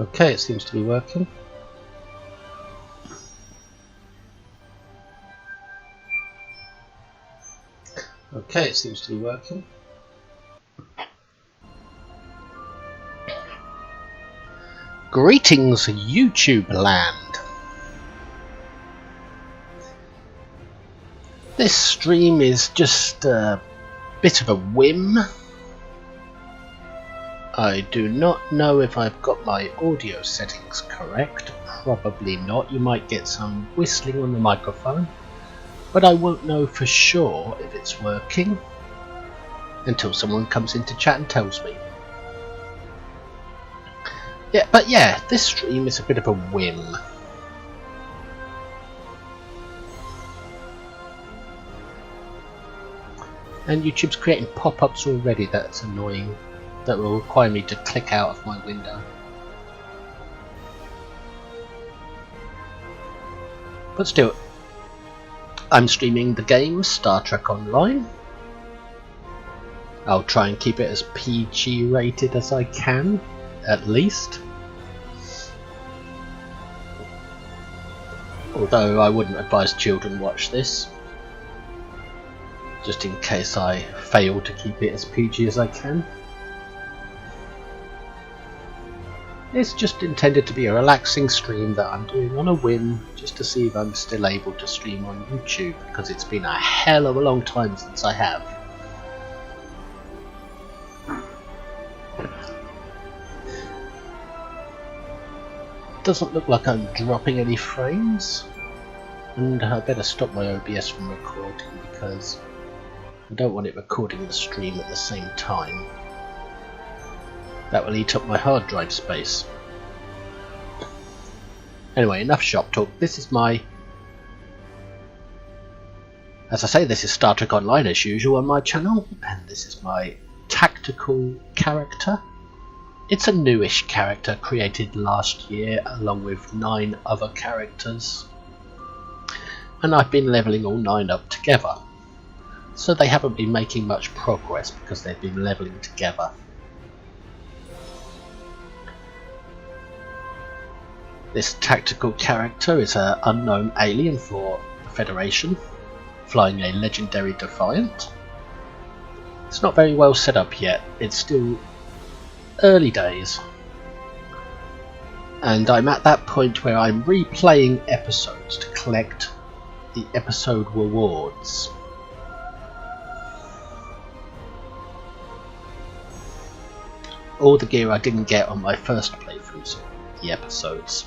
Okay, it seems to be working. Okay, it seems to be working. Greetings, YouTube land. This stream is just a bit of a whim. I do not know if I've got my audio settings correct. Probably not. You might get some whistling on the microphone, but I won't know for sure if it's working until someone comes into chat and tells me. Yeah, this stream is a bit of a whim. And YouTube's creating pop-ups already. That's annoying. That will require me to click out of my window. But still, I'm streaming the game Star Trek Online. I'll try and keep it as PG rated as I can, at least. Although I wouldn't advise children watch this, just in case I fail to keep it as PG as I can. It's just intended to be a relaxing stream that I'm doing on a whim, just to see if I'm still able to stream on YouTube, because it's been a hell of a long time since I have. Doesn't look like I'm dropping any frames, and I better stop my OBS from recording because I don't want it recording the stream at the same time. That will eat up my hard drive space. Anyway, enough shop talk. This is my... As I say, this is Star Trek Online as usual on my channel, and this is my tactical character. It's a newish character created last year along with 9 other characters. And I've been levelling all 9 up together. So they haven't been making much progress because they've been levelling together. This tactical character is an unknown alien for the Federation, flying a legendary Defiant. It's not very well set up yet, it's still early days. And I'm at that point where I'm replaying episodes to collect the episode rewards. All the gear I didn't get on my first playthroughs of the episodes.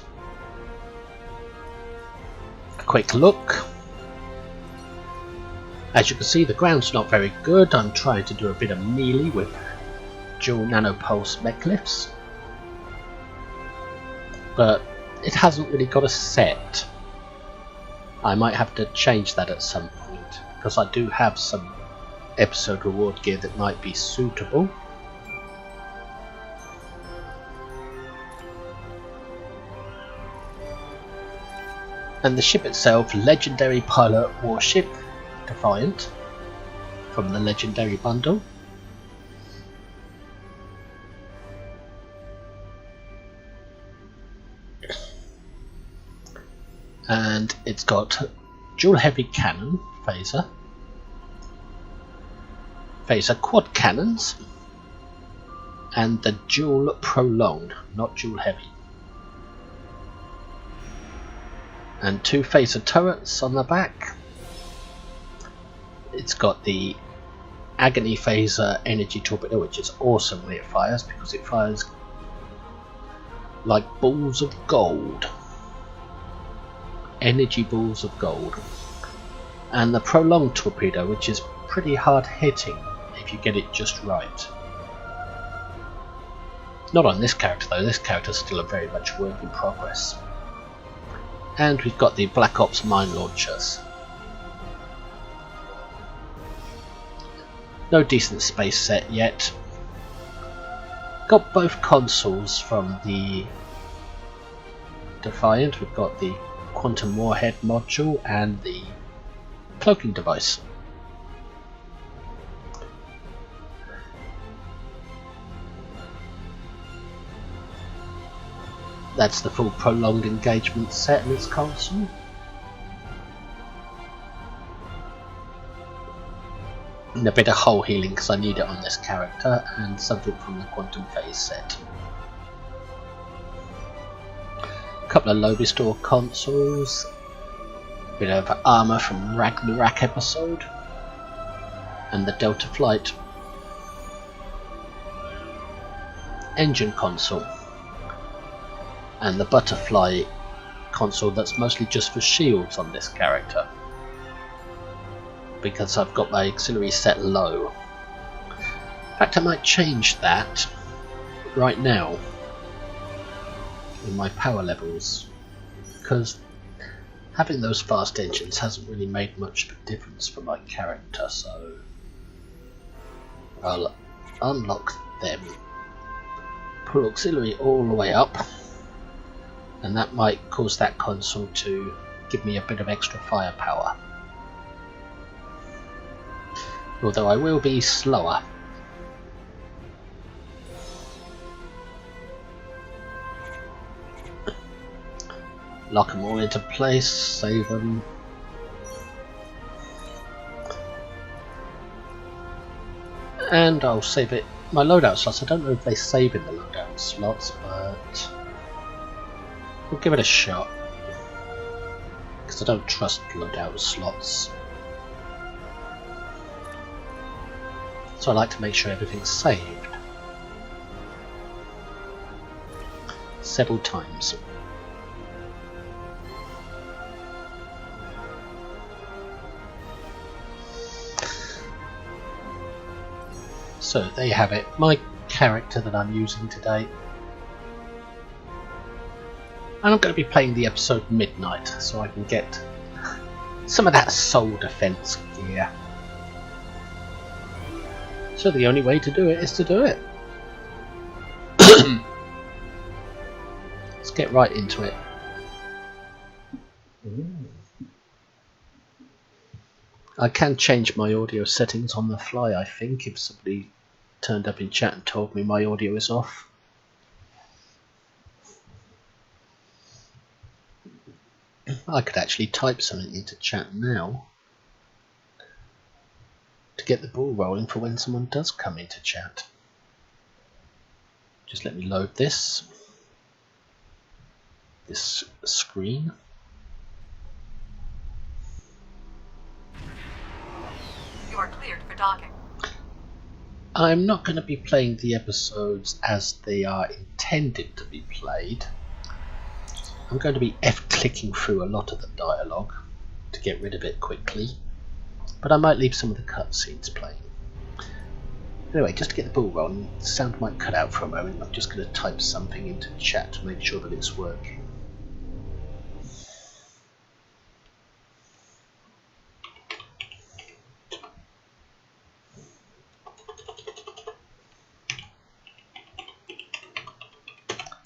Quick look. As you can see, the ground's not very good. I'm trying to do a bit of melee with dual nanopulse mechliffs, but it hasn't really got a set. I might have to change that at some point because I do have some episode reward gear that might be suitable. And the ship itself, legendary pilot warship Defiant from the legendary bundle. And it's got dual heavy cannon phaser quad cannons, and the dual prolonged, not dual heavy. And 2 phaser turrets on the back. It's got the agony phaser energy torpedo, which is awesome when it fires because it fires like balls of gold. Energy balls of gold. And the prolonged torpedo, which is pretty hard hitting if you get it just right. Not on this character though, this character is still a very much work in progress. And we've got the Black Ops mine launchers. No decent space set yet. Got both consoles from the Defiant. We've got the quantum warhead module and the cloaking device. That's the full prolonged engagement set in its console. And a bit of hull healing because I need it on this character, and something from the Quantum Phase set. A couple of low restore consoles, a bit of armour from Ragnarok episode, and the Delta Flight engine console, and the Butterfly console that's mostly just for shields on this character, because I've got my auxiliary set low. In fact, I might change that right now in my power levels, because having those fast engines hasn't really made much of a difference for my character, so I'll unlock them, pull auxiliary all the way up, and that might cause that console to give me a bit of extra firepower. Although I will be slower. Lock them all into place, save them. And I'll save it. My loadout slots, I don't know if they save in the loadout slots, but we'll give it a shot. Because I don't trust loadout slots. So I like to make sure everything's saved several times. So there you have it, my character that I'm using today. And I'm going to be playing the episode Midnight so I can get some of that soul defense gear. So the only way to do it is to do it. Let's get right into it. I can change my audio settings on the fly, I think, if somebody turned up in chat and told me my audio is off. I could actually type something into chat now to get the ball rolling for when someone does come into chat. Just let me load this screen. You are cleared for docking. I'm not going to be playing the episodes as they are intended to be played. I'm going to be F-clicking through a lot of the dialogue to get rid of it quickly, but I might leave some of the cutscenes playing. Anyway, just to get the ball rolling, the sound might cut out for a moment. I'm just going to type something into chat to make sure that it's working.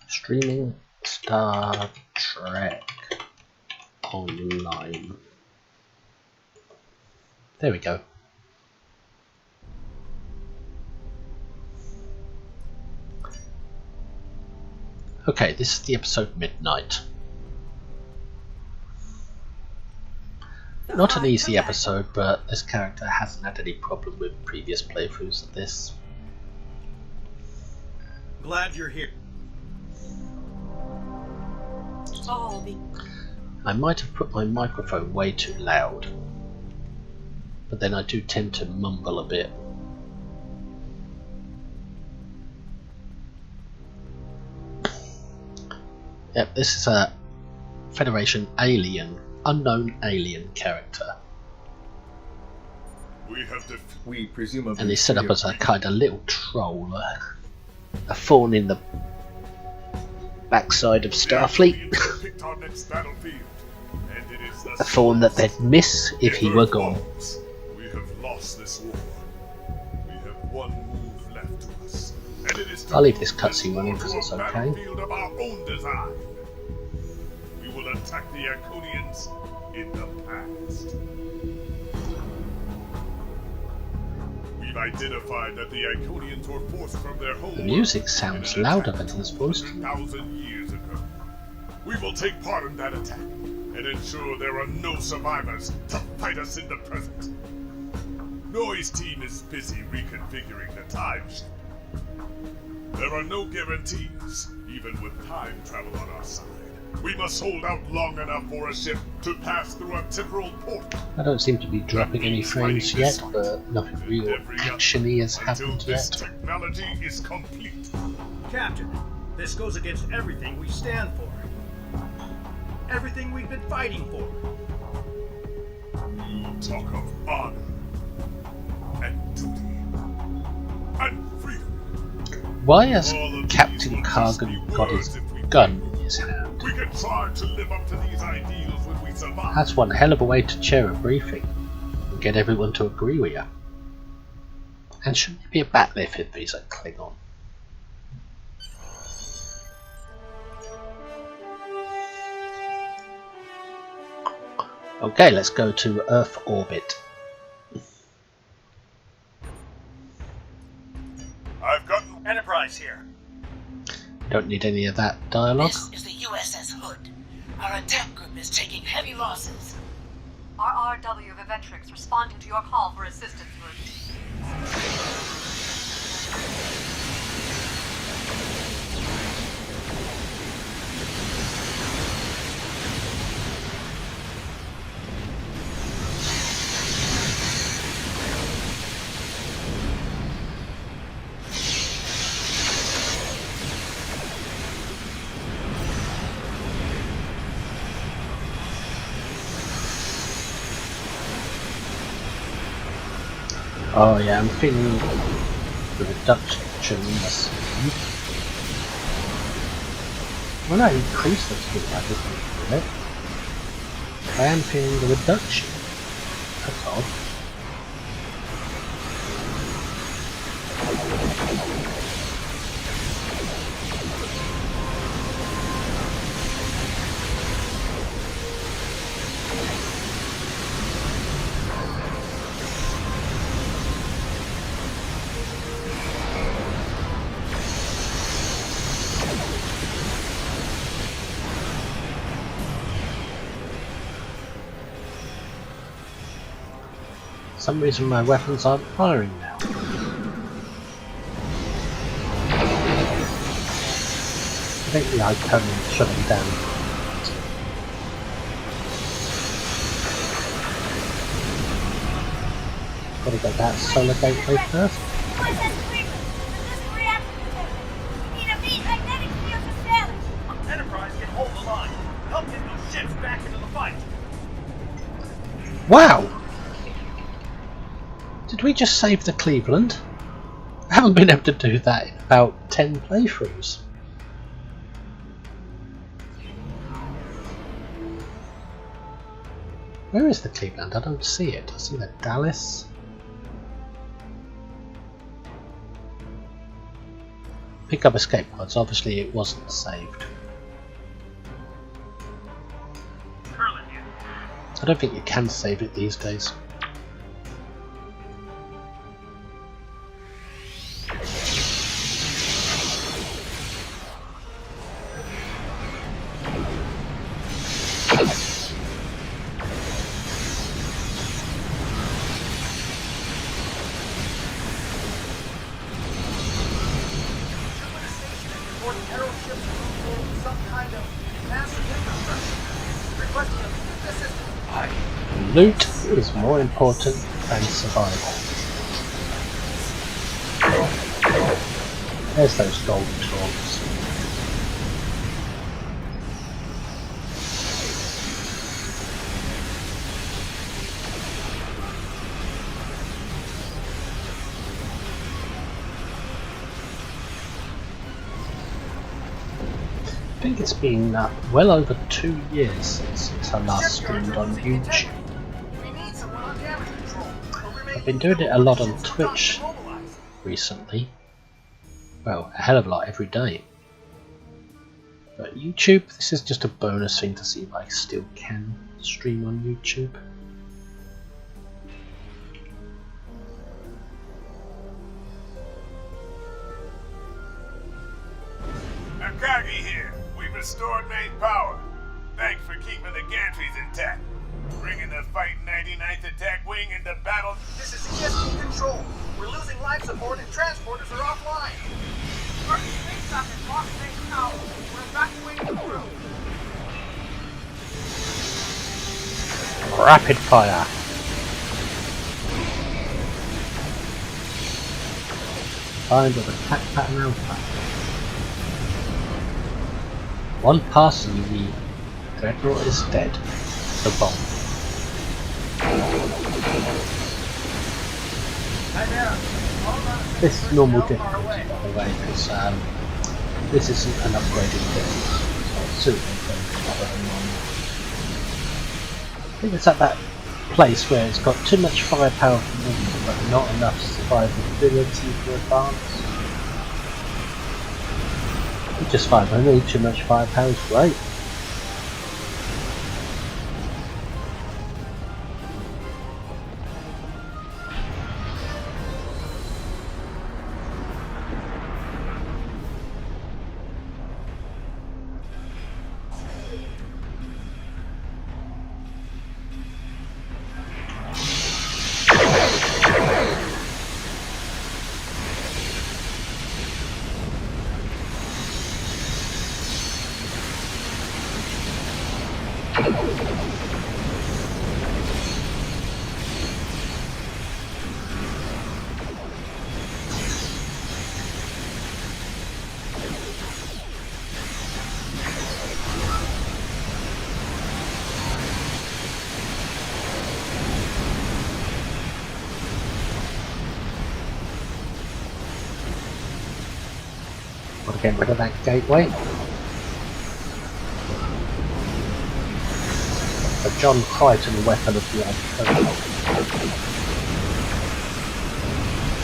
Streaming Star Trek Online. There we go. Okay, this is the episode Midnight. Not an easy episode, but this character hasn't had any problem with previous playthroughs of this. Glad you're here. I might have put my microphone way too loud, but then I do tend to mumble a bit. Yep, this is a Federation alien, unknown alien character. We presumably. And he's set up as a kind of little troll, a thorn in the backside of Starfleet. A thorn that they'd miss if he were gone. We have lost this war. We have one move left to us, and it is I'll leave this cutscene running because it's okay. of our own design. We will attack the Iconians in the past. We've identified that the Iconians were forced from their home. The music sounds louder than his voice. 1,000 years ago. We will take part in that attack and ensure there are no survivors to fight us in the present. Noise team is busy reconfiguring the time ship. There are no guarantees, even with time travel on our side. We must hold out long enough for a ship to pass through a temporal portal. I don't seem to be dropping any frames yet, but nothing real action-y has happened Until this yet. technology is complete. Captain, this goes against everything we stand for. Everything we've been fighting for. You talk of honor and duty and freedom. Why has All of these Captain will just Cargan be got words his if we gun in his hand? We can try to live up to these ideals when we survive. That's one hell of a way to chair a briefing and get everyone to agree with you. And shouldn't there be a backlift if he's a Klingon? Okay, let's go to Earth orbit. I've gotten Enterprise here. Don't need any of that dialogue. This is the USS Hood. Our attack group is taking heavy losses. RRW of Eventrix responding to your call for assistance, Root. Oh yeah, I'm feeling the reduction in the speed. When I increase the speed, I just feel it. I am feeling the reduction. That's odd. For some reason my weapons aren't firing now. I think the icon shut them down. Gotta get that solar gateway first. Enterprise can hold the line. Help get those ships back into the fight. Wow! Did we just save the Cleveland? I haven't been able to do that in about 10 playthroughs. Where is the Cleveland? I don't see it. I see the Dallas. Pick up escape pods. Obviously it wasn't saved. I don't think you can save it these days. Loot is more important than survival. There's those golden trawls. I think it's been well over 2 years since I last streamed on YouTube. I've been doing it a lot on Twitch recently. Well, a hell of a lot every day. But YouTube, this is just a bonus thing to see if I still can stream on YouTube. Akagi here. We've We've restored main power. Thanks for keeping the gantries intact. Bringing the Fight 99th Attack Wing into battle. This is BST Control. We're losing life support and transporters are offline. First space is lost main power. We're evacuating the crew. Rapid fire. Find of attack pattern alpha. One pass and the Dreadnought is dead. The bomb. This is normal difficulty, by the way, because this isn't an upgraded build, so it's suitable for other than normal. I think it's at that place where it's got too much firepower for movement, but not enough survivability for advance. It's just fine, I need too much firepower is great. Gotta get rid of that gateway. A John Crichton weapon of the Antidote.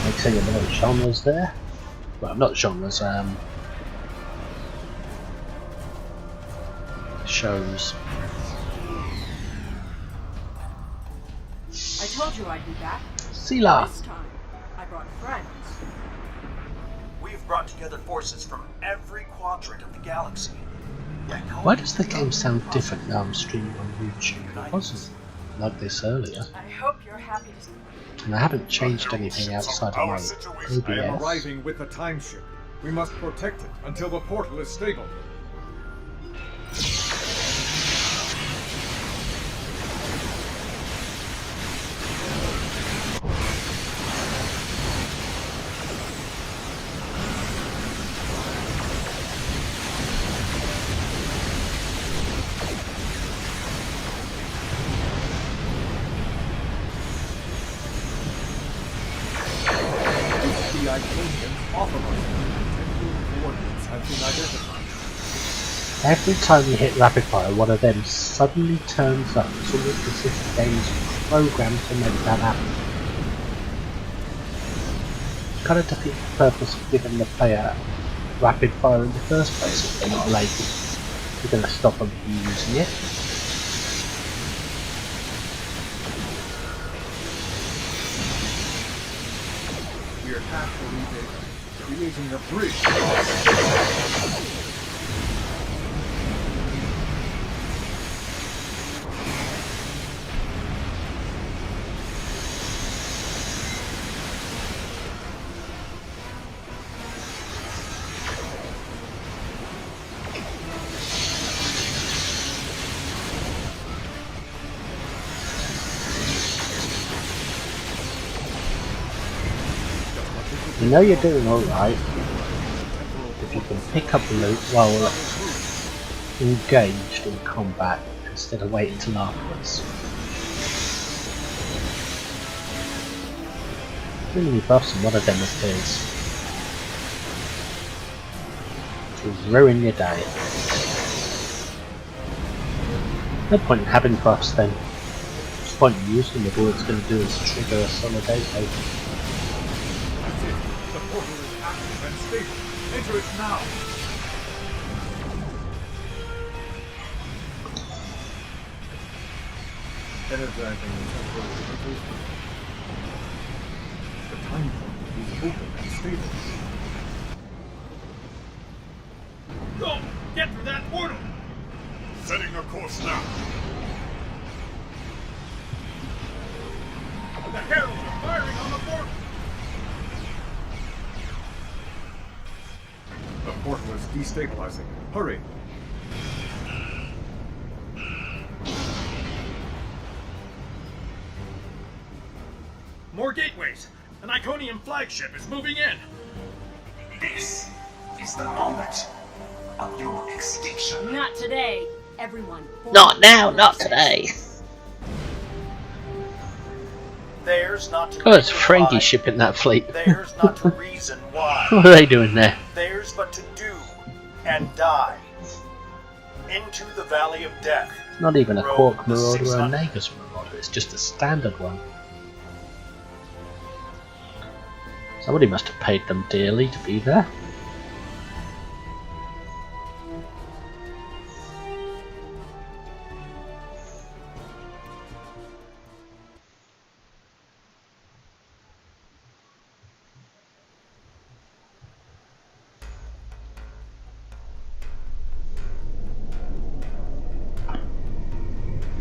Makes any of those genres there. Well, not genres, shows. I told you I'd be back. Sela! This time, I brought friends. We've brought together forces from every quadrant of the galaxy. Why does the game sound different now I'm streaming on YouTube? It wasn't like this earlier. I hope you're happy to see And I haven't changed anything outside of my I am OBS. arriving with the time ship. We must protect it until the portal is stable. The Iconians off of us. Temporal coordinates have been identified. Every time you hit rapid fire, one of them suddenly turns up. It's almost as if the game is programmed to make that happen. Kind of defeats the purpose of giving the player rapid fire in the first place if they're not able. You're going to stop them from using it. We are halfway there, creating a bridge. You know you're doing alright if you can pick up loot while engaged in combat instead of waiting till afterwards. Really many buffs and one of them appears to ruin your day. No point in having buffs then. What's the point in using them if all it's going to do is trigger a solidarity? The portal is active and stable. Enter it now. Energizing the temporal communication. The time portal is open and stable. Go! Get through that portal! port was destabilizing. Hurry! More gateways! An Iconian flagship is moving in! This is the moment of your extinction. Not today, everyone. Not now, not today. Theirs not to Oh, it's reason Frankie why. shipping that fleet. Theirs not to reason why. What are they doing there? Theirs but to do and die. Into the Valley of Death. It's not even a Row Quark the Marauder or a 600. Nagus Marauder, it's just a standard one. Somebody must have paid them dearly to be there.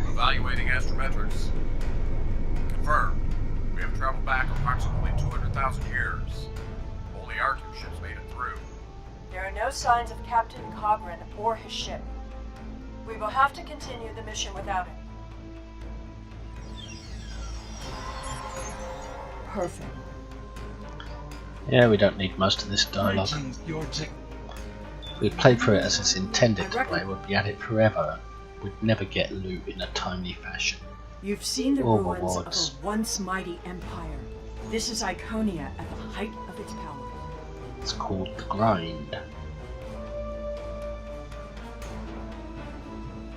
Evaluating astrometrics. Confirmed. We have traveled back approximately 200,000 years. Only our two ships made it through. There are no signs of Captain Cogran or his ship. We will have to continue the mission without him. Perfect. Yeah, we don't need most of this dialogue. If we played through it as it's intended to play, we'd be at it forever. We'd never get loot in a timely fashion. You've seen the Or ruins rewards. of a once mighty empire. This is Iconia at the height of its power. It's called the grind.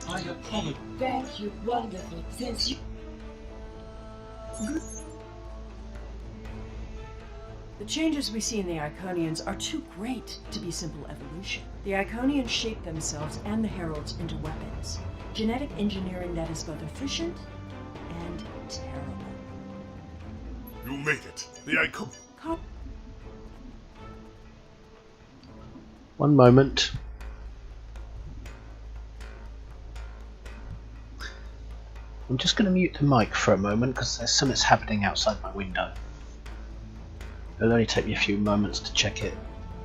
I apologize. Thank you, wonderful. Since you... The changes we see in the Iconians are too great to be simple evolution. The Iconians shape themselves and the Heralds into weapons. Genetic engineering that is both efficient and terrible. You made it. The Icon. Co- One moment. I'm just going to mute the mic for a moment because there's something happening outside my window. It'll only take me a few moments to check it.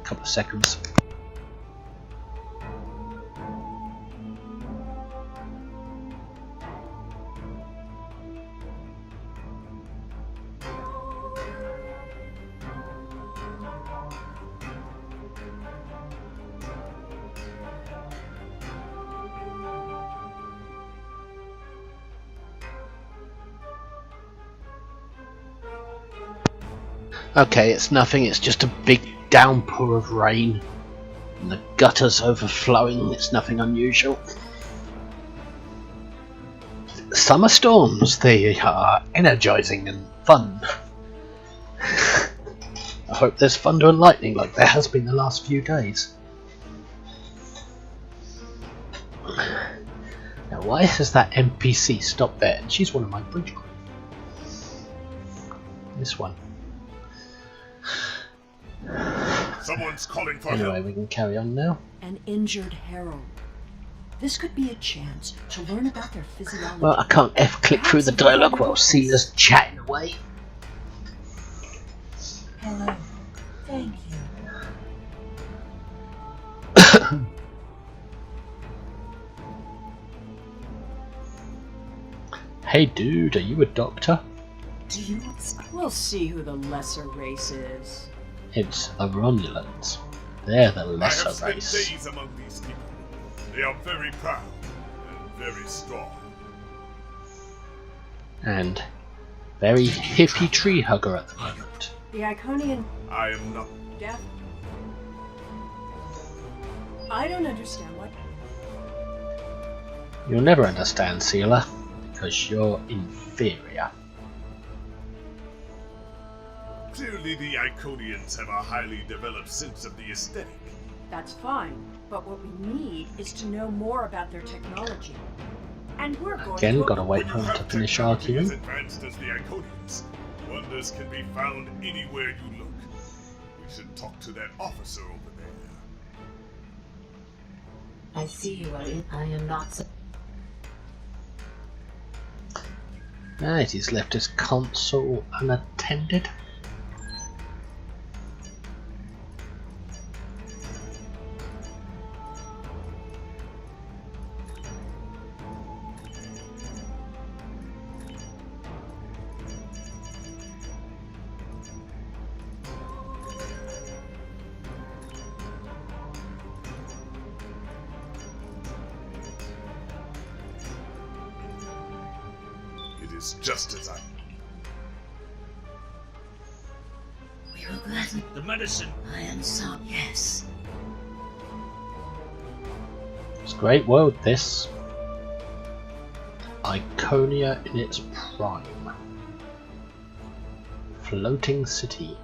A couple of seconds. Okay, it's nothing, it's just a big downpour of rain. And the gutters overflowing, it's nothing unusual. Summer storms, they are energizing and fun. I hope there's thunder and lightning like there has been the last few days. Now why has that NPC stopped there? And she's one of my bridge crew. This one. Someone's calling for Anyway, help. we can carry on now. An injured herald. This could be a chance to learn about their physiology. Well, I can't F-click through the dialogue while Cena's chatting away. Hello. Thank you. Hey dude, are you a doctor? Do you... We'll see who the lesser race is. It's the Romulans. They're the I have lesser spent race. days among these people. They are very proud and very strong. And very hippie tree hugger at the moment. The Iconian I am not. death. I don't understand what. You'll never understand, Sealer, because you're inferior. Clearly, the Iconians have a highly developed sense of the aesthetic. That's fine, but what we need is to know more about their technology. And we're going Again, to. gotta wait for When you him to have finish technology as arguing. advanced as the Iconians, wonders can be found anywhere you look. We should talk to that officer over there. I see you are in... I am not... Right, he's left his console unattended. is just as I... We will gladly. The medicine. I am sorry. Yes. It's a great world, this. Iconia in its prime. Floating city.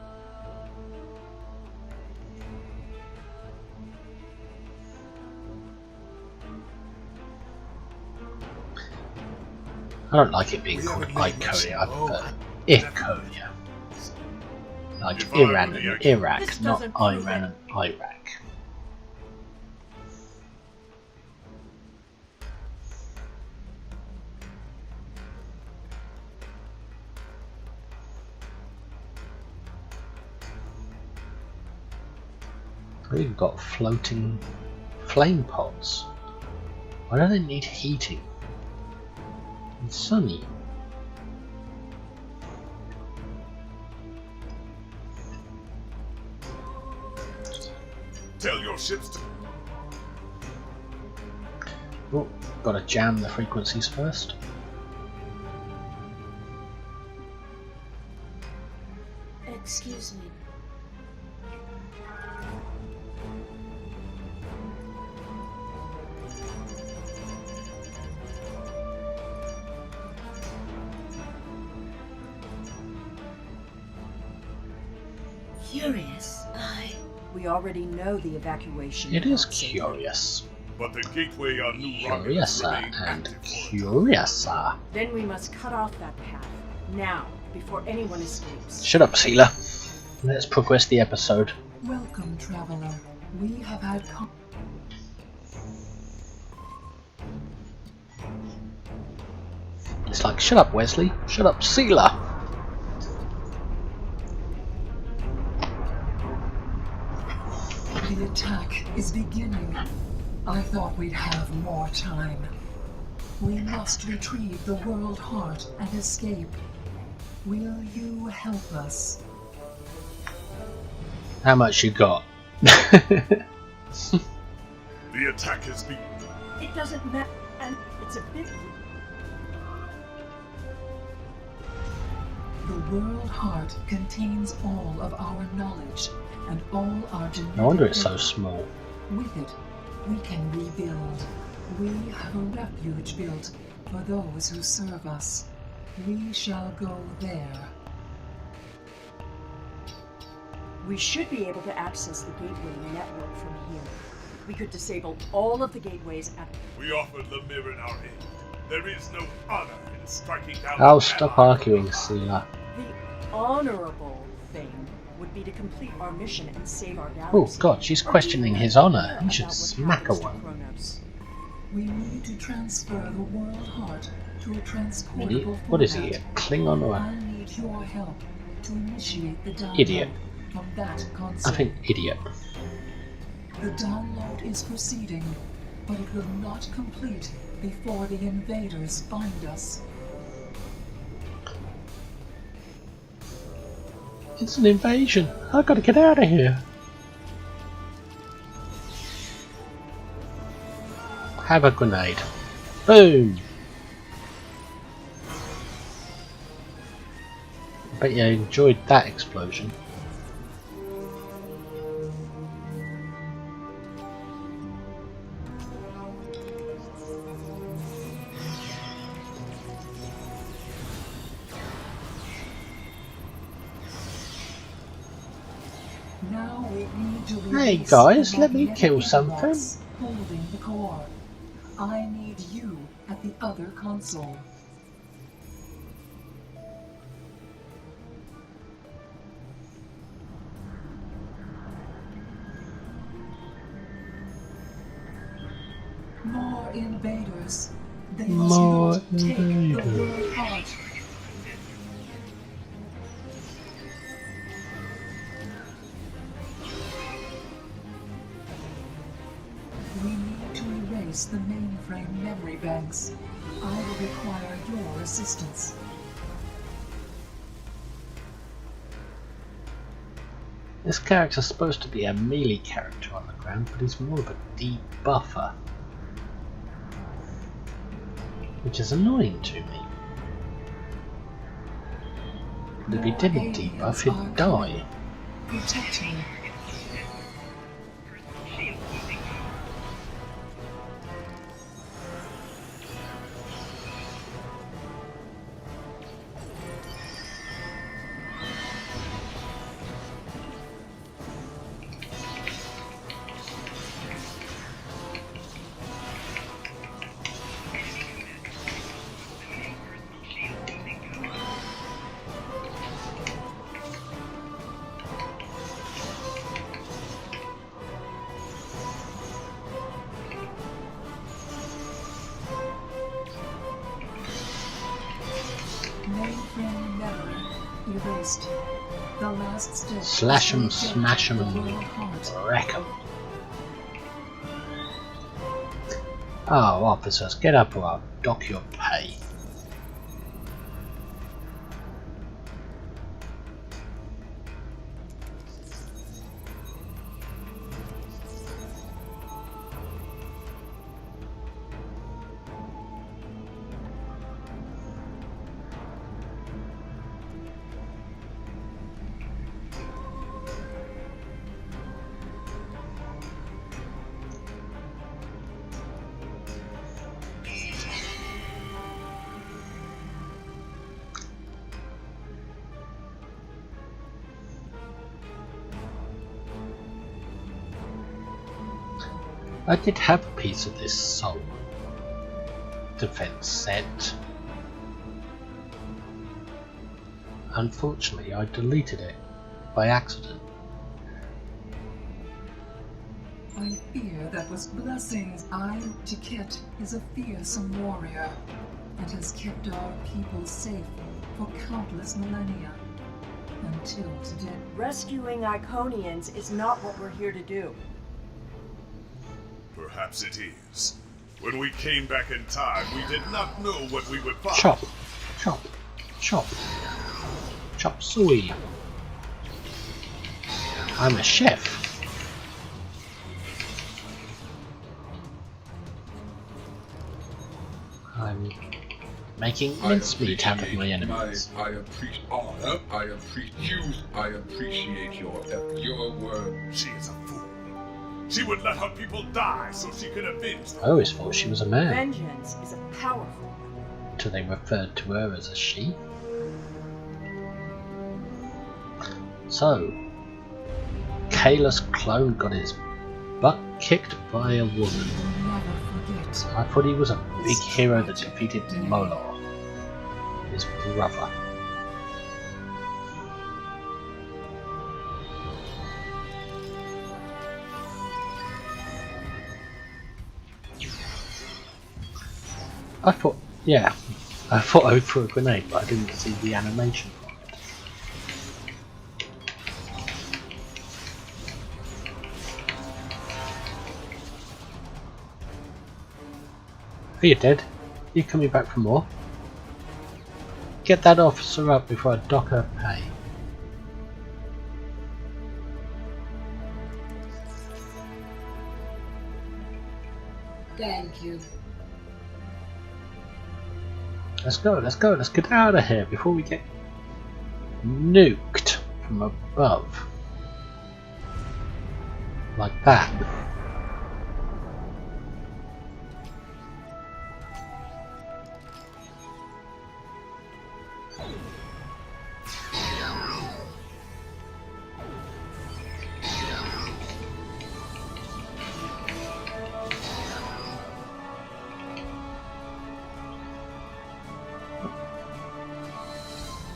I don't like it being called Iconia, I prefer Iconia. Like Iran and Iraq, not Iran and Iraq. We've got floating flame pots. Why do they need heating? It's sunny. Tell your ships to... Oh, gotta jam the frequencies first. Excuse me. Curious. We already know the evacuation. It is route, so- curious. But the gateway on New Romulus Curiouser remains and active for us. curiouser. Then we must cut off that path now, before anyone escapes. Shut up, Sealer. Let's progress the episode. Welcome, traveler. We have had It's like, shut up, Wesley. Shut up, Sealer. The attack is beginning. I thought we'd have more time. We must retrieve the World Heart and escape. Will you help us? How much you got? The attack has been... It doesn't matter, and it's a big. The World Heart contains all of our knowledge and all our genetic... No wonder it's so small. With it, we can rebuild. We have a refuge built for those who serve us. We shall go there. We should be able to access the gateway network from here. We could disable all of the gateways at. We offered Lemire our aid. There is no honor in striking down... I'll an stop ally. arguing, Sealer. The honorable thing would be to complete our mission and save our Oh galaxy. god, she's Or do questioning you his care honor. He about should what smack her happens to one. Kronos? We need to transfer the World Heart to a transportable Idiot. What is he, a format. Klingon or I a... need your help to initiate the download Idiot. from that I console. think idiot. The download is proceeding, but it will not complete before the invaders find us. It's an invasion. I've got to get out of here. Have a grenade. Boom. Bet you enjoyed that explosion. Now we need to Hey, release guys, the let me kill magnetic something. robots holding the core. I need you at the other console. More invaders. They More must not take the invaders. World Heart. We need to erase the mainframe memory banks. I will require your assistance. This character's supposed to be a melee character on the ground, but he's more of a debuffer. Which is annoying to me. But if he didn't debuff, he'd die. Protect him. Mainframe memory erased. The last step. Slash 'em, smash 'em, the and Royal Heart. wreck 'em. Oh, officers, get up or I'll dock your pay. I did have a piece of this soul defense set. Unfortunately, I deleted it by accident. I fear that was blessings. Tiket is a fearsome warrior and has kept our people safe for countless millennia. Until today. Rescuing Iconians is not what we're here to do. Perhaps it is. When we came back in time, we did not know what we would find. Chop, chop, chop, chop suey. I'm a chef. I'm making mincemeat out of my enemies. I appreciate your word. She is a fool. She would let her people die so she could avenge them. I always thought she was a man, Vengeance is a powerful weapon. till they referred to her as a she. So, Kayla's clone got his butt kicked by a woman. Never forget. I thought he was a big hero that defeated Molar, his brother. I thought I would throw a grenade, but I didn't see the animation for it. Are you dead? Are you coming back for more? Get that officer up before I dock her pay. Thank you. Let's go, let's go, let's get out of here before we get nuked from above. Like that.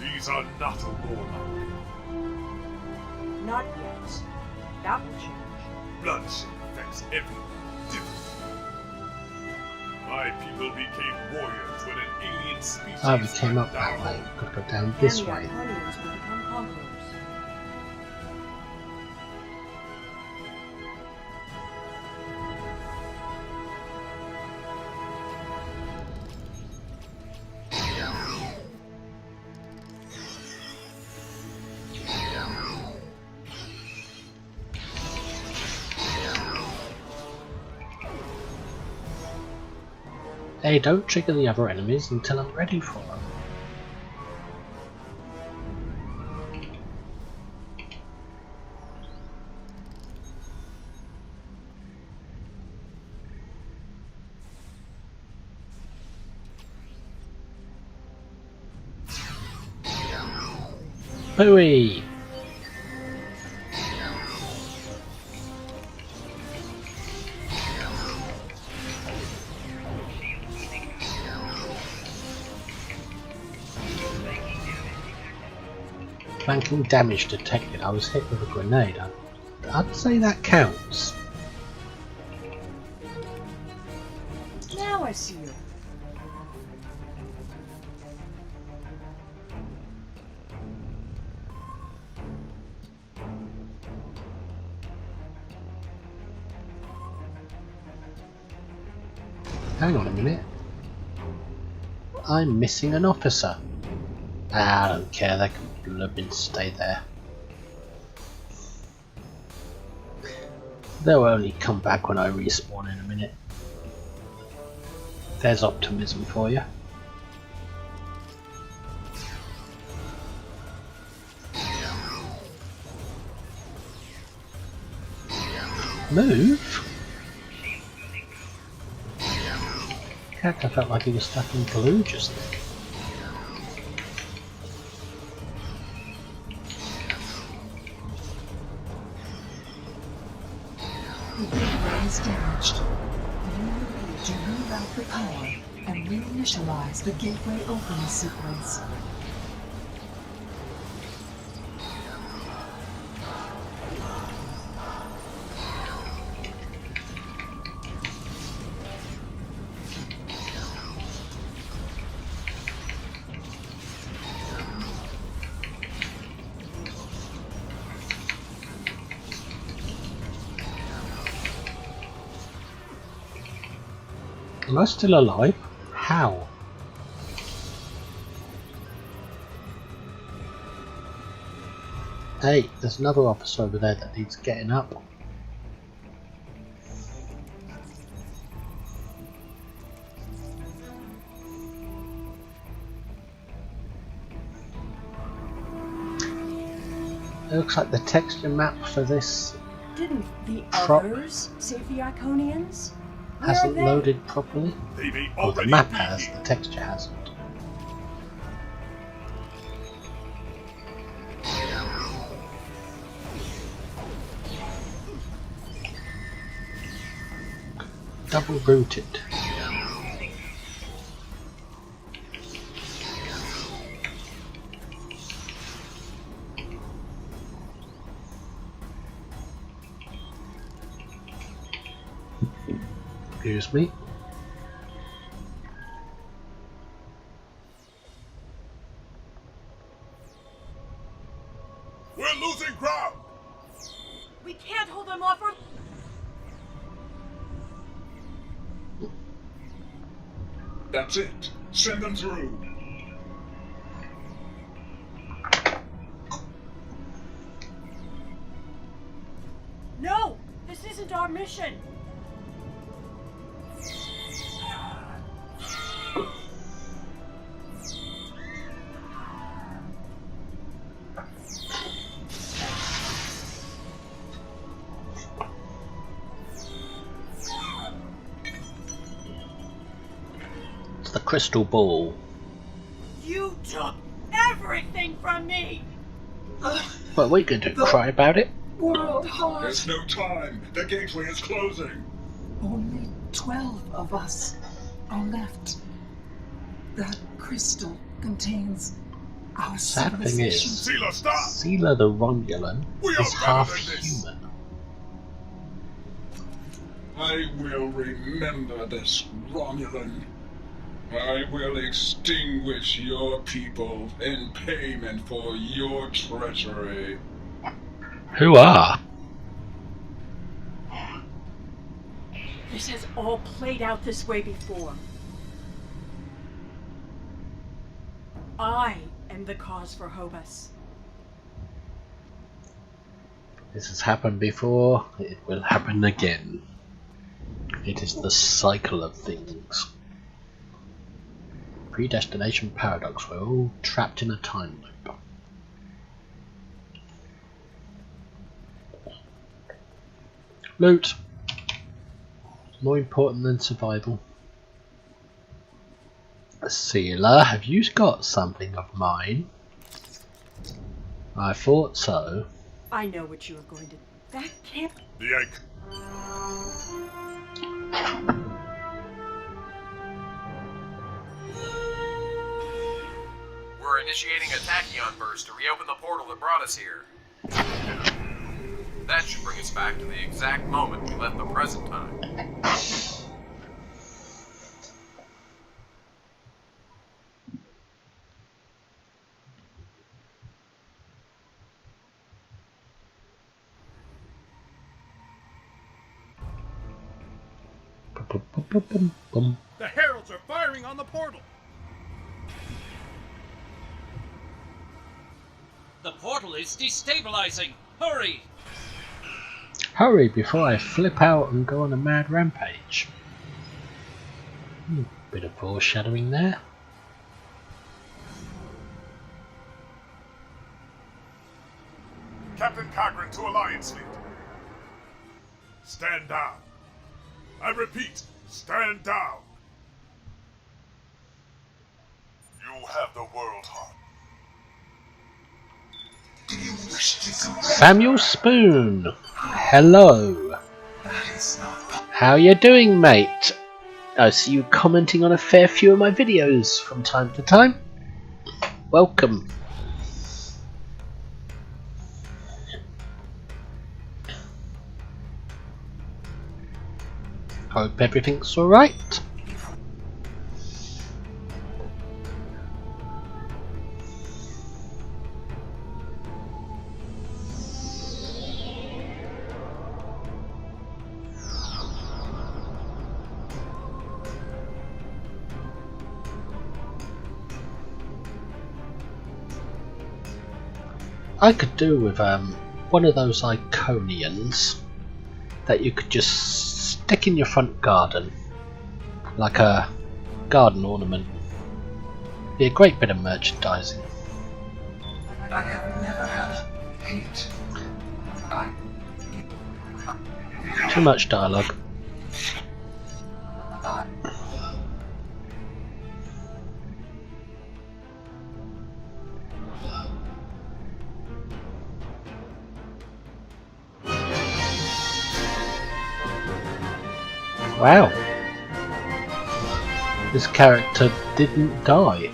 These are not a warlord. Not yet. That will change. Bloodshed affects everyone differently. My people became warriors when an alien species Ah, we came up went that down. way. Gotta go down this and the way. Iconians will become conquerors. Hey, don't trigger the other enemies until I'm ready for them. Hooey! Flanking damage detected. I was hit with a grenade. I'd say that counts. Now I see you. Hang on a minute. I'm missing an officer. I don't care, they can blooming stay there. They'll only come back when I respawn in a minute. There's optimism for you. Move? Heck, I felt like he was stuck in glue just then. The gateway is damaged. You need to reroute the power and reinitialize the gateway opening sequence. Am I still alive? How? Hey, there's another officer over there that needs getting up. It looks like the texture map for this Didn't the Prop. others save the Iconians? Where are hasn't they? loaded properly. They may Or the already map be has, here. the texture hasn't. Double rooted. Excuse me. We're losing ground. We can't hold them off. That's it. Send them through. No! This isn't our mission! It's the crystal ball. You took everything from me! What are we going to do? Cry about it? World Heart! There's no time. The gateway is closing. Only 12 of us are left. That crystal contains our Sad thing civilization. is, Sealer, stop! Sealer the Romulan We are is better half than this. human. I will remember this, Romulan. I will extinguish your people in payment for your treachery. Who are? This has all played out this way before. I am the cause for Hobus. This has happened before, it will happen again. It is the cycle of things. Predestination paradox, we're all trapped in a time loop. Loot! More important than survival. Sealer, have you got something of mine? I thought so. I know what you are going to. That can't. The egg. We're initiating a tachyon burst to reopen the portal that brought us here. That should bring us back to the exact moment we left the present time. The heralds are firing on the portal. The portal is destabilizing. Hurry! Hurry before I flip out and go on a mad rampage. Bit of foreshadowing there. Captain Cogran to Alliance Fleet. Stand down. I repeat, stand down. You have the world heart. Samuel Spoon. Hello. How you doing, mate? I see you commenting on a fair few of my videos from time to time. Welcome. Hope everything's alright. I could do with one of those Iconians that you could just stick in your front garden, like a garden ornament. Be a great bit of merchandising. I have never had hate. Too much dialogue. Wow. This character didn't die.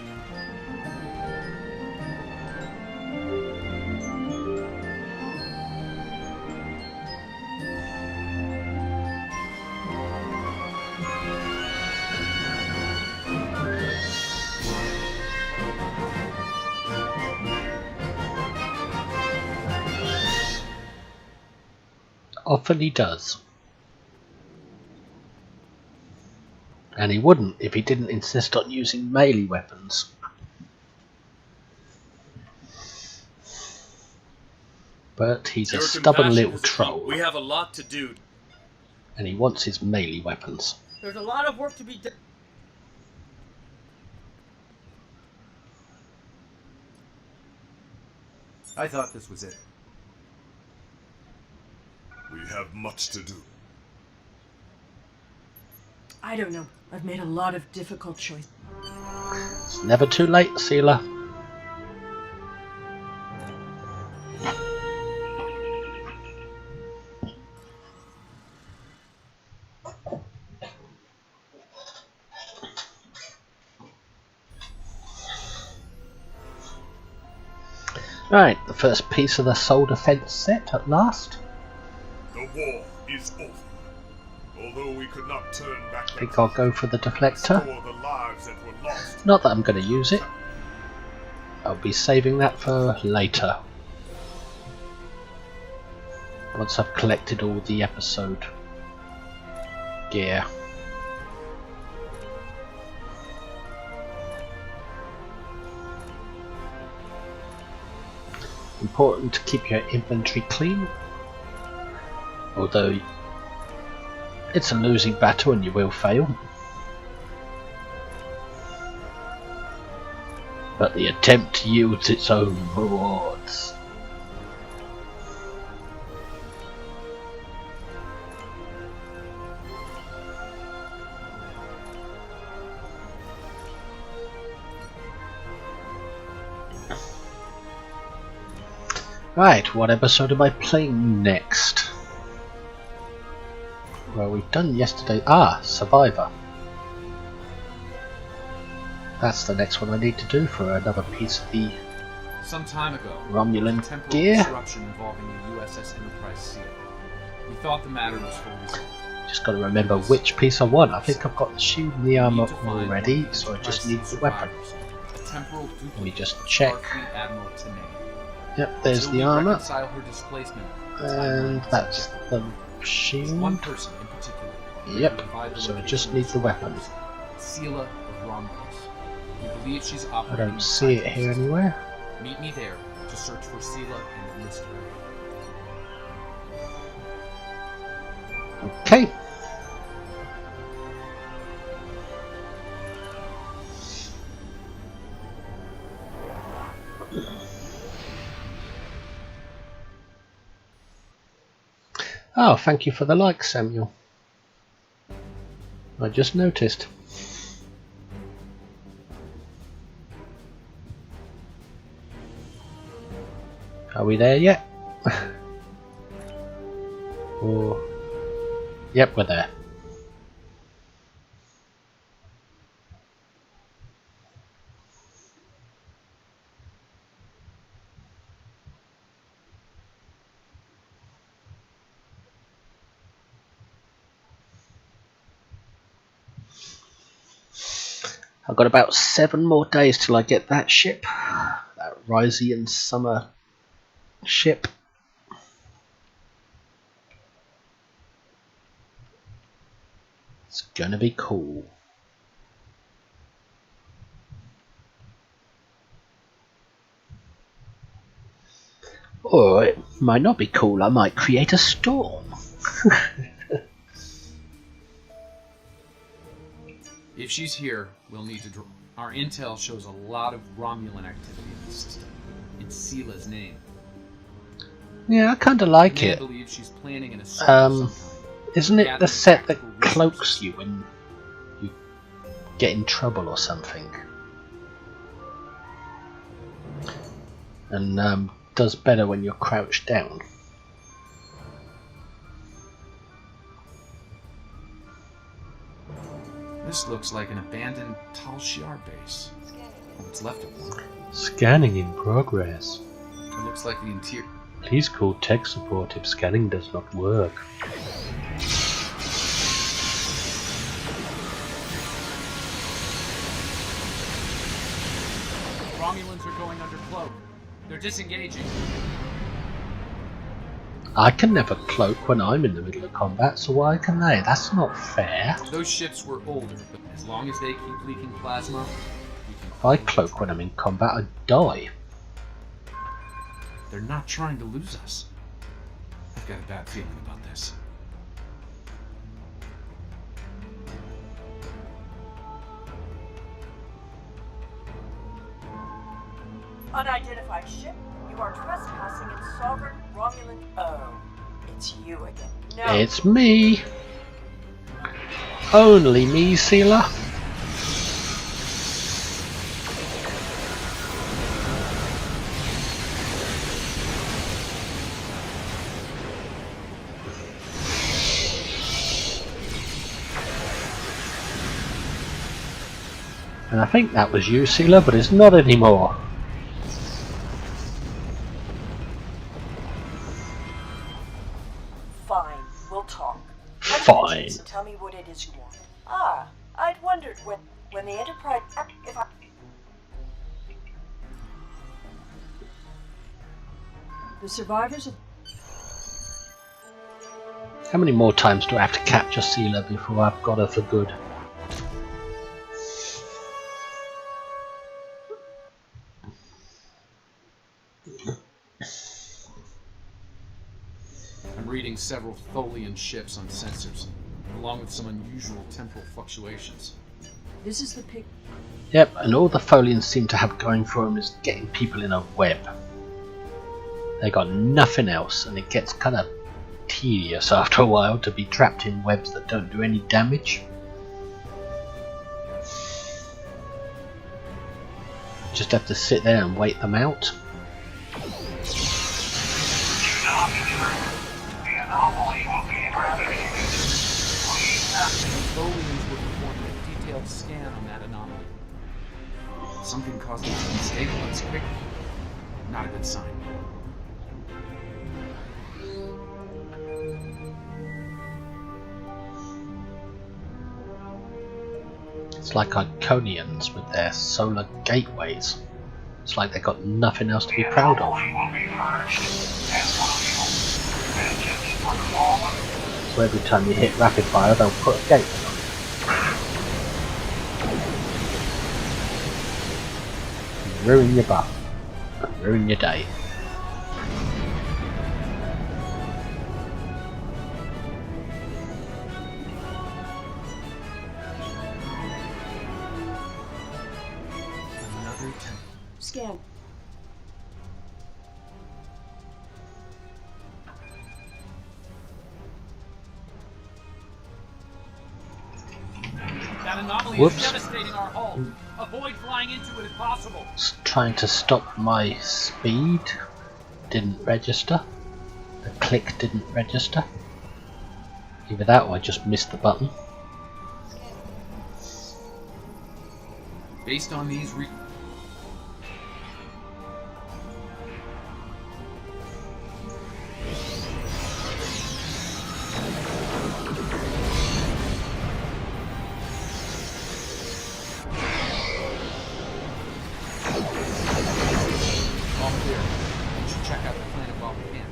Often he does. And he wouldn't if he didn't insist on using melee weapons. But he's a stubborn little troll. We have a lot to do. And he wants his melee weapons. There's a lot of work to be done. I thought this was it. We have much to do. I don't know. I've made a lot of difficult choices. It's never too late, Sealer. Right, the first piece of the soul defense set at last. The war is over. Although we could not turn back I think I'll go for the deflector. the lives that were lost. Not that I'm going to use it. I'll be saving that for later. Once I've collected all the episode gear. Important to keep your inventory clean. Although it's a losing battle and you will fail. But the attempt yields its own rewards. Right, what episode am I playing next? Well, we've done yesterday. Ah, Survivor. That's the next one I need to do for another piece of the Some time ago, Romulan temporal gear. disruption involving the USS Enterprise seal. We thought the matter was fully resolved. Just got to remember which piece I want. I think I've got the shield and the armor already, so I just need the weapon. Let me just check. Yep, there's the armor, and that's the shield. One person in particular. Yep, so I just need the weapon. Sela of Romulus. We believe she's I operating. don't see it here anywhere. Meet me there to search for Sela and enlist her. Okay. Oh, thank you for the like, Samuel. I just noticed. Are we there yet? Or... Yep, we're there. I've got about 7 more days till I get that ship, that Rysian summer ship. It's gonna be cool. Or it might not be cool, I might create a storm. If she's here, we'll need to draw. Our intel shows a lot of Romulan activity in the system. In Sela's name. Yeah, I kinda like I it. believe she's planning an assault of some kind. Isn't it the Gathering set that tactical cloaks resources. you when you get in trouble or something? And does better when you're crouched down. This looks like an abandoned Tal Shiar base. What's left of one. Scanning in progress. It looks like the interior. Please call tech support if scanning does not work. Romulans are going under cloak. They're disengaging. I can never cloak when I'm in the middle of combat, so why can they? That's not fair. Those ships were older, but as long as they keep leaking plasma, we can. If I cloak when I'm in combat, I die. They're not trying to lose us. I've got a bad feeling about this. Unidentified ship, you are trespassing in sovereign Romulan. Oh, it's you again. No. It's me. Only me, Sela. And I think that was you, Sela, but it's not anymore. Fine, we'll talk. Fine. Tell me what it is you want. Ah, I'd wondered when the Enterprise. If I. The survivors of. How many more times do I have to capture Sela before I've got her for good? I'm reading several Tholian ships on sensors, along with some unusual temporal fluctuations. This is the pic. Yep, and all the Tholians seem to have going for them is getting people in a web. They got nothing else, and it gets kind of tedious after a while to be trapped in webs that don't do any damage. Just have to sit there and wait them out. scan on that anomaly. Something caused it to destabilize quickly. Not a good sign. It's like Iconians with their solar gateways. It's like they've got nothing else to be proud of. So every time you hit rapid fire, they'll put a gate on. Ruin your butt. Ruin your day. Another Scan. That anomaly Whoops. is devastating our hull. Avoid flying into it if possible. Trying to stop my speed didn't register. The click didn't register. Either that or I just missed the button. Based on these all clear. We should check out the planet while we can.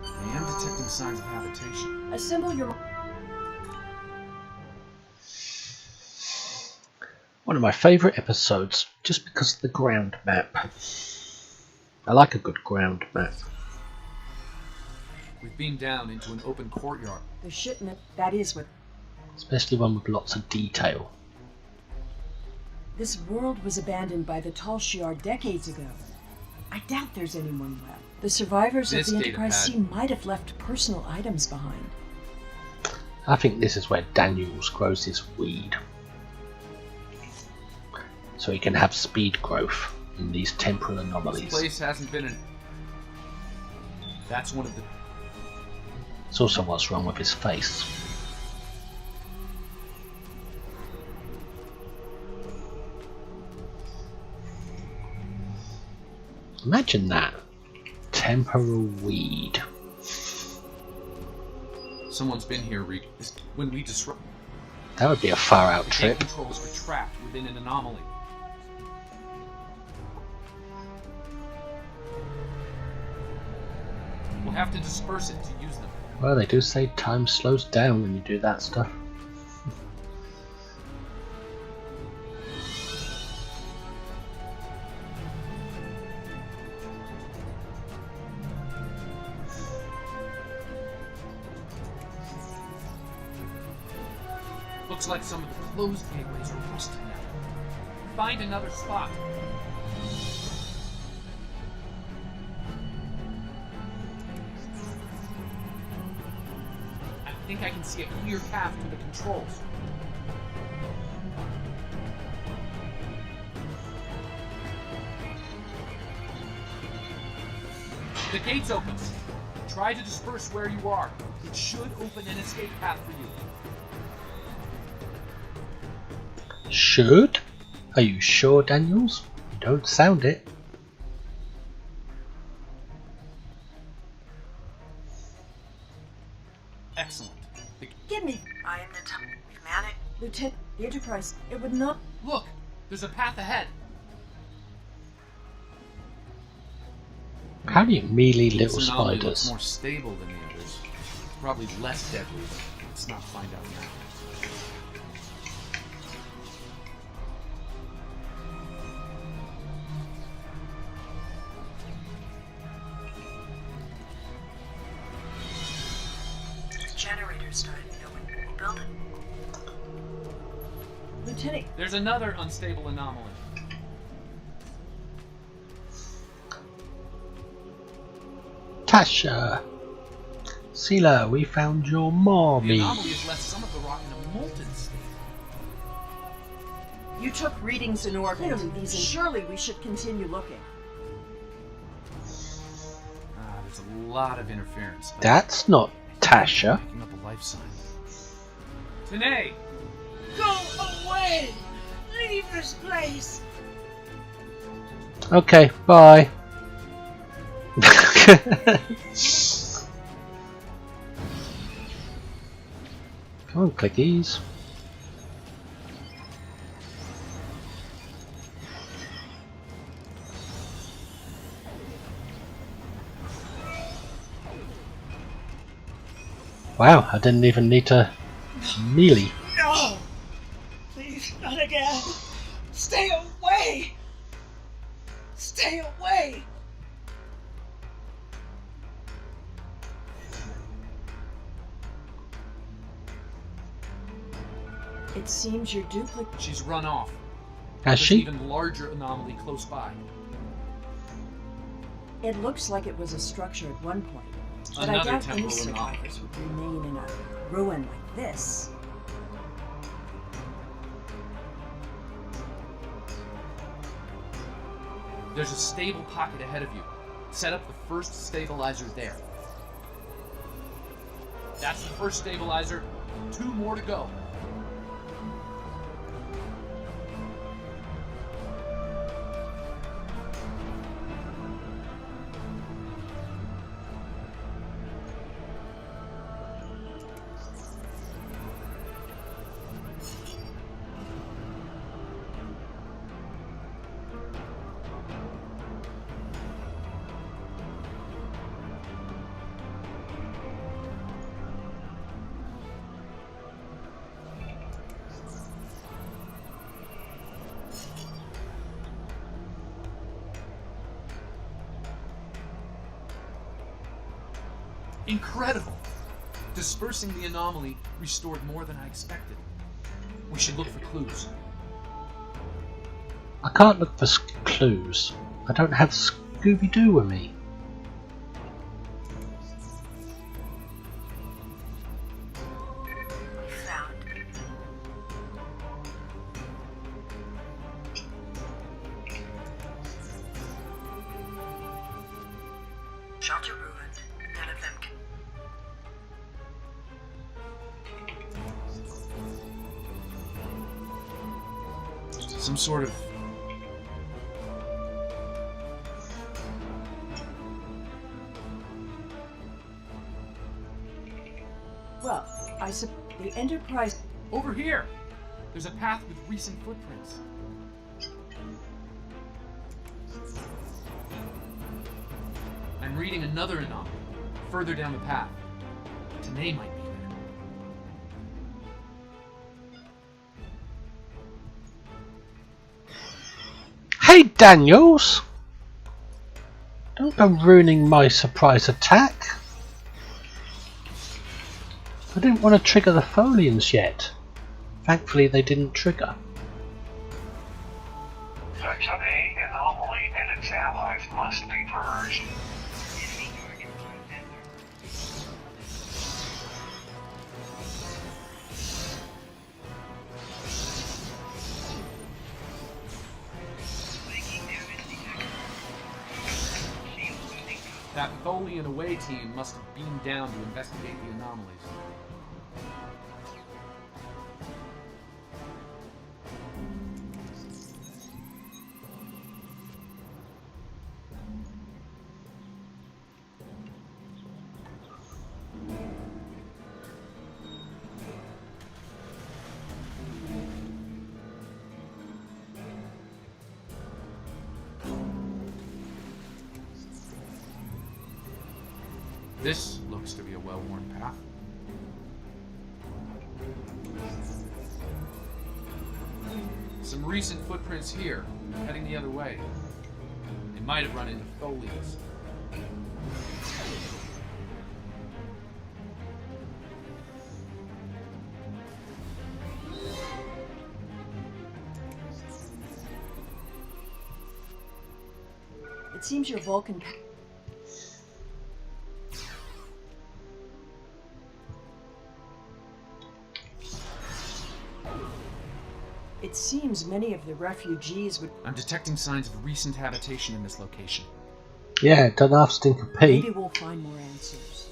I am detecting signs of habitation. Assemble your. One of my favourite episodes, just because of the ground map. I like a good ground map. We've beamed down into an open courtyard. The shipment. That is what. Especially one with lots of detail. This world was abandoned by the Tal Shiar decades ago. I doubt there's anyone left. The survivors This of the data Enterprise pad. C might have left personal items behind. I think this is where Daniels grows his weed. So he can have speed growth in these temporal This anomalies. place hasn't been in. That's one of the. It's also what's wrong with his face. Imagine that. Temporal weed. Someone's been here when we disrupt. That would be a far out The trip. gate controls were trapped within an anomaly. We'll have to disperse it to use them. Well, they do say time slows down when you do that stuff. Looks like some of the closed gateways are rusting now. Find another spot. I think I can see a clear path to the controls. The gate's open. Try to disperse where you are. It should open an escape path for you. Should? Are you sure, Daniels? You don't sound it. Excellent. Give me. I am the Commander. Lieutenant, the Enterprise. It would not. Look, there's a path ahead. How do you melee This little anomaly looks spiders? more stable than the others. It's probably less deadly, but let's not find out now. Generators started going. We'll build it. Lieutenant, There's another unstable anomaly. Tasha! Sela, we found your The mommy. anomaly has left some of the rock in a molten state. You took readings in orbit. Clearly, these. Surely we should continue looking. There's a lot of interference. That's not Tasha. Picking up a life sign. Tanae! Go away! Leave this place! Okay, bye. Come on, clickies. Wow, I didn't even need to melee. No! Please, not again! Stay away! Stay away! It seems your duplicate. She's run off. Has There's she? an even larger anomaly close by. It looks like it was a structure at one point. But Another I doubt any temporal anomaly. survivors would remain in a ruin like this. There's a stable pocket ahead of you. Set up the first stabilizer there. That's the first stabilizer. 2 more to go. Incredible! Dispersing the anomaly restored more than I expected. We should look for clues. I can't look for clues. I don't have Scooby-Doo with me. Shelter ruined. None of them can. Some sort of... Well, the Enterprise. Over here! There's a path with recent footprints. I'm reading another anomaly, further down the path. Tanae might be there. Hey, Daniels! Don't go ruining my surprise attack. I didn't want to trigger the Folians yet. Thankfully, they didn't trigger. Section A anomaly and its allies must be purged. That Tholian away team must have beamed down to investigate the anomalies. This looks to be a well-worn path. Some recent footprints here, heading the other way. They might have run into Tholians. It seems your Vulcan. It seems many of the refugees would... I'm detecting signs of recent habitation in this location. Yeah, don't have Stinker Pete. Maybe we'll find more answers.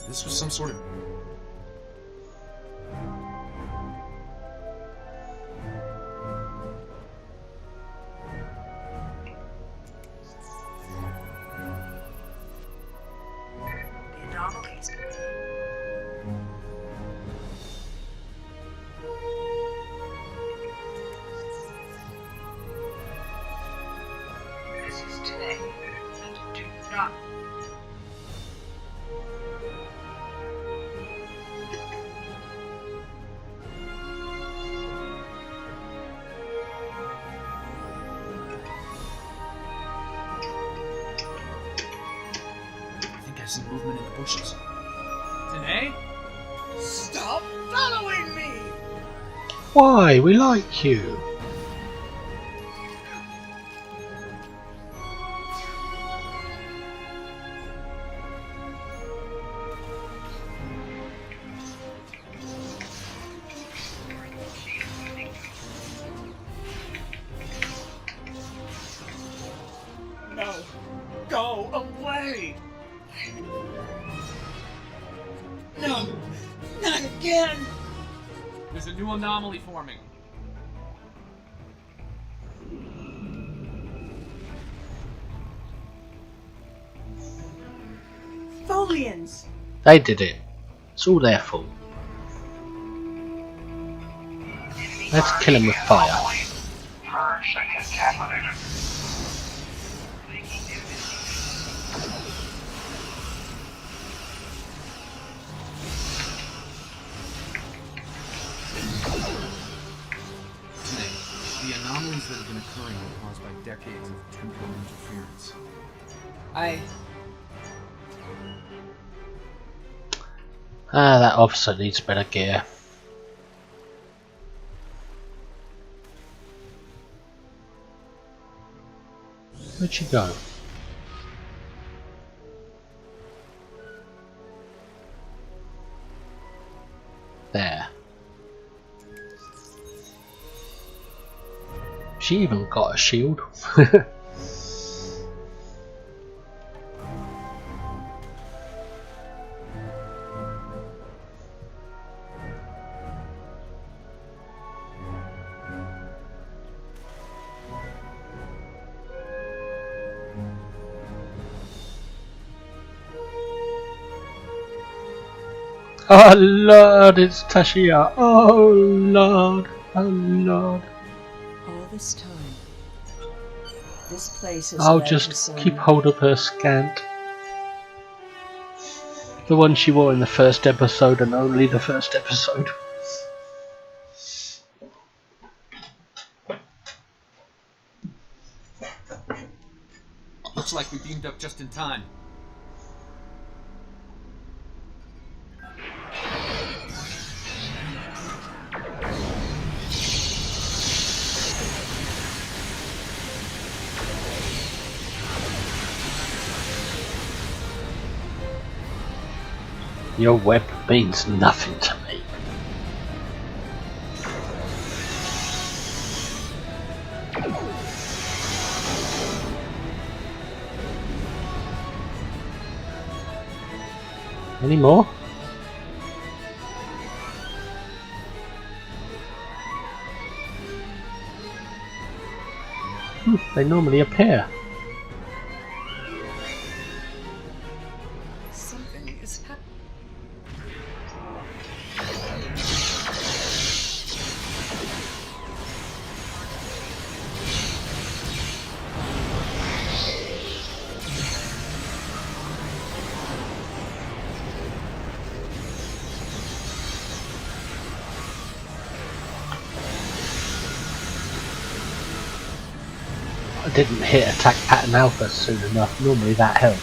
This was some sort of... The anomalies. This is today, and do not. I think I see movement in the bushes. Danae? Stop following me! Why? We like you. No, go away! No, not again! There's a new anomaly forming. Folians! They did it. It's all their fault. Let's kill him with fire. Purge and contaminated. Today, the anomalies that have been occurring are caused by decades of temporal interference. That officer needs better gear. Where'd she go? There. She even got a shield. Oh Lord, it's Tashia. Oh Lord, oh Lord. All this time, this place has I'll led to just some... keep hold of her scant. The one she wore in the first episode and only the first episode. Looks like we beamed up just in time. Your web means nothing to me. Any more? They normally appear. Something is happening. I didn't hit attack pattern alpha soon enough. Normally that helps.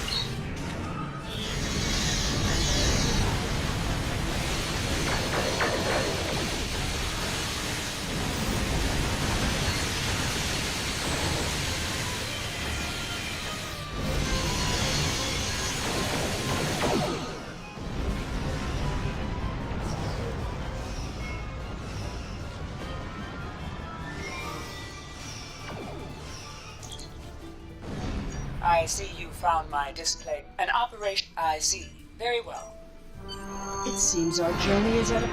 I see you found my display. An operation. I see. Very well. It seems our journey is at a...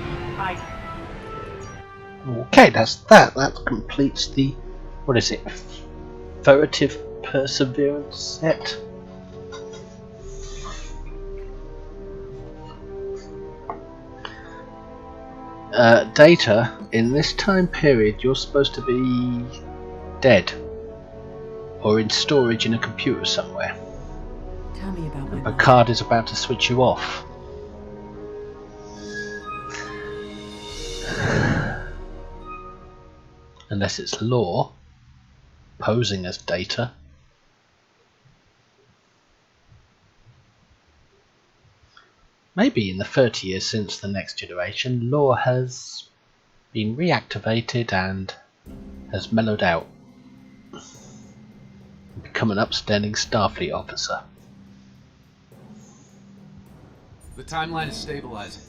Okay, that's that. That completes the, what is it, furtive perseverance set. Data, in this time period you're supposed to be dead or in storage in a computer somewhere. Tell me about my Picard is about to switch you off. Unless it's Law posing as Data. Maybe in the 30 years since the Next Generation, Law has been reactivated and has mellowed out and become an upstanding Starfleet officer. The timeline is stabilizing.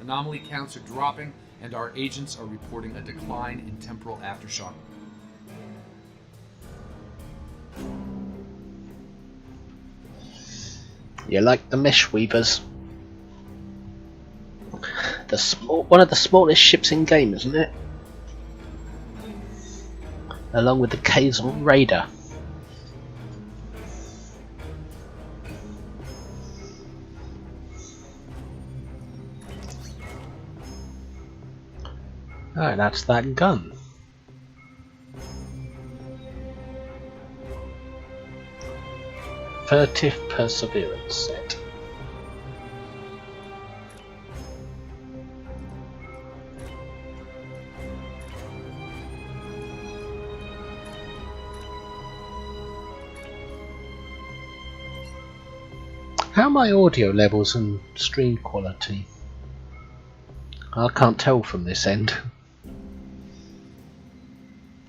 Anomaly counts are dropping, and our agents are reporting a decline in temporal aftershock. You like the mesh weavers? One of the smallest ships in game, isn't it? Along with the Kazal Raider. Alright, that's that gun. Furtive Perseverance set. How are my audio levels and stream quality? I can't tell from this end.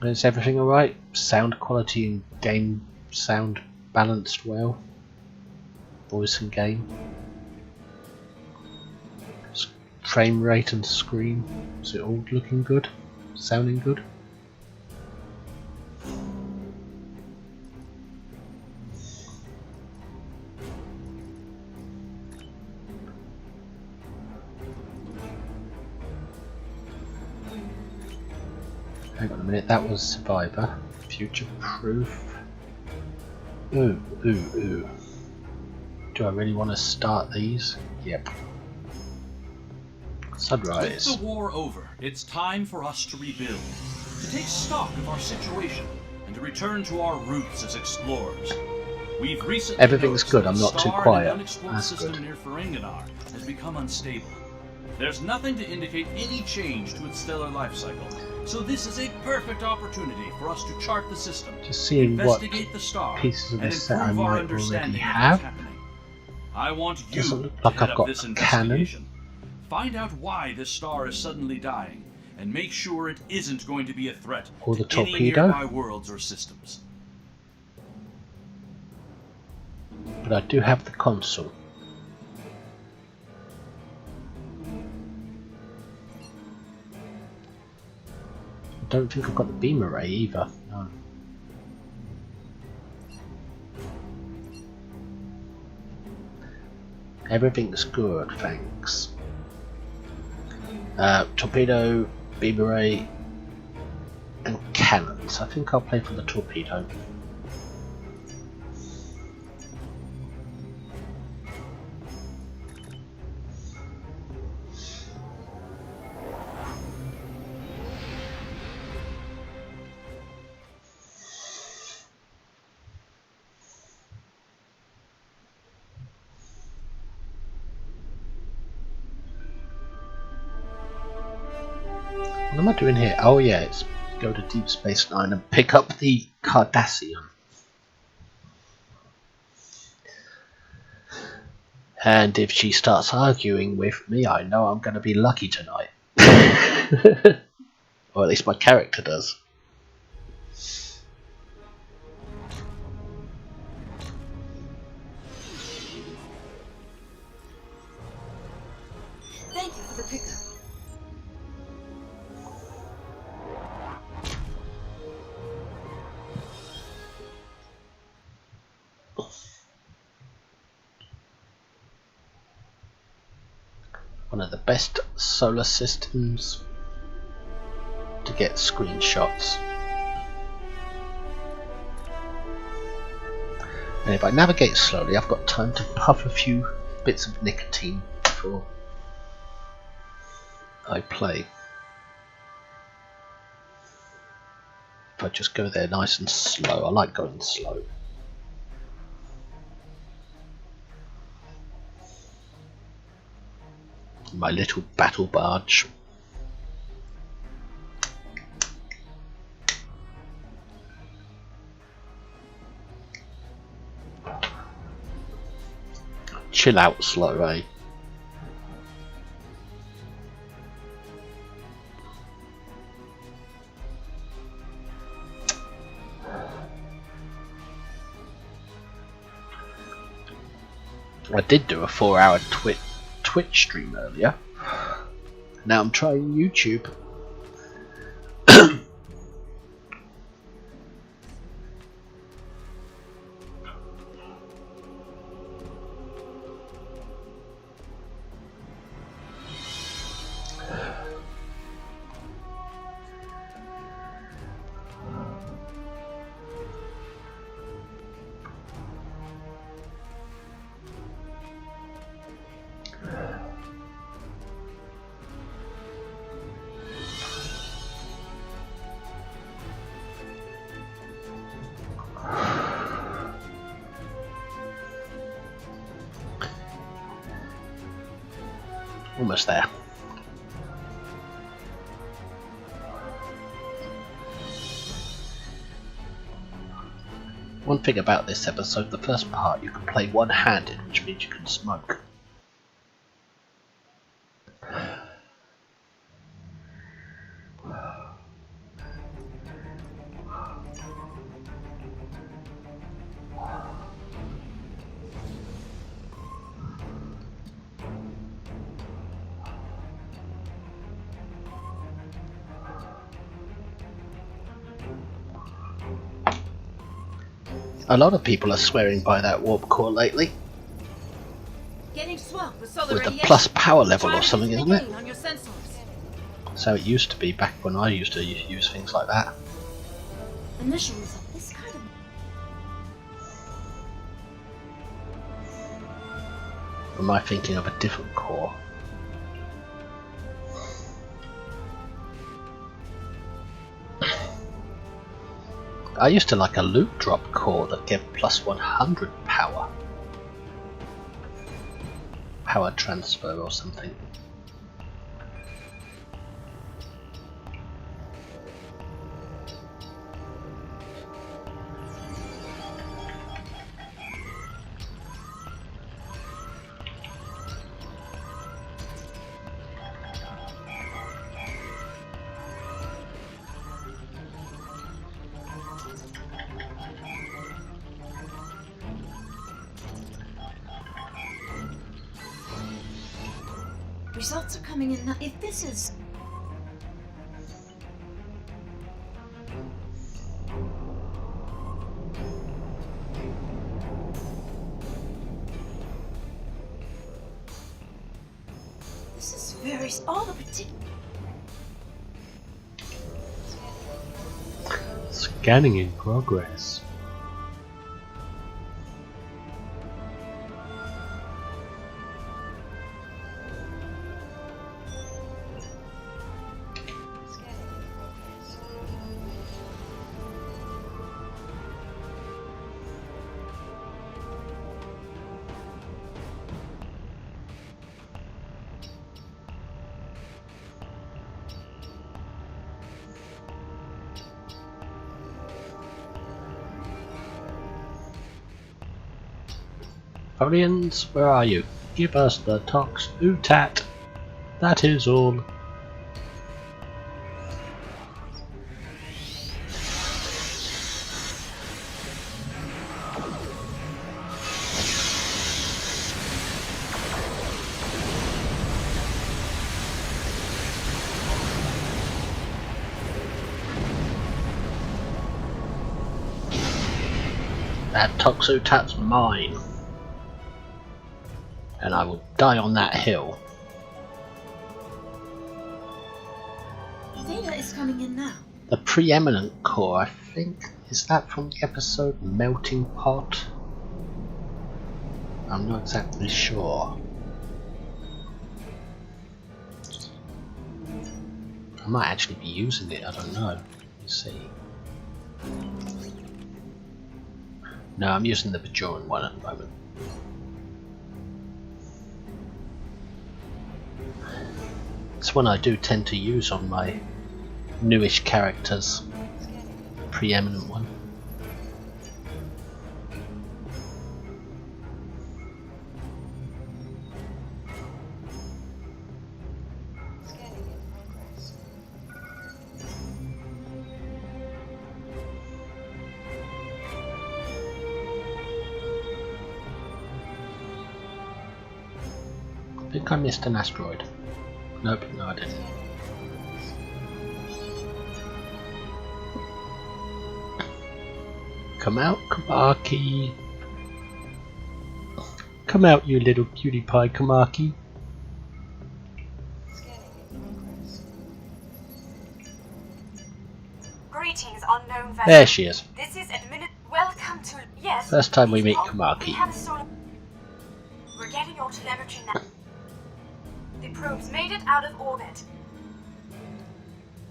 Is everything alright? Sound quality and game sound balanced well? Voice and game? Frame rate and screen? Is it all looking good? Sounding good? Hang on a minute, that was Survivor. Future Proof. Ooh. Do I really want to start these? Yep. Sunrise. With the war over, it's time for us to rebuild, to take stock of our situation, and to return to our roots as explorers. We've recently Everything's good, I'm noticed not that too the star quiet. in an unexplored That's system good. near Ferenginar has become unstable. There's nothing to indicate any change to its stellar life cycle, so this is a perfect opportunity for us to chart the system, Just seeing what investigate the star, pieces of and this set I improve our might already understanding of have. what's happening. I want you Doesn't look to like head I've up got this a cannon. investigation. Find out why this star is suddenly dying, and make sure it isn't going to be a threat Or the to any torpedo. nearby worlds or systems. But I do have the console. I don't think I've got the beam array either. No. Everything's good, thanks. Torpedo, beam array, and cannons. I think I'll play for the torpedo. What am I doing here? Oh yeah, it's go to Deep Space Nine and pick up the Cardassian. And if she starts arguing with me, I know I'm going to be lucky tonight. Or at least my character does. Thank you for the pickup. one of the best solar systems to get screenshots. And if I navigate slowly, I've got time to puff a few bits of nicotine before I play. If I just go there nice and slow, I like going slow. My little battle barge. Chill out slow, eh? I did do a 4-hour Twitch stream earlier. Now I'm trying YouTube. Almost there. One thing about this episode, the first part you can play one-handed, which means you can smoke. A lot of people are swearing by that warp core lately. Getting swamped with solar With the radiation. plus power level or something, isn't it? On your sensors. That's how it used to be back when I used to use things like that. Emissions of this kind of. Or am I thinking of a different core? I used to like a loot drop core that gave plus 100 power. Power transfer or something. Results are coming in. If this is. This is very. All the particular. Scanning in progress. Orions, where are you? Give us the tox utat. That is all. That toxutat's mine. And I will die on that hill. Data is coming in now. The preeminent core, I think. Is that from the episode Melting Pot? I'm not exactly sure. I might actually be using it, I don't know. Let's see. No, I'm using the Bajoran one at the moment. It's one I do tend to use on my newish characters. The preeminent one. I think I missed an asteroid. Nope, no I didn't. Come out, Kamaki. Come out, you little cutie pie, Kamaki. Greetings, unknown vessel. There she is. This is Welcome to. Yes. First time we please meet hold. Kamaki. We have a solar. We're getting your telemetry now. The probe's made it out of orbit.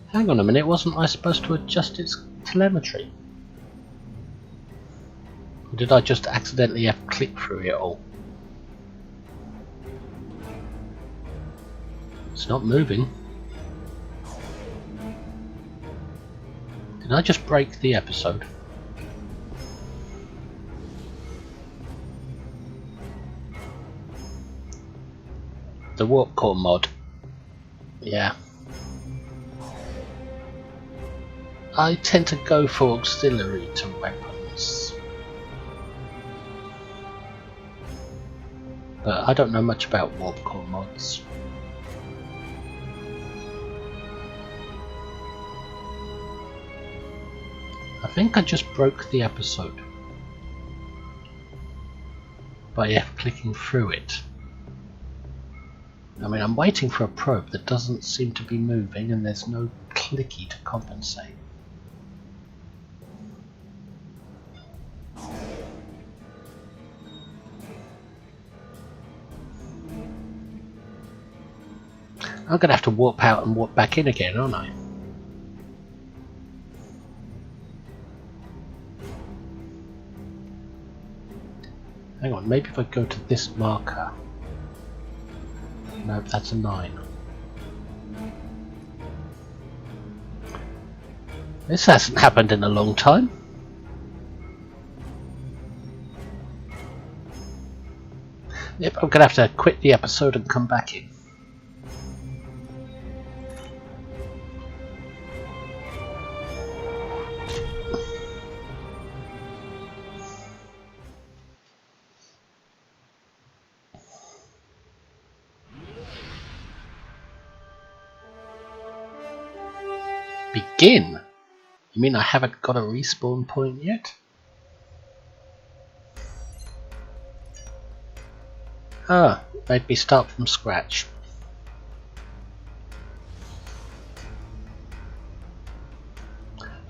Hang on a minute, wasn't I supposed to adjust its telemetry? Or did I just accidentally have clicked through it all? It's not moving. Did I just break the episode? The warp core mod. Yeah. I tend to go for auxiliary to weapons. But I don't know much about warp core mods. I think I just broke the episode by clicking through it. I mean, I'm waiting for a probe that doesn't seem to be moving and there's no clicky to compensate. I'm gonna have to warp out and warp back in again, aren't I? Hang on, maybe if I go to this marker. Nope, that's a 9. This hasn't happened in a long time. Yep, I'm gonna have to quit the episode and come back in. Begin? You mean I haven't got a respawn point yet? Ah, made me start from scratch.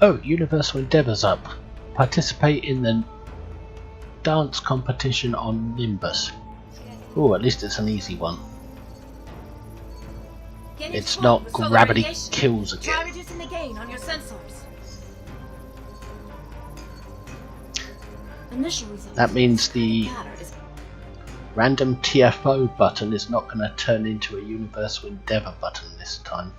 Oh, Universal Endeavour's up. Participate in the dance competition on Nimbus. Oh, at least it's an easy one. It's not gravity kills again. Try reducing the gain on your sensors. Initial results. That means the random TFO button is not going to turn into a Universal Endeavour button this time.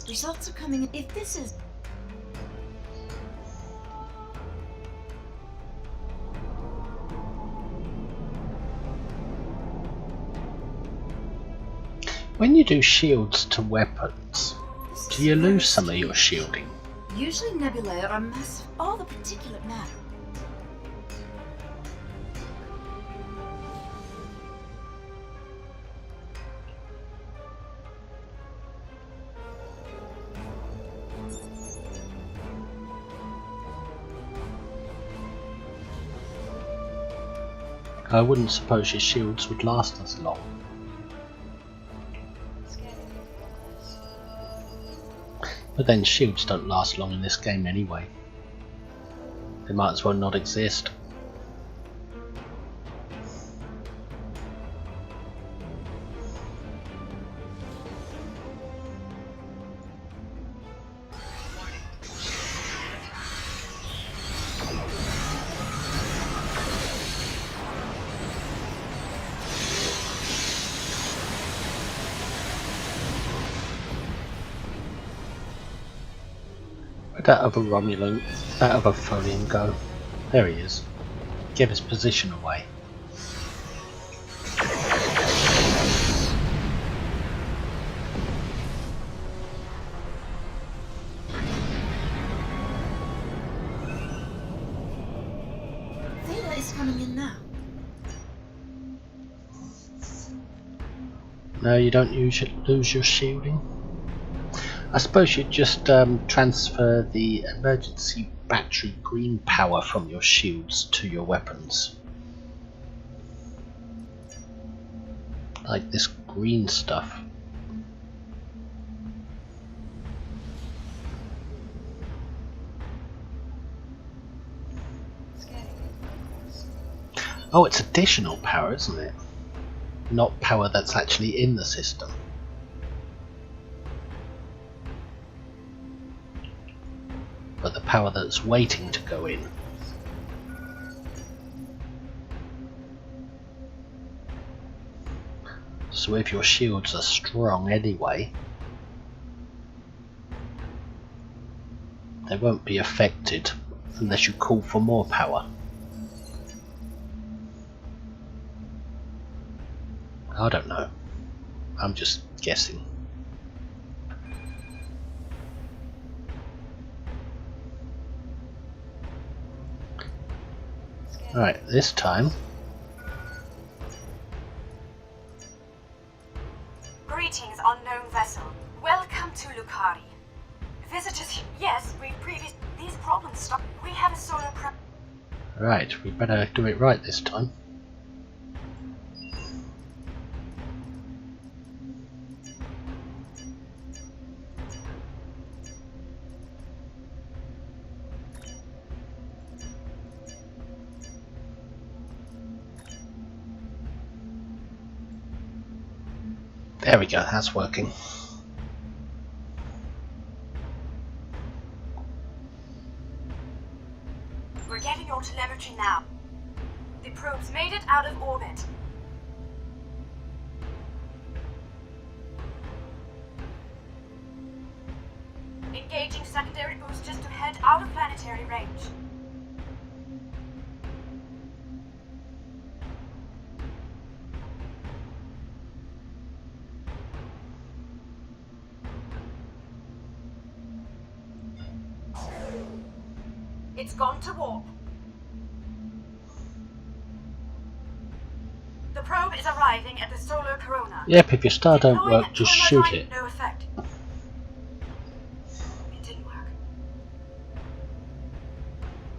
Results are coming in. If this is... When you do shields to weapons, do you lose some of your shielding? Usually nebulae are massive. All the particulate matter. I wouldn't suppose your shields would last as long. But then shields don't last long in this game anyway. They might as well not exist. Where'd that other Romulan, that other Folian go? There he is. Give his position away. Theta is coming in now. No, you don't lose your shielding. I suppose you'd just transfer the emergency battery green power from your shields to your weapons. Like this green stuff. Oh, it's additional power, isn't it? Not power that's actually in the system. But the power that's waiting to go in. So if your shields are strong anyway, they won't be affected unless you call for more power. I don't know. I'm just guessing. Alright, this time. Greetings, unknown vessel. Welcome to Lucari. Visitors, yes, these problems stop. We have a solar Right, we better do it right this time. There we go, that's working. We're getting your telemetry now. The probes made it out of orbit. Engaging secondary boosters to head out of planetary range. It's gone to warp. The probe is arriving at the solar corona. Yep, if your star don't Deploying work, just a shoot light, it. No effect. It didn't work.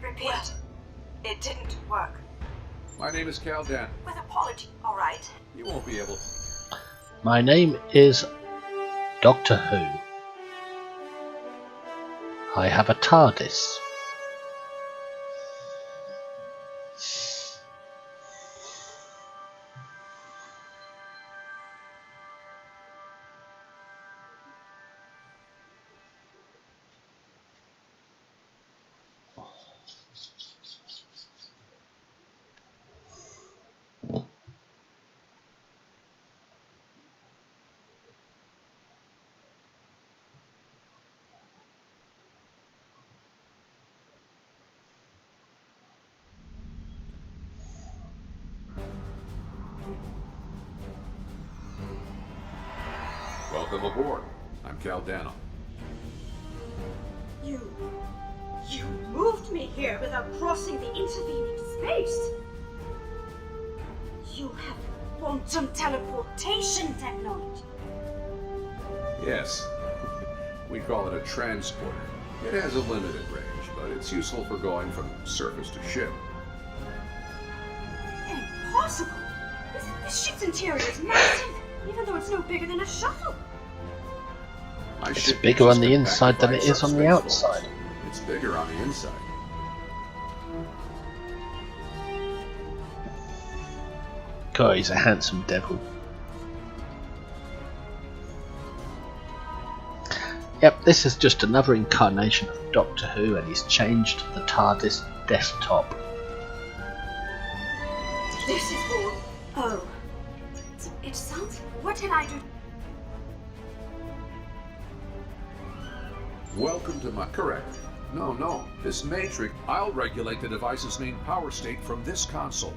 Repeat. It didn't work. My name is Cal Den. With apology, all right. You won't be able. My name is Doctor Who. I have a TARDIS. Welcome aboard. I'm Cal Dano. You moved me here without crossing the intervening space. You have quantum teleportation technology. Yes. We call it a transporter. It has a limited range, but it's useful for going from surface to ship. Impossible! This ship's interior is massive, even though it's no bigger than a shuttle. It's bigger on the inside than it is on the outside. It's bigger on the inside. God, he's a handsome devil. Yep, this is just another incarnation of Doctor Who, and he's changed the TARDIS desktop. This is all. Oh. It sounds. What did I do? Welcome to my... Correct. No. This matrix... I'll regulate the device's main power state from this console.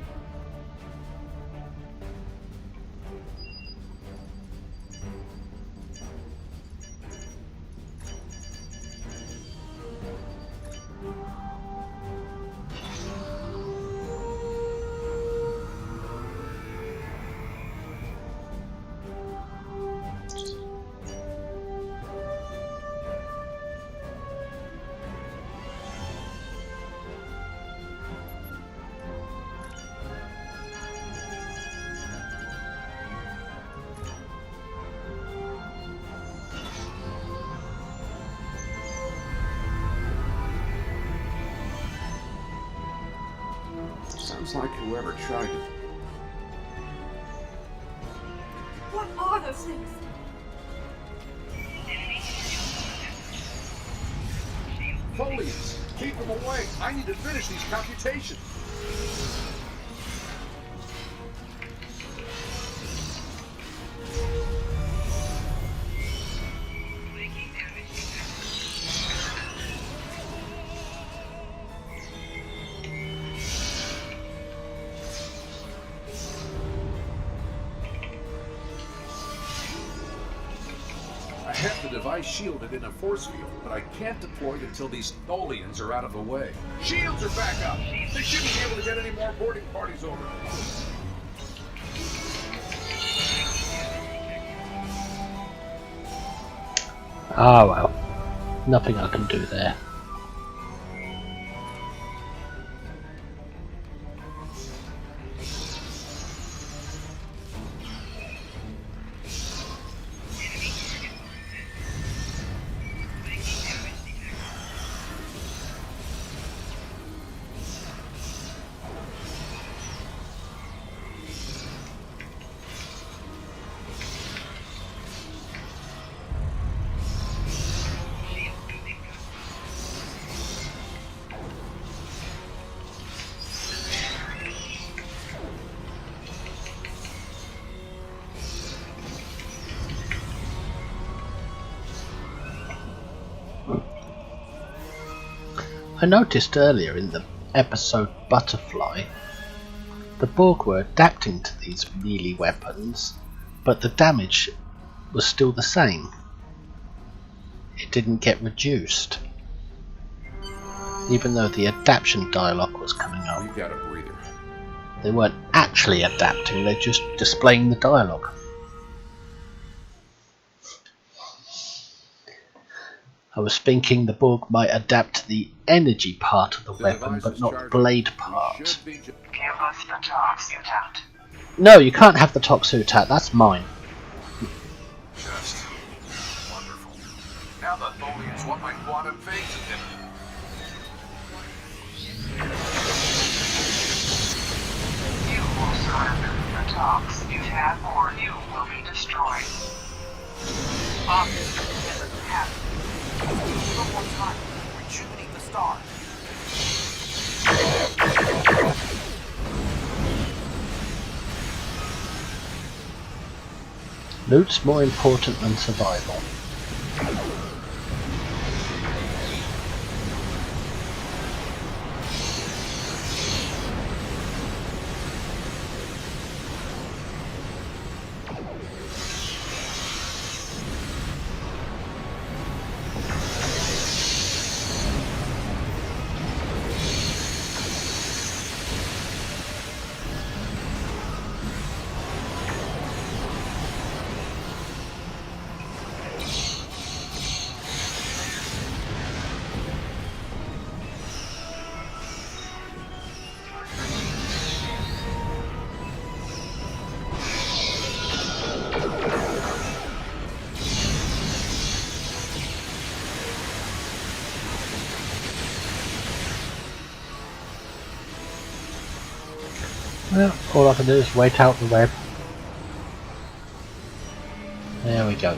Sounds like whoever tried to... What are those things? Folians! Keep them away! I need to finish these computations! I have the device shielded in a force field, but I can't deploy it until these Tholians are out of the way. Shields are back up! They shouldn't be able to get any more boarding parties over. Ah well, nothing I can do there. I noticed earlier in the episode Butterfly, the Borg were adapting to these melee weapons, but the damage was still the same. It didn't get reduced, even though the adaptation dialogue was coming up. We've got a breather. They weren't actually adapting, they're just displaying the dialogue. I was thinking the Borg might adapt the energy part of the weapon, but not the blade part. Give us the top suit out. No, you can't have the top suit out, that's mine. Just wonderful. Now the Tholians want my quantum phase inhibitor. You will surrender the top suit out, or you will be destroyed. Obviously, this doesn't happen. One more time. Rejuvenate the star. Loot's more important than survival. Well, all I can do is wait out the web. There we go.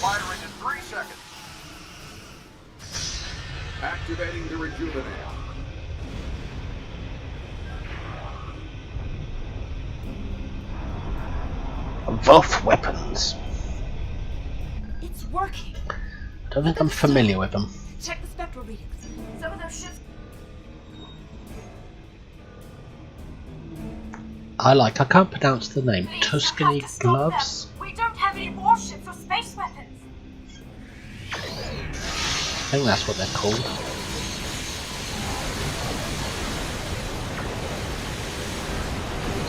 Firing in 3 seconds. Activating the rejuvenate. Both weapons. It's working. Don't think I'm familiar with them. Check the spectral readings. Some of those ships. I can't pronounce the name. We Tuscany have to stop gloves? them. We don't have any warships or space weapons. I think that's what they're called.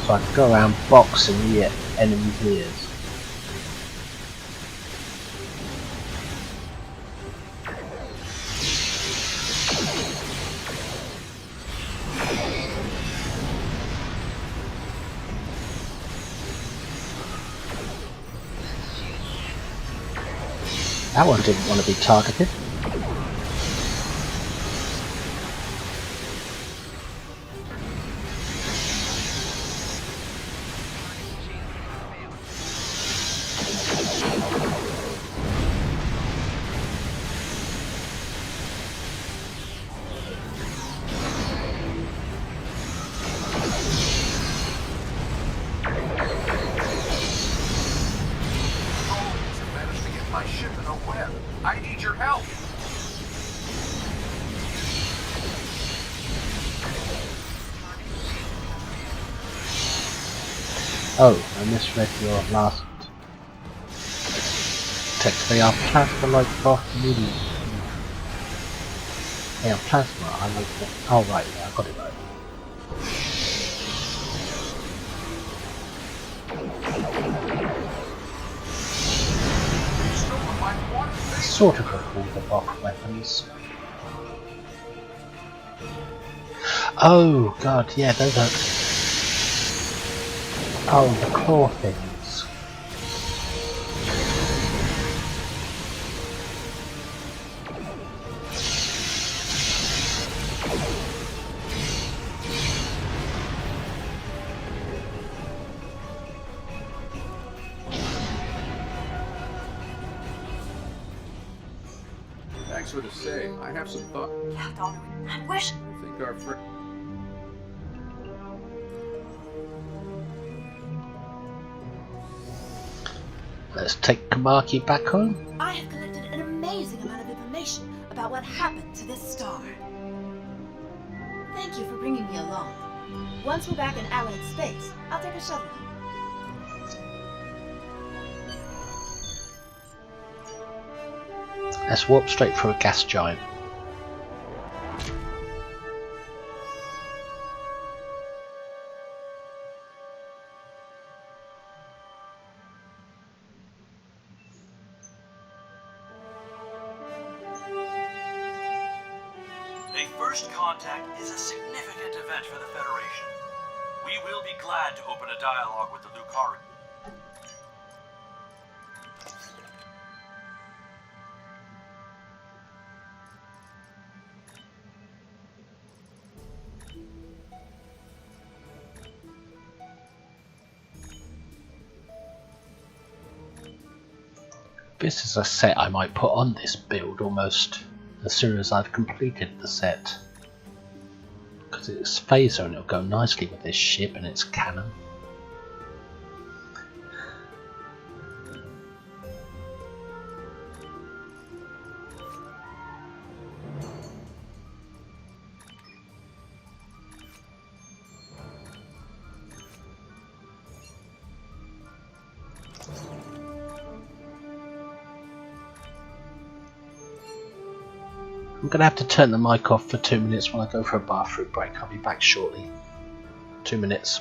So I can go around boxing the enemy's ears. That one didn't want to be targeted. My ship in a web. I need your help. Oh, I misread your last text. They are plasma like both medium. They are plasma, I like that. Oh right, yeah, I got it right. Sort of recall the Bok weapons. Oh god, yeah, those are... Oh, the claw things. Thanks for the say. I have some thought. I wish. I think our friend. Let's take Kamaki back home. I have collected an amazing amount of information about what happened to this star. Thank you for bringing me along. Once we're back in allied space, I'll take a shuttle home. Let's warp straight through a gas giant. A first contact is a significant event for the Federation. We will be glad to open a dialogue with the Lucari. This is a set I might put on this build almost as soon as I've completed the set. Because it's phaser and it'll go nicely with this ship and its cannon. I'm going to have to turn the mic off for 2 minutes while I go for a bathroom break. I'll be back shortly. 2 minutes.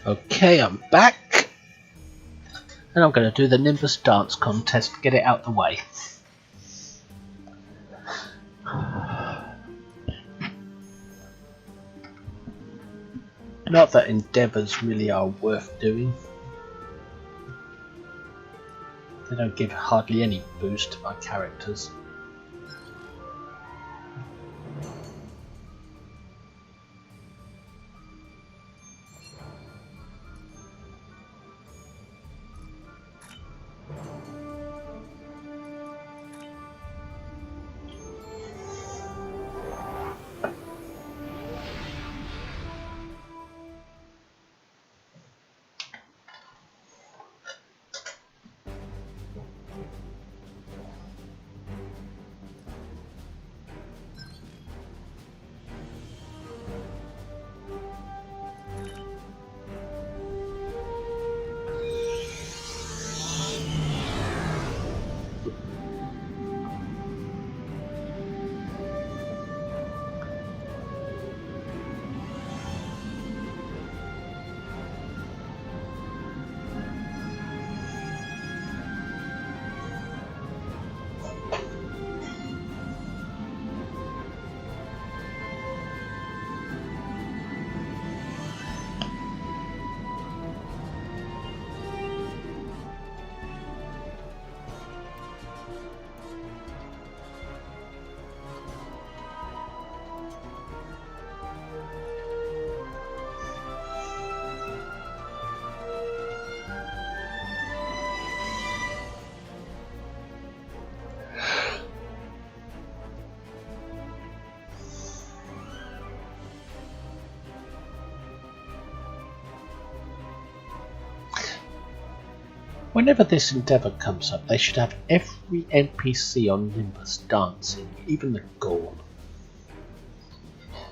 Okay, I'm back, and I'm going to do the Nimbus dance contest to get it out the way. Not that endeavours really are worth doing. They don't give hardly any boost to my characters. Whenever this endeavour comes up, they should have every NPC on Nimbus dancing, even the Gorn.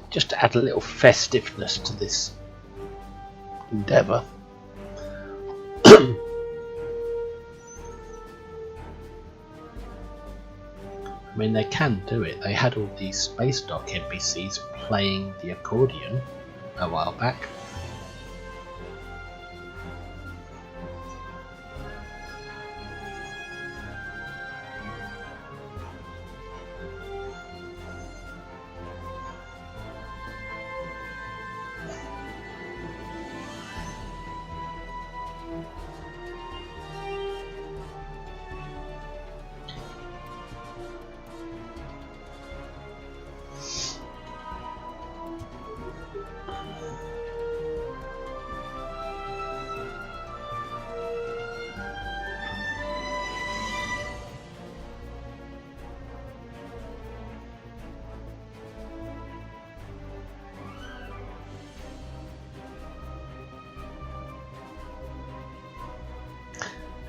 Just to add a little festiveness to this endeavour. I mean, they can do it. They had all these Space Dock NPCs playing the accordion a while back.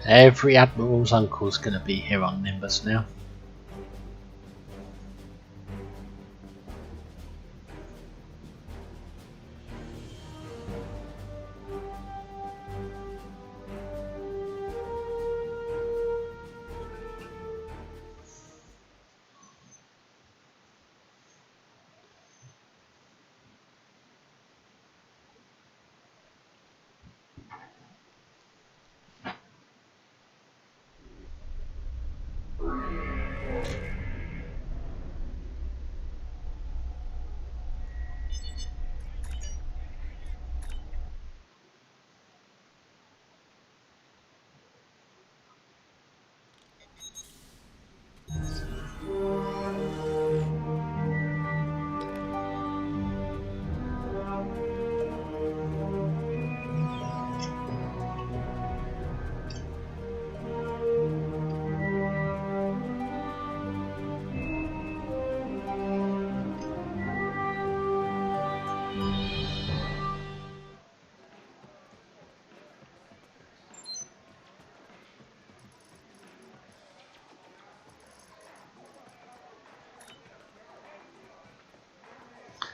Every Admiral's uncle's going to be here on Nimbus now.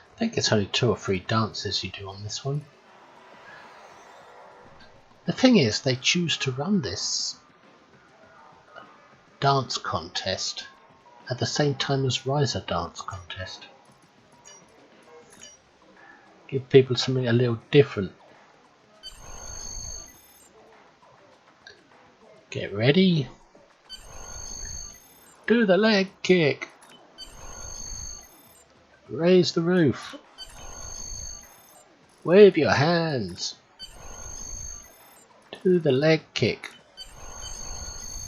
I think it's only 2 or 3 dances you do on this one. The thing is, they choose to run this dance contest at the same time as Riser dance contest. Give people something a little different. Get ready. Do the leg kick. Raise the roof. Wave your hands. Do the leg kick.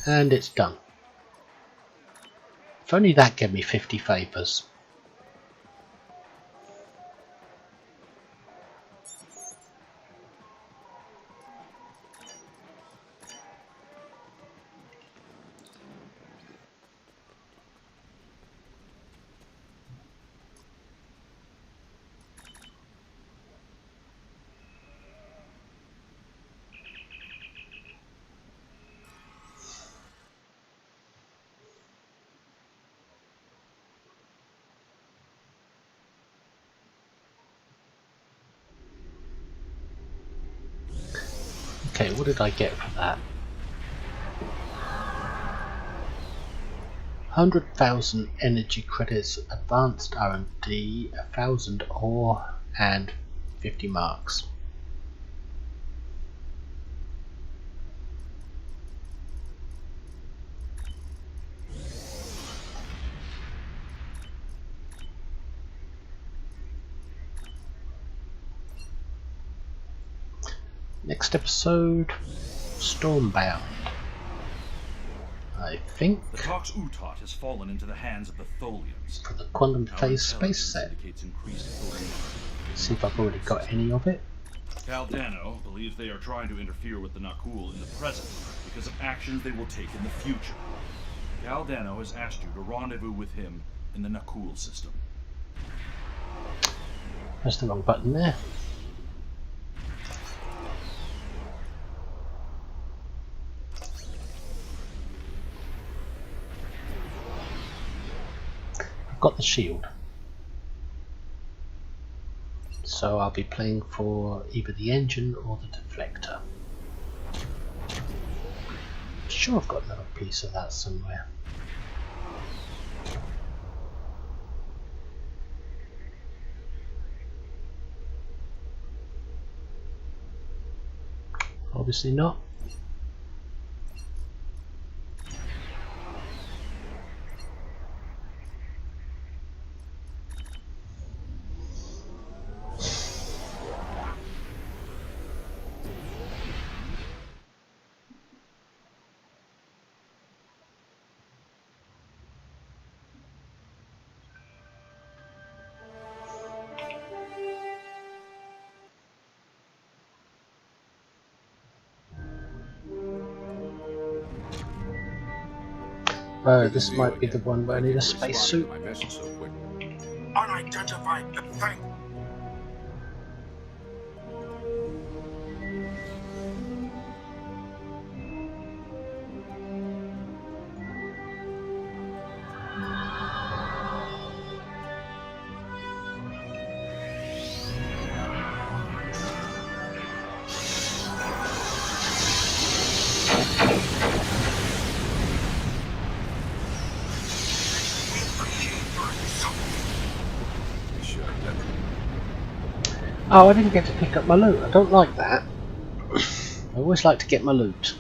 And it's done. If only that gave me 50 favours. Okay, what did I get for that? 100,000 energy credits, advanced R&D, 1,000 ore, and 50 marks. Next episode, Stormbound. I think the Tox Utot has fallen into the hands of the Tholians. For the quantum phase space set. See if I've already got any of it. Caldano believes they are trying to interfere with the Nakul in the present because of actions they will take in the future. Caldano has asked you to rendezvous with him in the Nakul system. That's the wrong button there. Got the shield, so I'll be playing for either the engine or the deflector. I'm sure I've got another piece of that somewhere. Obviously not. Oh, this might be the one where I need a spacesuit. Unidentified thing. We should have never. Oh, I didn't get to pick up my loot. I don't like that. I always like to get my loot.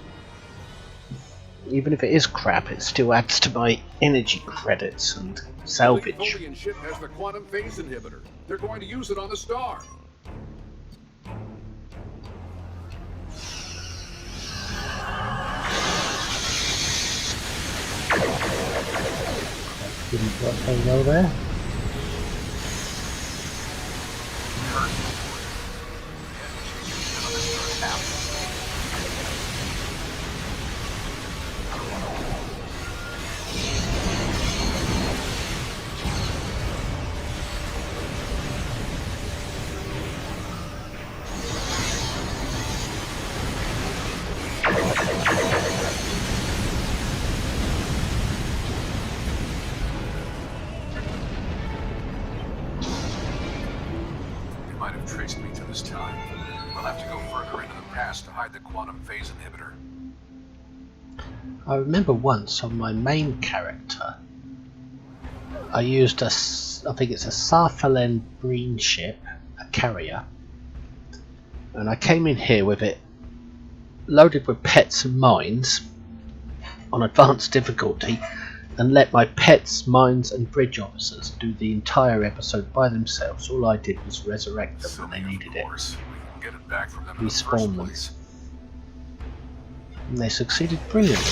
Even if it is crap, it still adds to my energy credits and salvage. The Tholian ship has the quantum phase inhibitor. They're going to use it on the star. Didn't work very well there. They might have traced me to this time. We'll have to go further into the past to hide the quantum phase inhibitor. I remember once on my main character, I used I think it's a Sarthalen Breen ship, a carrier, and I came in here with it loaded with pets and mines on advanced difficulty, and let my pets, mines and bridge officers do the entire episode by themselves. All I did was resurrect them when they needed it. We can get it back from them in the first Respawn them. place. And they succeeded brilliantly.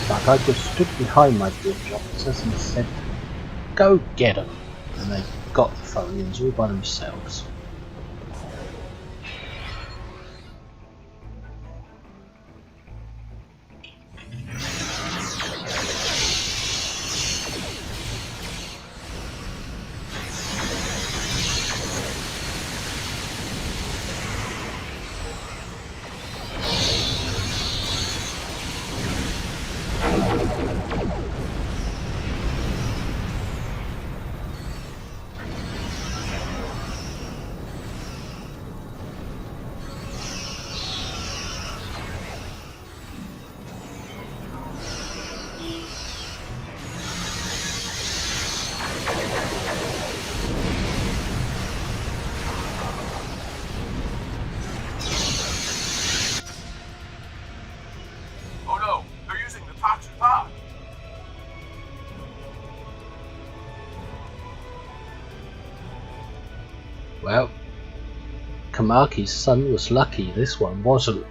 But I just stood behind my bridge officers and said, "Go get them," and they got the Tholians all by themselves. Oh no, they're using the toxin pod. Well, Kamaki's son was lucky, this one wasn't.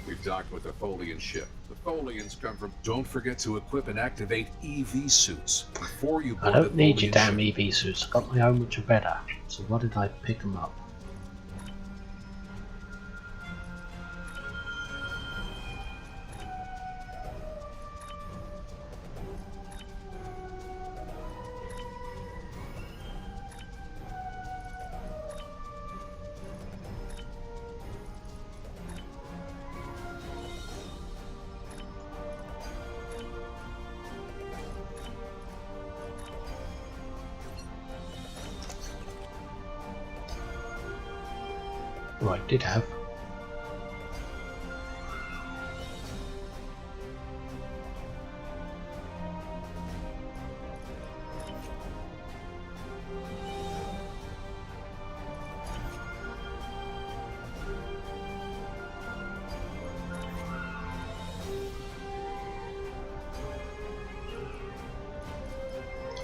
We've docked with the Tholian ship. The Tholians come from... Don't forget to equip and activate EV suits before you I board don't the need your Tholian damn ship. EV suits, I've got my own which are better. So why did I pick them up? Oh, I did have.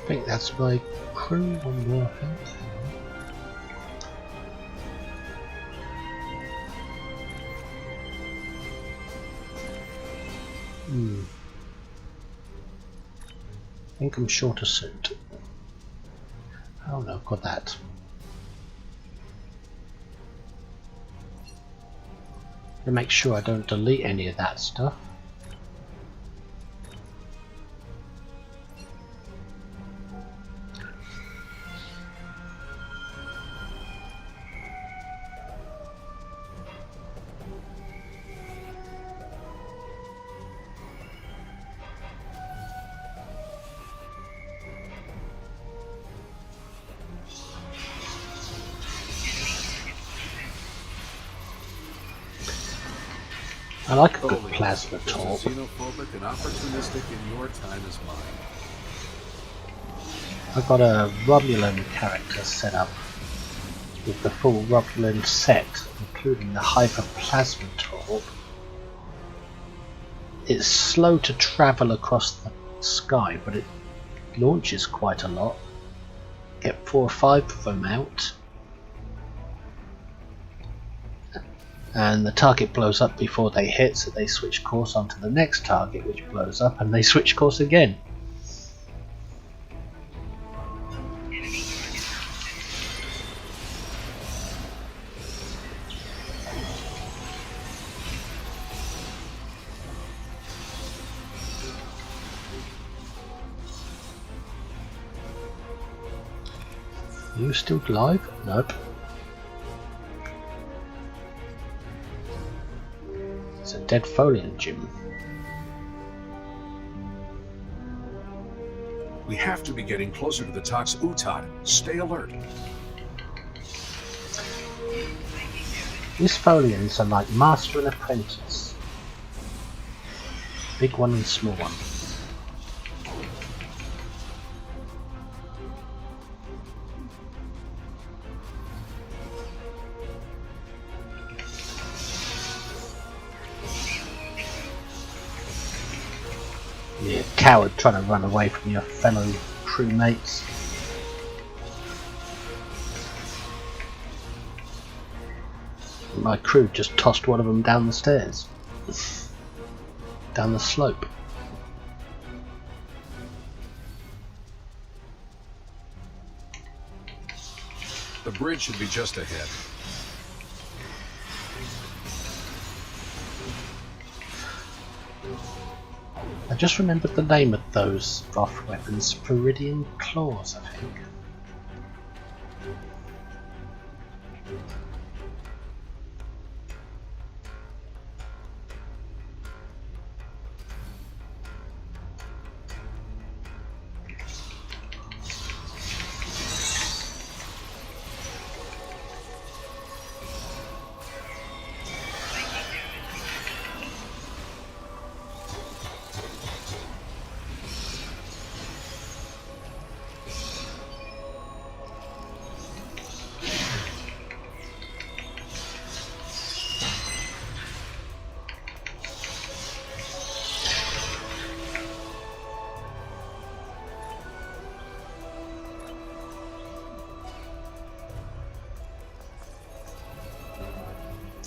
I think that's my crew on the I think I'm short a suit. Oh no, got that. To make sure I don't delete any of that stuff. I like a good plasma talk. Xenophobic and opportunistic in your time as mine. I've got a Romulan character set up with the full Romulan set, including the hyperplasma torp. It's slow to travel across the sky, but it launches quite a lot. Get 4 or 5 of them out. And the target blows up before they hit, so they switch course onto the next target, which blows up, and they switch course again. Are you still live? Nope. It's a dead Folian Jim. We have to be getting closer to the Tox Utad. Stay alert. These Folians are like master and apprentice. Big one and small one. You coward trying to run away from your fellow crewmates. My crew just tossed one of them down the stairs. Down the slope. The bridge should be just ahead. I just remembered the name of those Roth weapons. Viridian Claws, I think.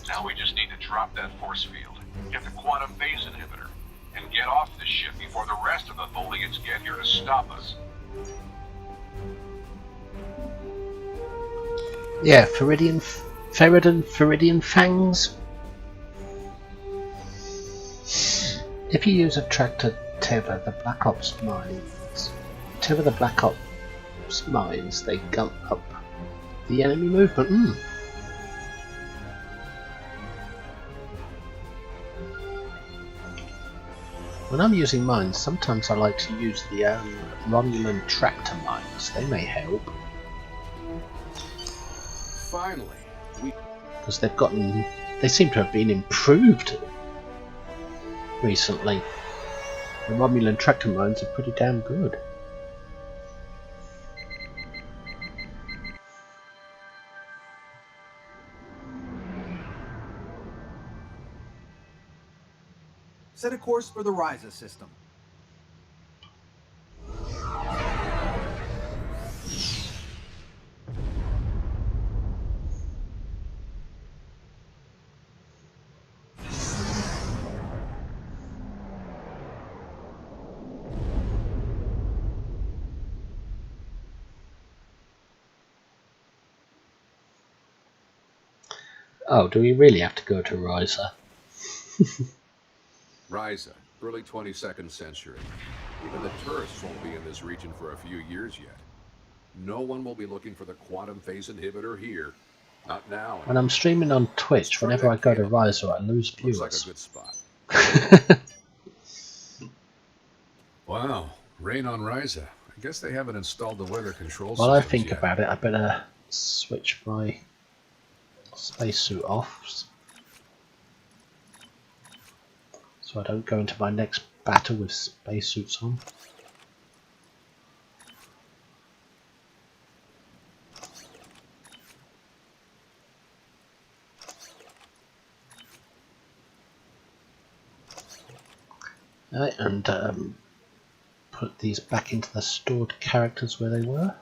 Now we just need to drop that force field, get the quantum phase inhibitor, and get off the ship before the rest of the Tholians get here to stop us. Yeah, Feridian Fangs. If you use a track to tether the Black Ops mines, they gump up the enemy movement. When I'm using mines, sometimes I like to use the Romulan tractor mines. They may help. Finally, because they seem to have been improved recently. The Romulan tractor mines are pretty damn good. Set a course for the Ryza system. Oh, do we really have to go to Riser? Ryza, early 22nd century. Even the tourists won't be in this region for a few years yet. No one will be looking for the quantum phase inhibitor here. Not now. When I'm streaming on Twitch, whenever I go to Riser, I lose viewers. Looks like a good spot. Wow, rain on Ryza. I guess they haven't installed the weather control While I systems think yet. about it, I better switch my spacesuit off, so I don't go into my next battle with spacesuits on. Right, and put these back into the stored characters where they were.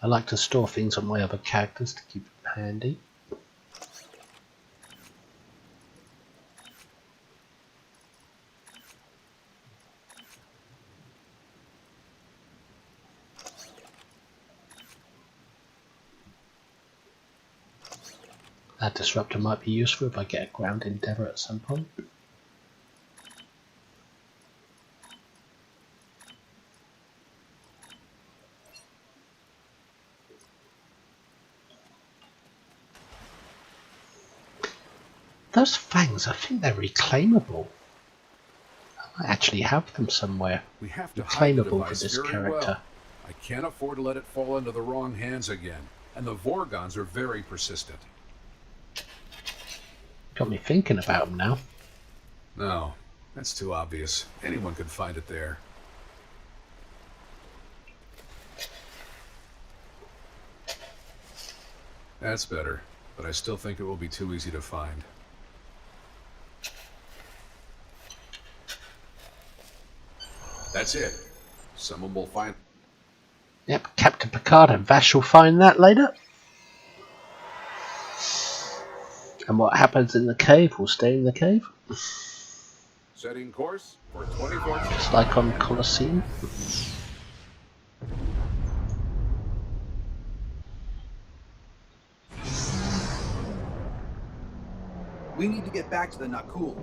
I like to store things on my other characters to keep them handy. That disruptor might be useful if I get a ground endeavour at some point. Those fangs, I think they're reclaimable. I might actually have them somewhere. We have to hide the Reclaimable for device this very character. well. I can't afford to let it fall into the wrong hands again. And the Vorgons are very persistent. Got me thinking about them now. No, that's too obvious. Anyone could find it there. That's better, but I still think it will be too easy to find. That's it. Someone will find... Yep, Captain Picard and Vash will find that later. And what happens in the cave will stay in the cave. Setting course for 2014. Just like on Colosseum. We need to get back to the Nakul.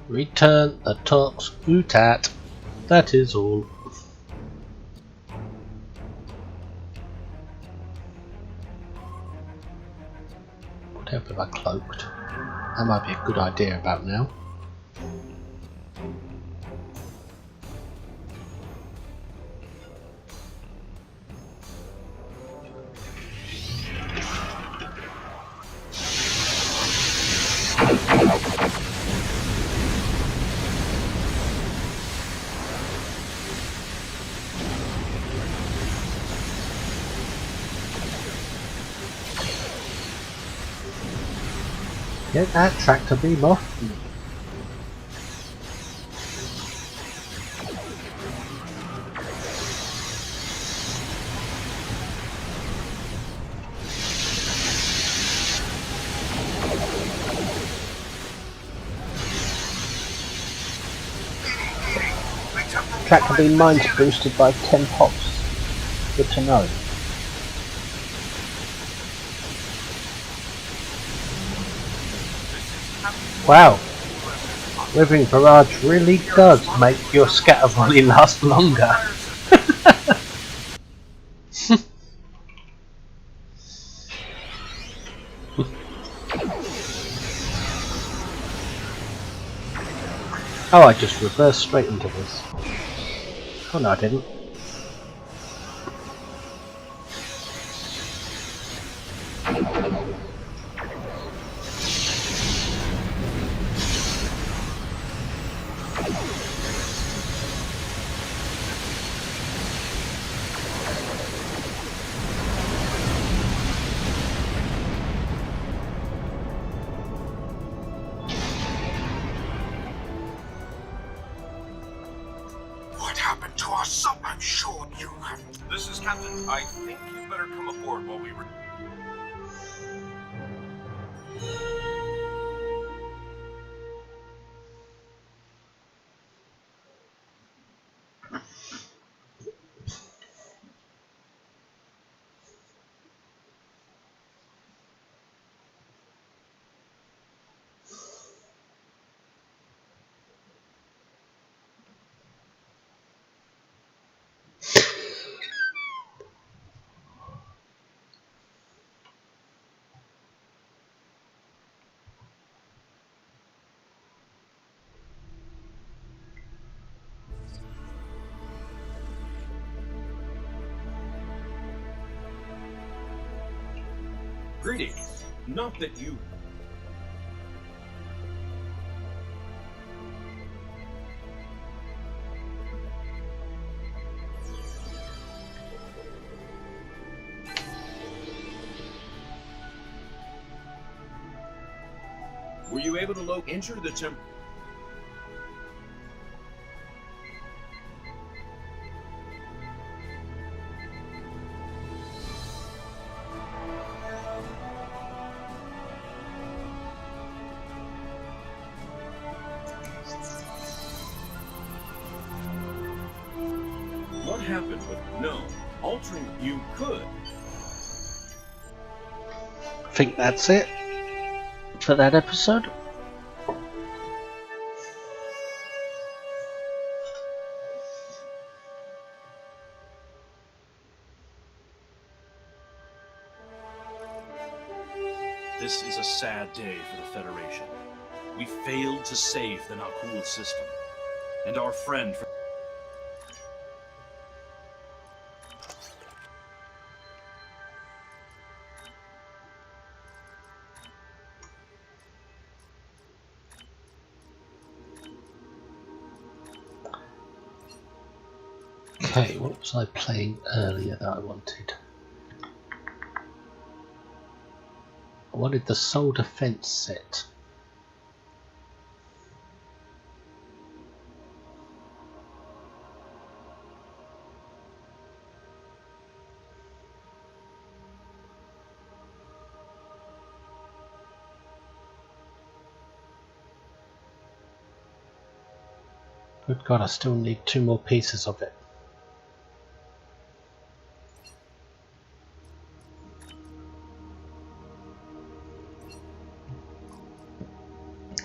Return the Tox Utat. That is all. What help if I cloaked? That might be a good idea about now. Get that tractor beam off. Tractor beam mine's boosted by 10 pops. Good to know. Wow, Withering Barrage really does make your scatter volley last longer. Oh, I just reversed straight into this. Oh no, I didn't. what happened to our sub. I'm sure you have. This is Captain. I think you better come aboard while we were. Greetings. Not that you. Were you able to injure the temp? What happened with no altering? You could. I think that's it for that episode. This is a sad day for the Federation. We failed to save the Nakul system, and our friend. Okay, what was I playing earlier that I wanted? I wanted the Soul Defense set. Good God, I still need 2 more pieces of it.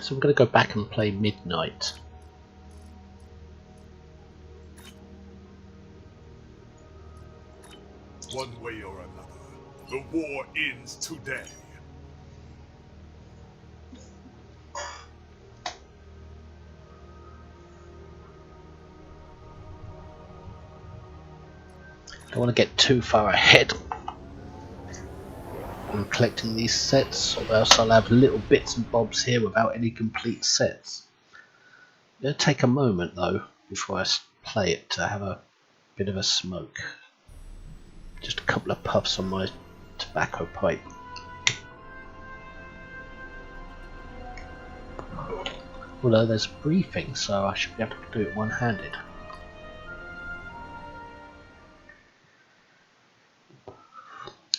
So I'm going to go back and play Midnight. One way or another, the war ends today. Don't want to get too far ahead. I'm collecting these sets, or else I'll have little bits and bobs here without any complete sets. I'm going to take a moment though before I play it to have a bit of a smoke. Just a couple of puffs on my tobacco pipe. Although there's a briefing, so I should be able to do it one-handed.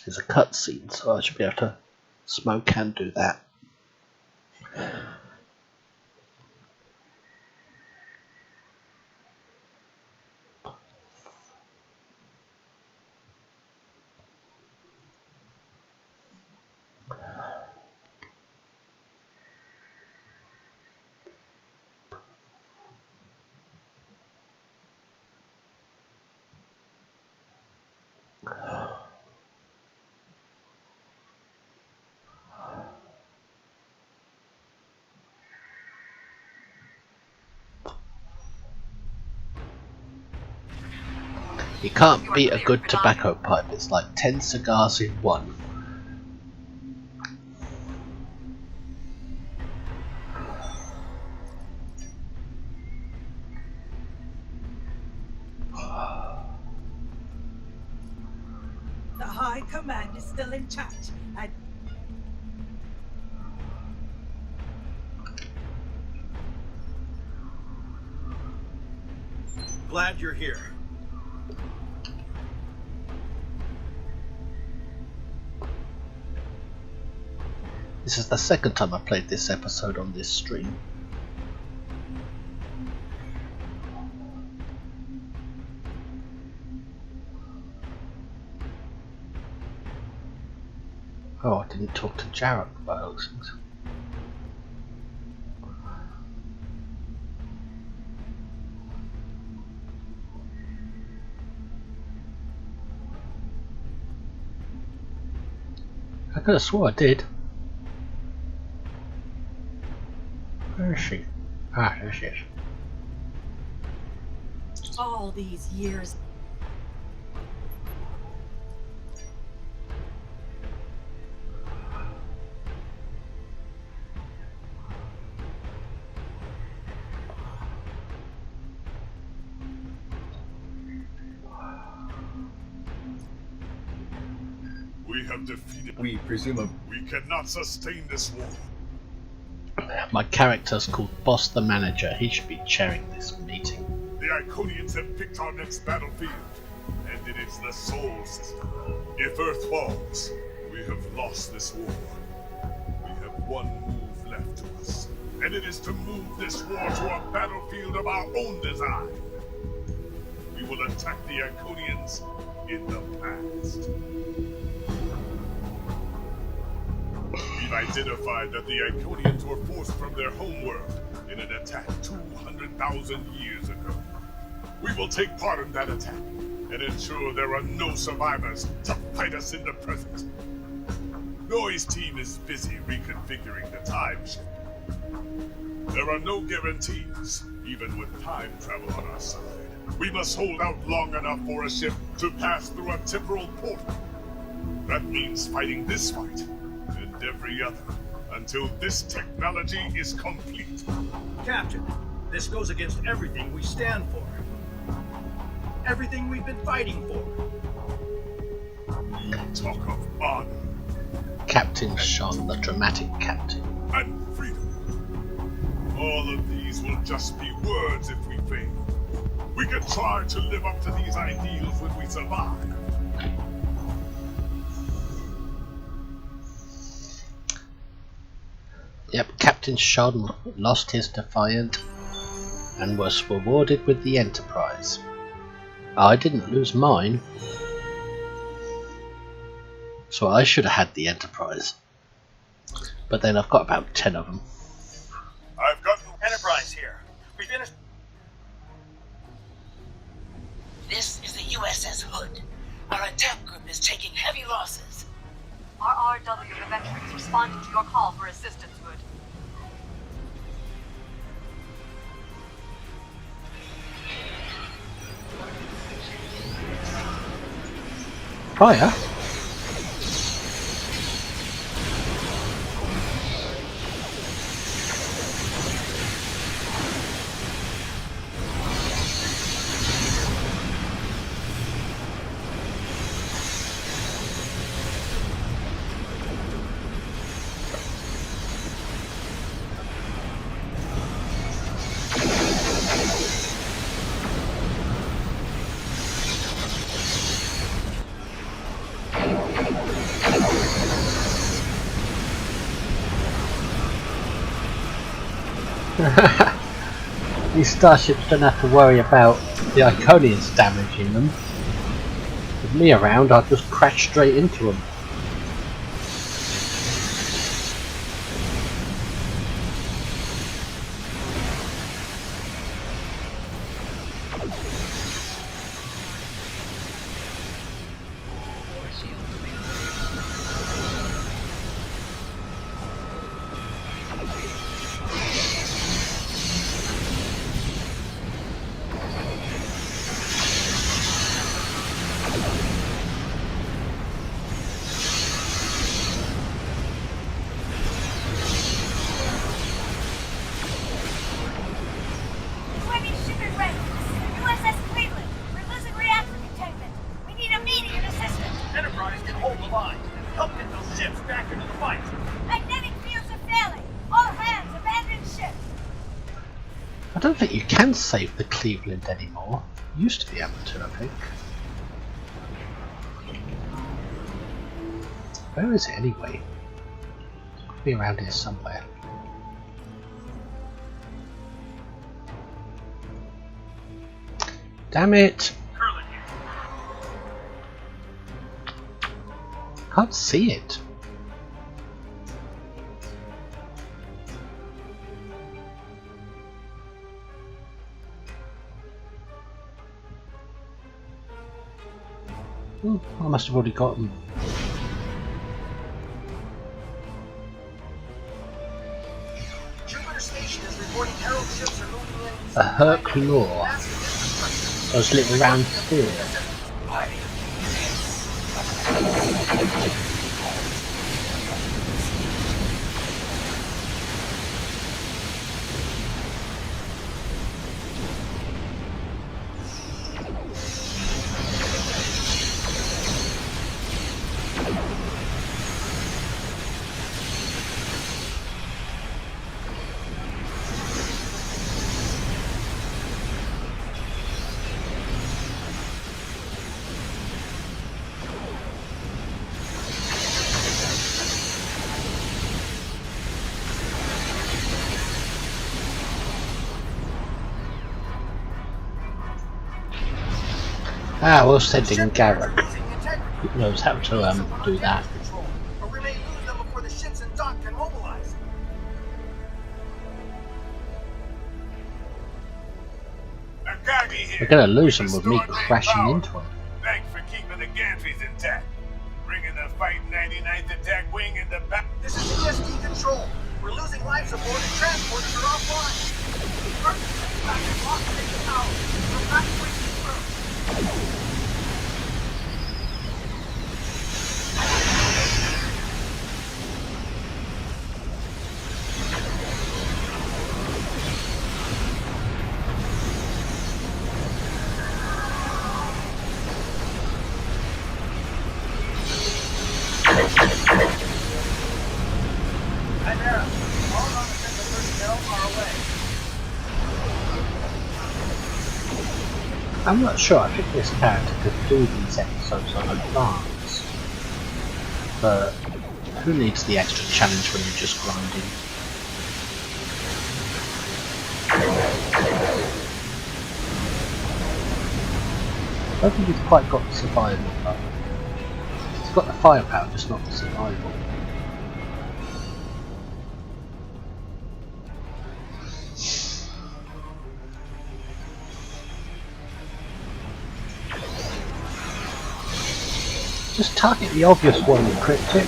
There's a cutscene, so I should be able to smoke and do that. You can't beat a good tobacco pipe, it's like 10 cigars in one. The High Command is still intact, and Glad you're here. This is the second time I played this episode on this stream. Oh, I didn't talk to Jarrett about those things. I could have swore I did. Where is she? Ah, there she is. All these years. We have defeated. We presume We cannot sustain this war. My character's called Boss the Manager. He should be chairing this meeting. The Iconians have picked our next battlefield, and it is the Sol system. If Earth falls, we have lost this war. We have one move left to us, and it is to move this war to a battlefield of our own design. We will attack the Iconians in the past. We've identified that the Iconians were forced from their homeworld in an attack 200,000 years ago. We will take part in that attack and ensure there are no survivors to fight us in the present. Noise team is busy reconfiguring the time ship. There are no guarantees, even with time travel on our side. We must hold out long enough for a ship to pass through a temporal portal. That means fighting this fight and every other until this technology is complete. Captain, this goes against everything we stand for. Everything we've been fighting for. You talk of honor. Captain Sean, the dramatic captain. And freedom. All of these will just be words if we fail. We can try to live up to these ideals when we survive. Yep, Captain Sean lost his Defiant and was rewarded with the Enterprise. I didn't lose mine, so I should have had the Enterprise. But then I've got about 10 of them. I've got Enterprise here. We finished. This is the USS Hood. Our attack group is taking heavy losses. RRW, the veterans, responded to your call for assistance, Hood. Fire? These starships don't have to worry about the Iconians damaging them. With me around, I'll just crash straight into them. USS Cleveland. I don't think you can save the Cleveland anymore. Used to be able to, I think. Where is it anyway? It could be around here somewhere. Damn it! Can't see it. I must have already got them. Jupiter Station is reporting Herald ships are moving in. A Herculaw. Those little round things. Ah, we'll send in Garrett. Who knows how to do that. Or we may lose them before the ships and dock can mobilize. We're gonna lose them with me crashing into them. Thanks for keeping the gantries intact. Bringing the Fight 99th Attack Wing in the back. This is BST Control. We're losing lives aboard and transporters are offline. First, back and lock the tower. We're back breaking through. Chimera, all non-essential personnel are away. I'm not sure, I think this character could do these episodes on advance. But who needs the extra challenge when you're just grinding? I don't think he's quite got the survival, but he's got the firepower, just not the survival. Just target the obvious one, Cryptic.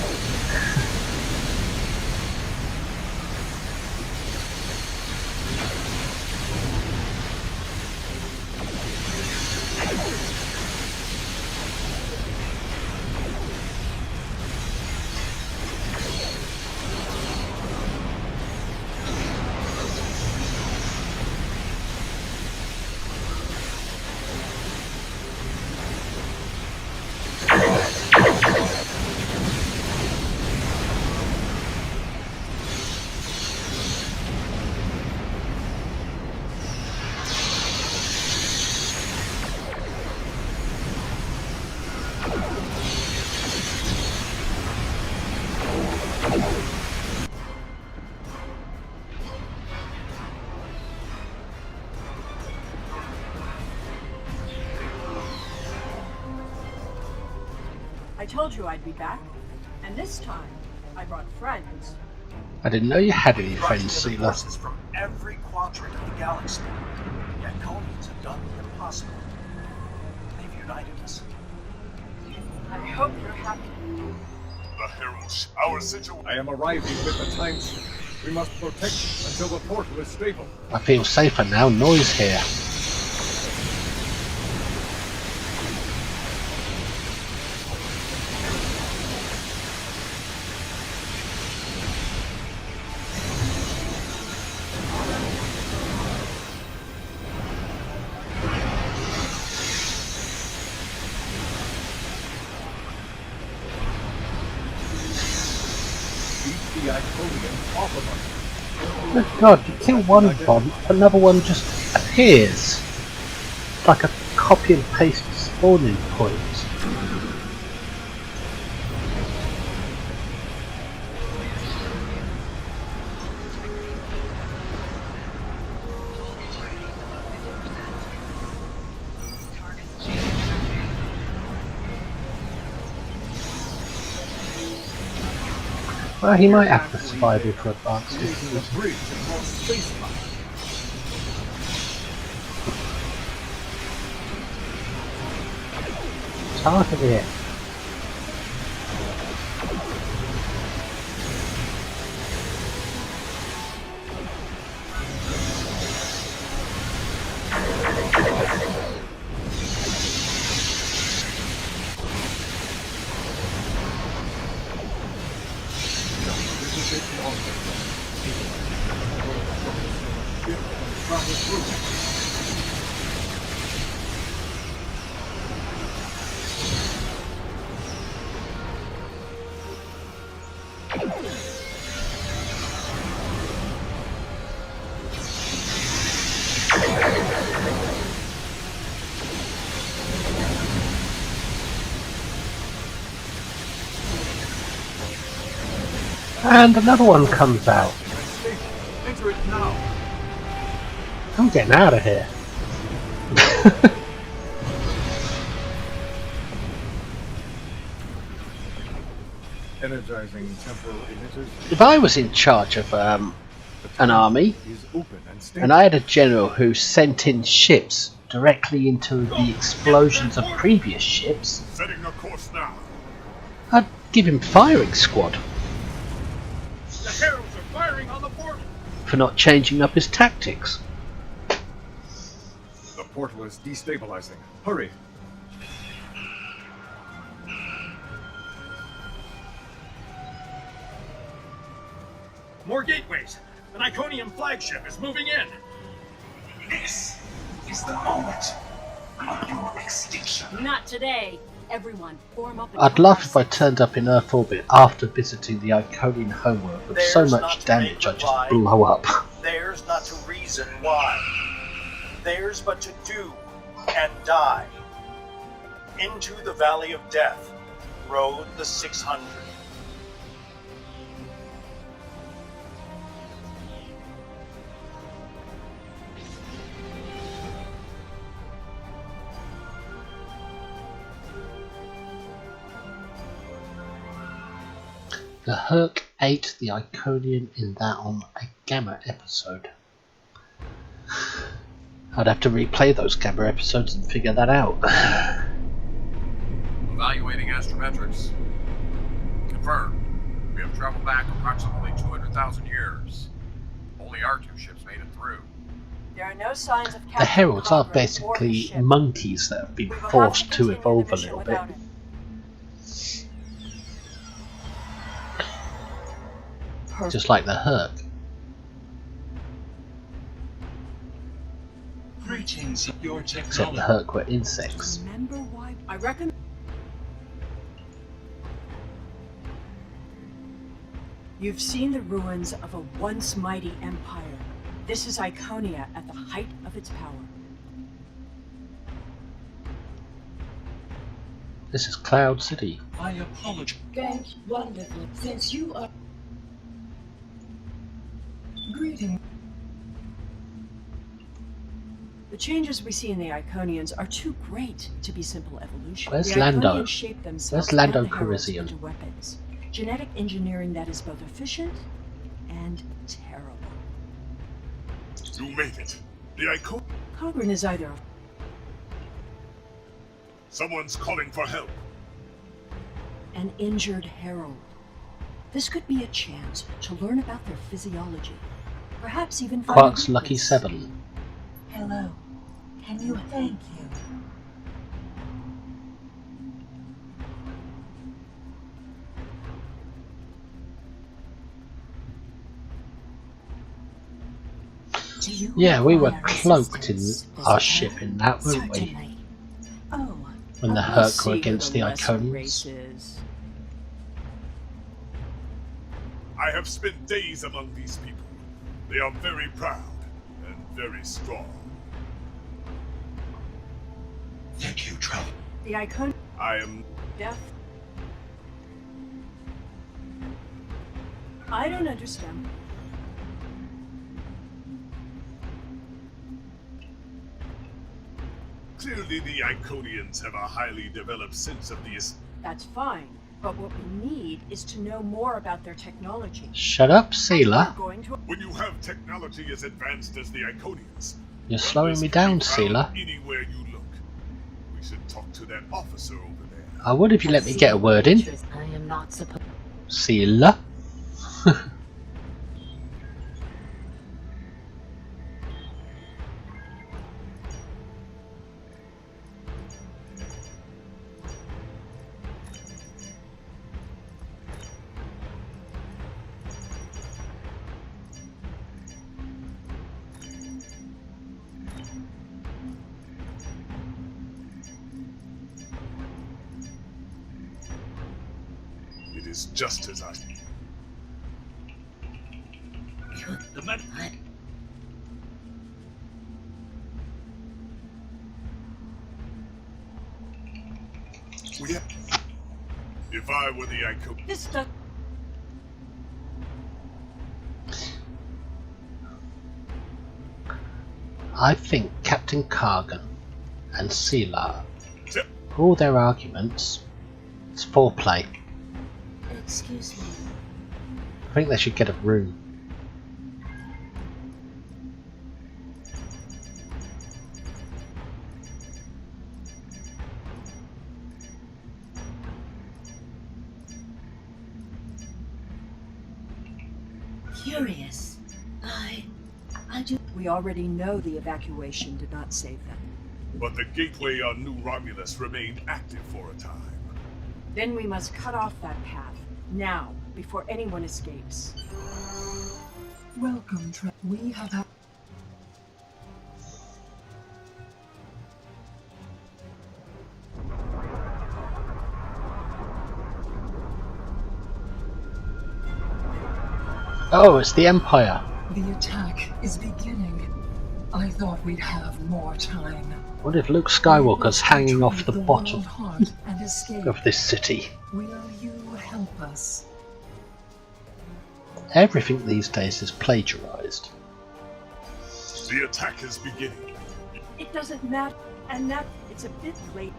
I told you I'd be back, and this time I brought friends. I didn't know you had any friends, Sealer. Forces from every quadrant of the galaxy. The Iconians have done the impossible. They've united us. I hope you're happy. The Heralds, our situation. I am arriving with the time suit. We must protect it until the portal is stable. I feel safer now, noise here. Keep the Iconians off of us. Oh god, you kill one bomb, another one just appears. Like a copy and paste spawning point. Well, he might have the survival for advanced distance. Target it. And another one comes out. Enter it now. I'm getting out of here. Energizing temporal emitters. If I was in charge of an army, and I had a general who sent in ships directly into the explosions of previous ships, Setting a course now. I'd give him firing squad The heralds are firing on the portal. for not changing up his tactics. The portal is destabilizing. Hurry. More gateways. An Iconian flagship is moving in. This is the moment of your extinction. Not today. Everyone, form up. I'd laugh if I turned up in Earth orbit after visiting the Iconian homeworld with so much damage I just blow up. Theirs not to reason why. Theirs but to do and die. Into the Valley of Death rode the 600. The Herc ate the Iconian in that on a Gamma episode. I'd have to replay those Gamma episodes and figure that out. Evaluating astrometrics. Confirmed. We have traveled back approximately 200,000 years. Only our two ships made it through. There are no signs of The Heralds are basically monkeys that have been forced to evolve a little bit. Just like the Herc. Greetings, your Except technology. the Herc were insects. Remember why I recommend. You've seen the ruins of a once mighty empire. This is Iconia at the height of its power. This is Cloud City. I apologize. Thank you. Wonderful. Since you are... Greeting. The changes we see in the Iconians are too great to be simple evolution. Where's the Lando? Iconians shape themselves Where's Lando and the heralds Calrissian? into weapons. Genetic engineering that is both efficient and terrible. You made it. The Icon. Cogran is either Someone's calling for help. an injured herald. This could be a chance to learn about their physiology. Perhaps even find Quark's a Lucky weakness. 7. Hello. Can you thank you? Do you Yeah, we were require cloaked in assistance, our visitor? ship in that, weren't we? Certainly. Oh, When the We'll Herc see were who against the lesser Iconians. race is. I have spent days among these people. They are very proud and very strong. Thank you, Travel. The Iconian... I am... Death. I don't understand. Clearly the Iconians have a highly developed sense of the... That's fine, but what we need is to know more about their technology. Shut up, Sealer. When you have technology as advanced as the Iconians, You're slowing me down, found Sealer. anywhere you look. We should talk to that officer over there. I would if you let me get a word in. I am not supposed. Sealer. It is just as I... The man. If I were the Iconian... This does... I think Captain Kargan and Sealer, for all their arguments, it's foreplay. Excuse me. I think they should get a room. Curious. I do. We already know the evacuation did not save them. But the gateway on New Romulus remained active for a time. Then we must cut off that path, now, before anyone escapes. Welcome, we have... Oh, it's the Empire. The attack is beginning. I thought we'd have more time. What if Luke Skywalker's hanging off the bottom and escape. of this city? Will you help us? Everything these days is plagiarized. The attack is beginning. It doesn't matter, and that it's a bit late.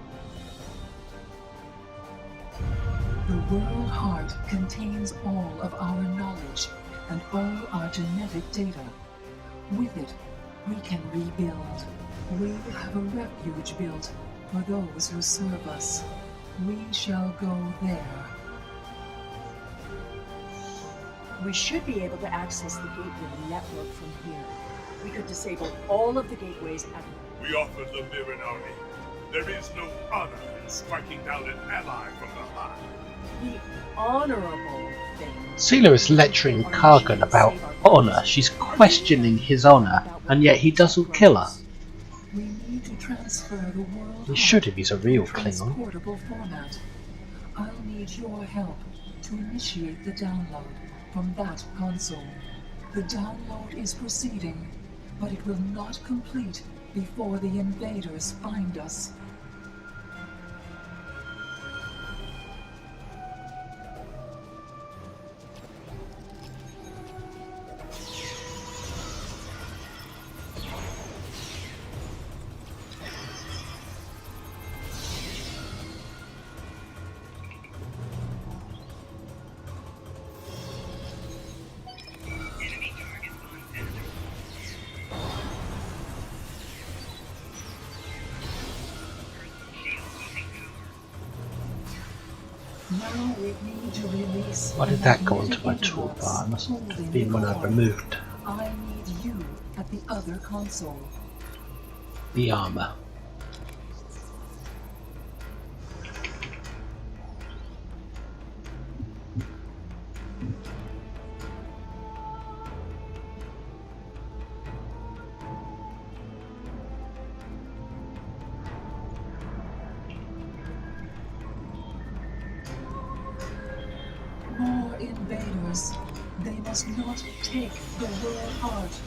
The world heart contains all of our knowledge and all our genetic data. With it, we can rebuild. We have a refuge built for those who serve us. We shall go there. We should be able to access the gateway network from here. We could disable all of the gateways at... We offered the Mirren army. There is no honor in striking down an ally from the high. The honorable thing... Sealer is lecturing Kargan about honor. She's questioning his honor, and yet he doesn't kill her. We need to transfer the world He should if he's a real Klingon. transportable format. I'll need your help to initiate the download from that console. The download is proceeding, but it will not complete before the invaders find us. Now we need to release. Why did that go onto my toolbar? It must have been when I removed I need you at the other console. the armor. More invaders. They must not take the world heart.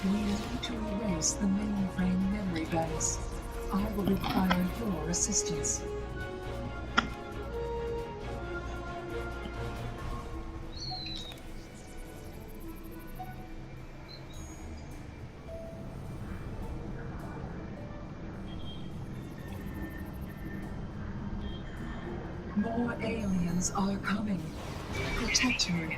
We need to erase the mainframe memory banks. I will require your assistance. More aliens are coming. Protect me.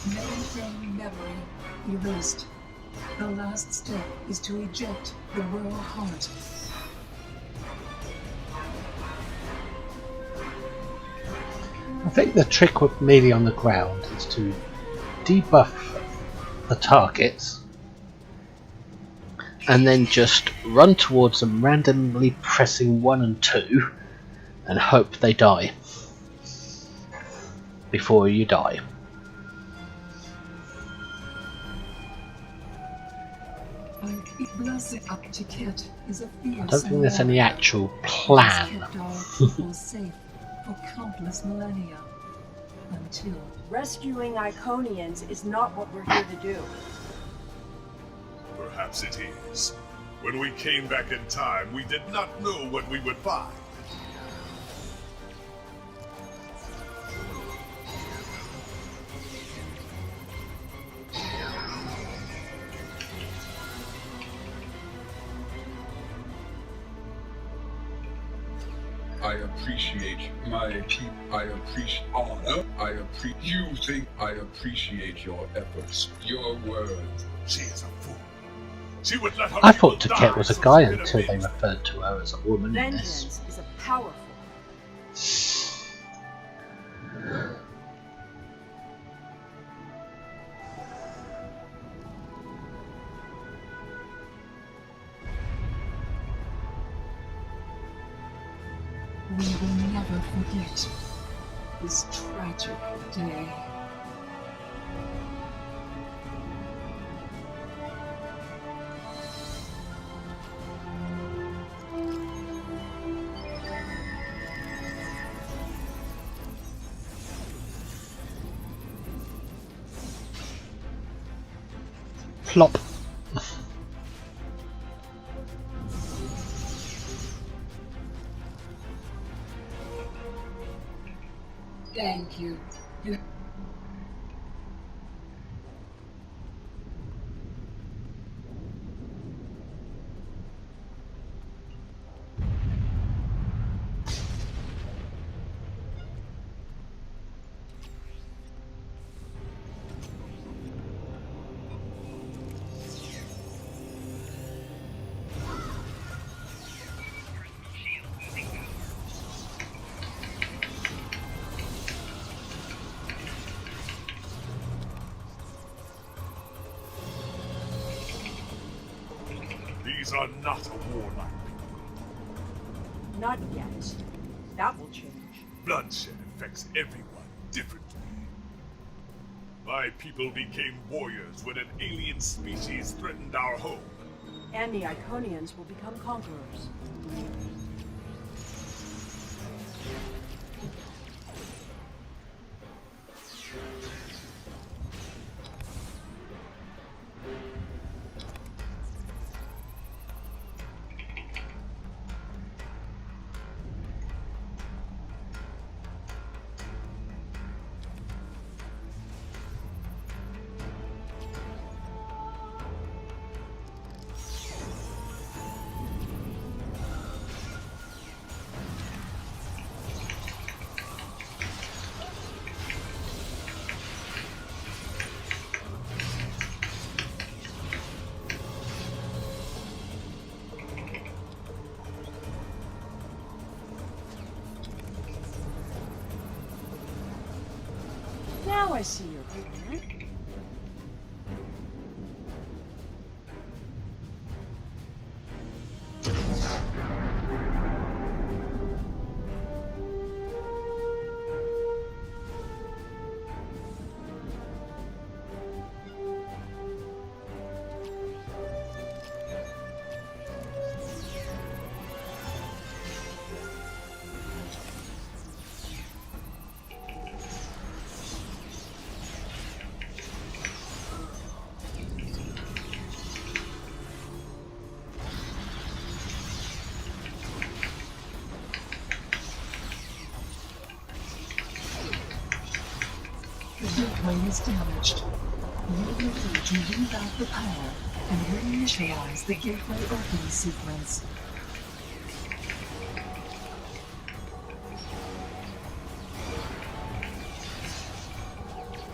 Mainframe memory erased. The last step is to eject the world heart. I think the trick with melee on the ground is to debuff the targets and then just run towards them, randomly pressing 1 and 2 and hope they die before you die. I don't think there's any actual plan. Kept our people safe for countless millennia. Until rescuing Iconians is not what we're here to do. Perhaps it is. When we came back in time, we did not know what we would find. I appreciate my people. I appreciate honor. You think I appreciate your efforts, your words. She is a fool. She would let her I thought people Taket die was a so guy she could until they avenge them. referred to her as a woman in this. Vengeance is a powerful. we will never forget this tragic day. Plop. Thank you. These are not a warlike people. Not yet. That will change. Bloodshed affects everyone differently. My people became warriors when an alien species threatened our home. And the Iconians will become conquerors. I see your plan. The gateway is damaged. You will need to reroute the power and reinitialize the gateway opening sequence.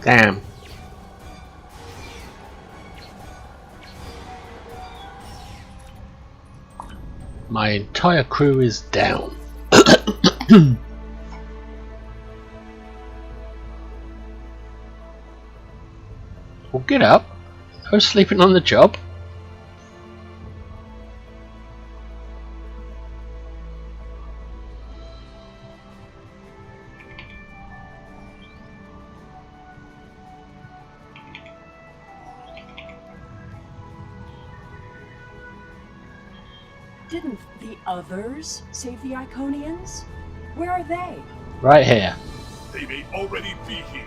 Damn. My entire crew is down. Well, get up. I was sleeping on the job. Didn't the others save the Iconians? Where are they? Right here. They may already be here.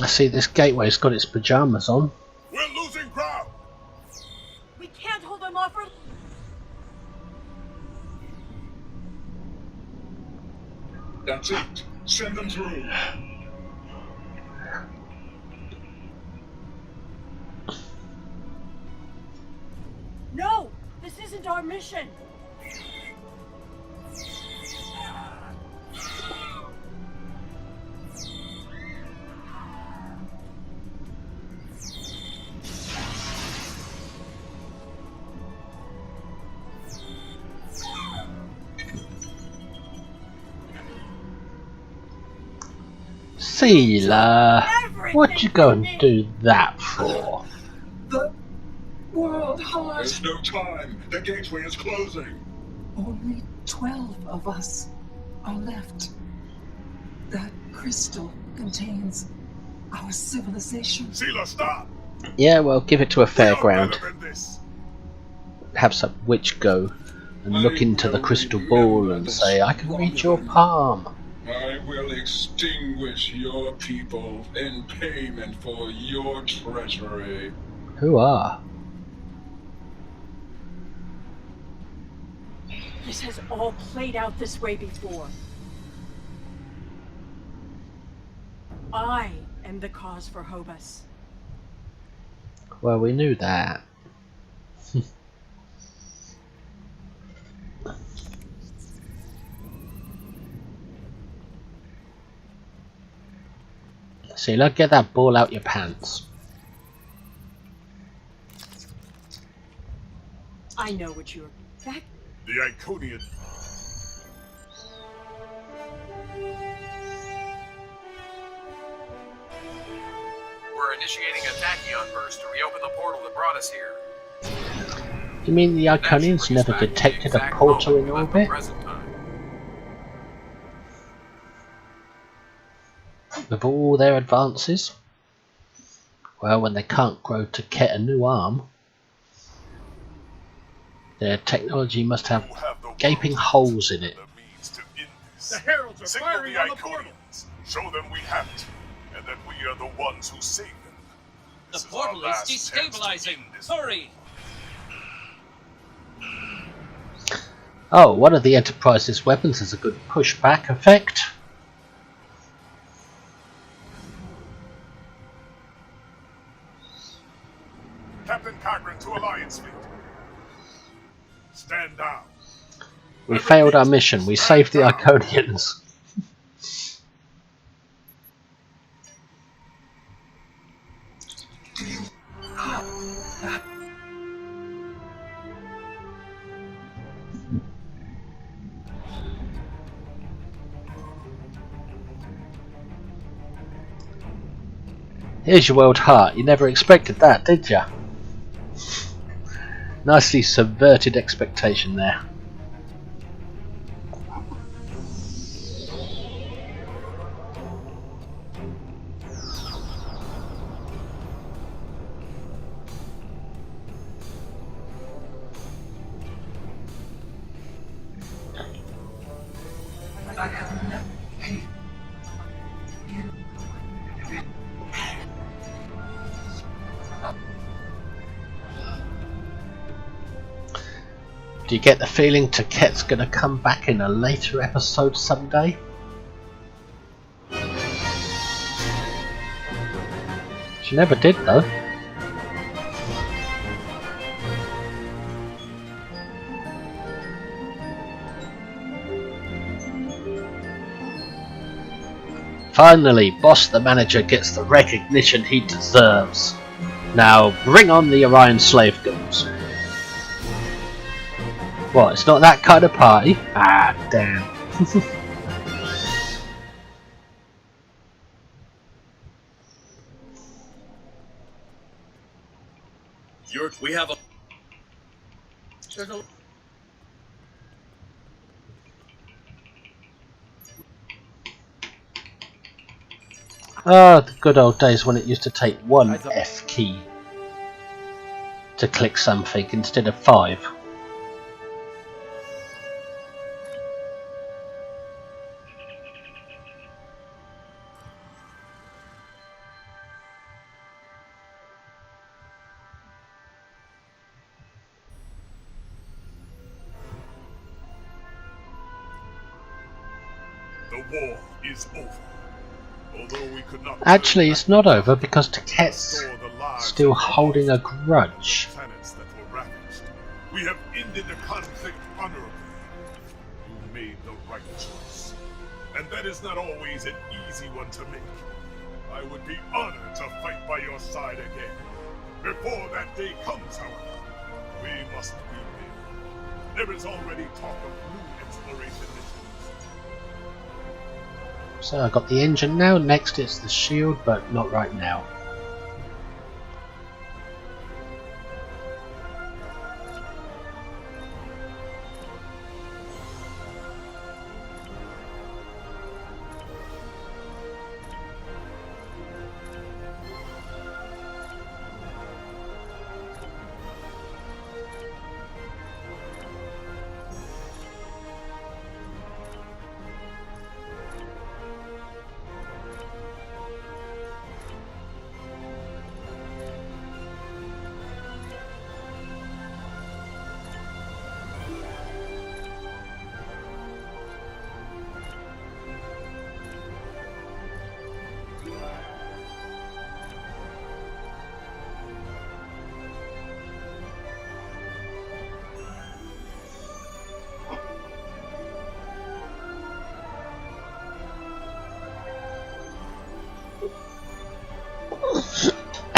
I see this gateway's got its pajamas on. We're losing ground. We can't hold them off for... That's it. Send them through. No! This isn't our mission! Sealer, what'd you go and do that for? The World Heart. There's no time. The gateway is closing. Only 12 of us are left. That crystal contains our civilization. Sealer, stop! Yeah, well, give it to a fairground. Have some witch go and look into the crystal ball and say, I can read your palm. I will extinguish your people in payment for your treachery. Who are? This has all played out this way before. I am the cause for Hobus. Well, we knew that. Sealer, get that ball out your pants. I know what you're... Back... The Iconian. We're initiating a tachyon burst to reopen the portal that brought us here. You mean the Iconians never detected a portal in orbit? With all their advances? Well, when they can't grow to get a new arm, their technology must have gaping holes in it. The heralds are firing on the portal. Show them we have it, and that we are the ones who save them. The portal is destabilizing. Hurry! Oh, one of the Enterprise's weapons has a good pushback effect. Captain Cochrane to Alliance Fleet. Stand down. We failed our mission. We saved the Iconians. Here's your world heart. You never expected that, did ya? Nicely subverted expectation there. Do you get the feeling Taket's gonna come back in a later episode someday? She never did though. Finally, Boss the manager gets the recognition he deserves. Now bring on the Orion slave girls. What, it's not that kind of party? Ah, damn. We have a... Ah, the good old days when it used to take one F key to click something instead of 5. The war is over. Although we could not Actually, it's not over because Taket's still holding a grudge. planets that were ravaged. We have ended the conflict honorably. You made the right choice. And that is not always an easy one to make. I would be honored to fight by your side again. Before that day comes, however, we must rebuild. There is already talk of new exploration missions. So I got the engine now, next it's the shield, but not right now.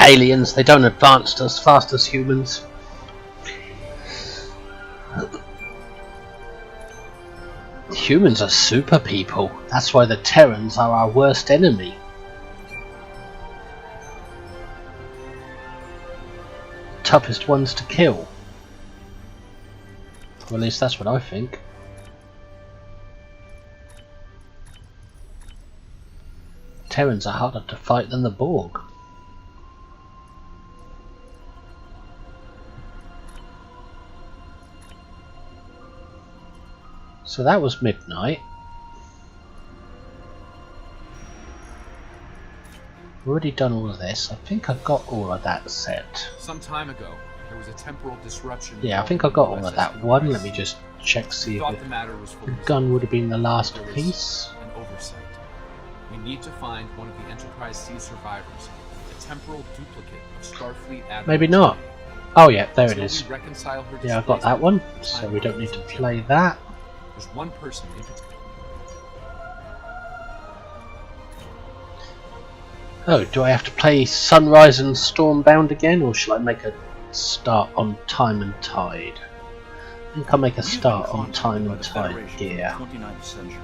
Aliens, they don't advance as fast as humans. Humans are super people. That's why the Terrans are our worst enemy. Toughest ones to kill. Well, at least that's what I think. Terrans are harder to fight than the Borg. So that was midnight. I've already done all of this. I think I've got all of that set. Some time ago, there was a temporal disruption. Yeah, I think I got all of that one. Let me just check, see if the gun would have been the last piece. An oversight. We need to find one of the Enterprise C survivors, a temporal duplicate of Starfleet Admiral. Maybe not. Oh yeah, there it Until is. we reconcile her Yeah, I've got that displacement, one, the so timeline we don't need to isn't play changing. that. There's one person in particular. Oh, do I have to play Sunrise and Stormbound again, or shall I make a start on Time and Tide? I think I'll make a start on Time and Tide gear. 29th century.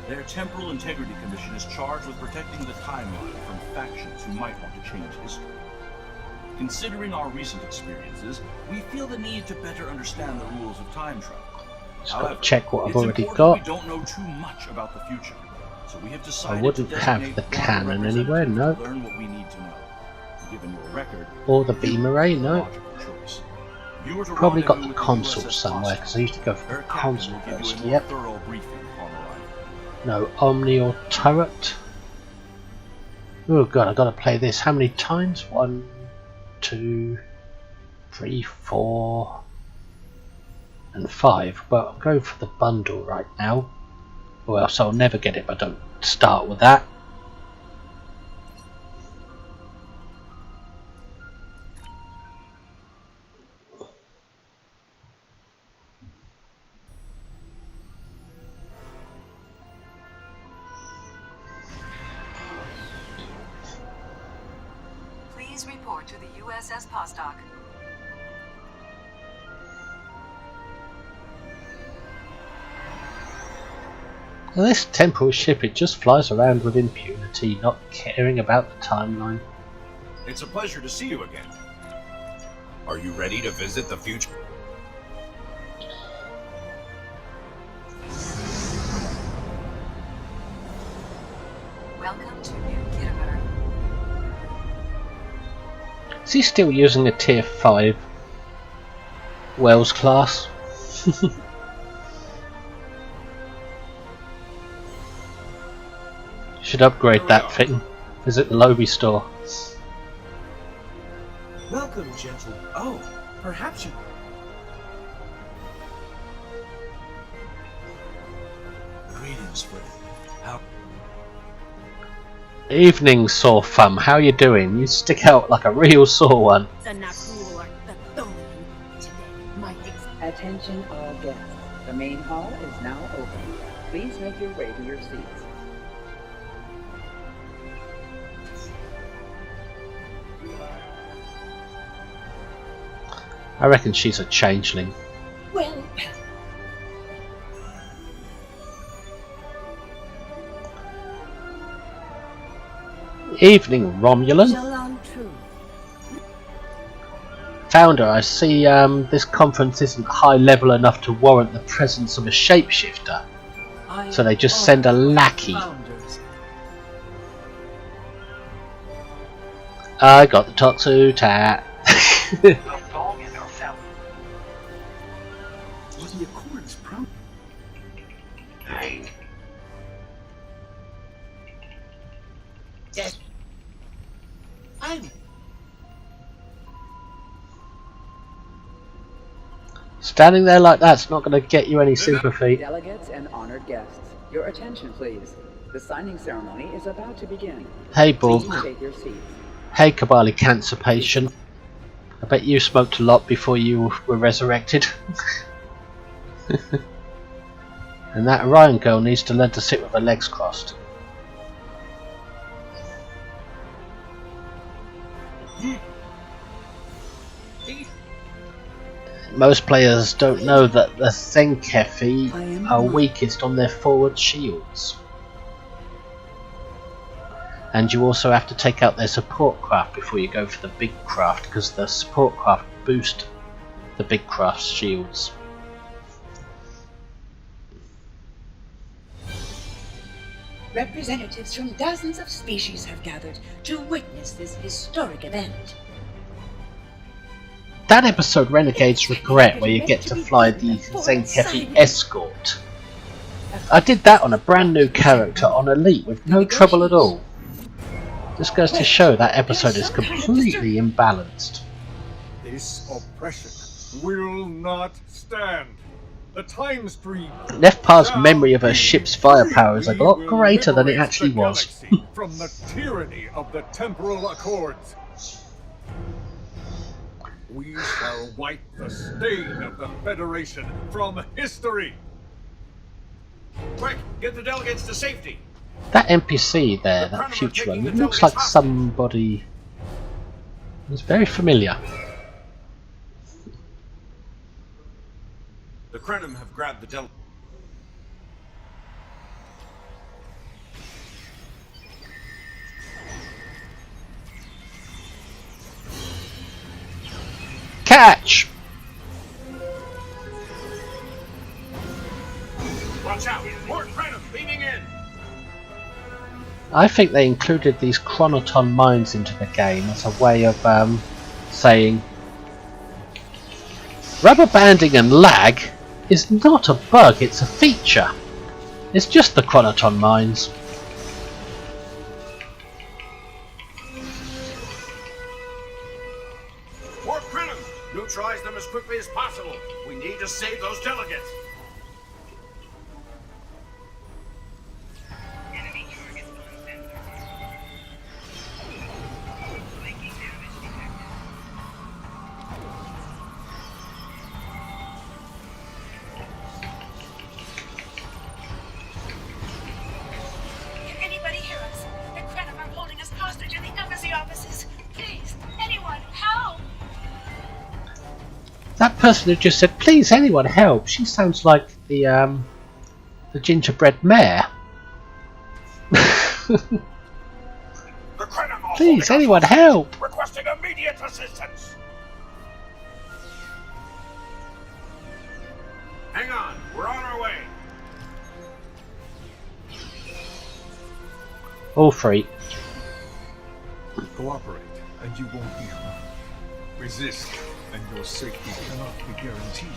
Their Temporal Integrity Commission is charged with protecting the timeline from factions who might want to change history. Considering our recent experiences, we feel the need to better understand the rules of time travel. Just However, got to check what I've it's already important got. we don't know too much about the future, so we have I decided wouldn't to have designate the one cannon anywhere, representative no. to learn what we need to know. Given your record, Or the beam array, no. logical choice. You are to Probably got the rendezvous with console USS somewhere, because I used to go for Her the captain console will give you first. a more Yep. thorough briefing upon arrival. No, Omni or Turret. Oh god, I gotta play this. How many times? 1, 2, 3, 4, and 5. Well, I'm going for the bundle right now. Or else I'll never get it if I don't start with that. Please report to the USS Vostok. Now this temporal ship, it just flies around with impunity, not caring about the timeline. It's a pleasure to see you again. Are you ready to visit the future? Welcome to New Kidderburg. Is he still using a tier 5 Wells class? Should upgrade that thing. Visit the Lobby store. Welcome, gentle. Oh, perhaps you. Greetings, friend. How? Evening, sore thumb. How you doing? You stick out like a real sore one. Attention all guests. The main hall is now open. Please make your way to your seats. I reckon she's a changeling. Well, Evening, Romulan. Founder, I see this conference isn't high level enough to warrant the presence of a shapeshifter. So they just send a lackey. I got the Totsu tat. The Accords prom. Yes. I'm Standing there like that's not going to get you any sympathy. delegates and honored guests, your attention please. The signing ceremony is about to begin. Hey, Please Borg. take your seats. Hey, Kabali cancer patient. I bet you smoked a lot before you were resurrected. And that Orion girl needs to learn to sit with her legs crossed. Most players don't know that the Zenkefi are weakest on their forward shields. And you also have to take out their support craft before you go for the big craft, because the support craft boost the big craft's shields. Representatives from dozens of species have gathered to witness this historic event. That episode Renegade's Regret, where you get to fly the Zenkefi escort. I did that on a brand new character on Elite with no trouble at all. This goes to show that episode is completely imbalanced. This oppression will not stand. The time stream Nefpar's memory of her ship's firepower is a lot greater than it actually was. from the tyranny of the temporal accords. We shall wipe the stain of the Federation from history. Quick, get the delegates to safety. That NPC there, that future one, it looks like somebody who's very familiar. The Krenim have grabbed the delegates. Catch! Watch out! More Krenim beaming in! I think they included these chronoton mines into the game as a way of saying rubber banding and lag is not a bug, it's a feature. It's just the chronoton mines. More Krenim! Neutralize them as quickly as possible. We need to save those delegates. Can anybody hear us? The Krenim are holding us hostage in the embassy offices. Please, anyone, help! That person who just said, "Please, anyone help," she sounds like the gingerbread mayor. Please, anyone help! Requesting immediate assistance. Hang on, we're on our way. All free. Cooperate, and you won't be harmed. Resist, and your safety cannot be guaranteed.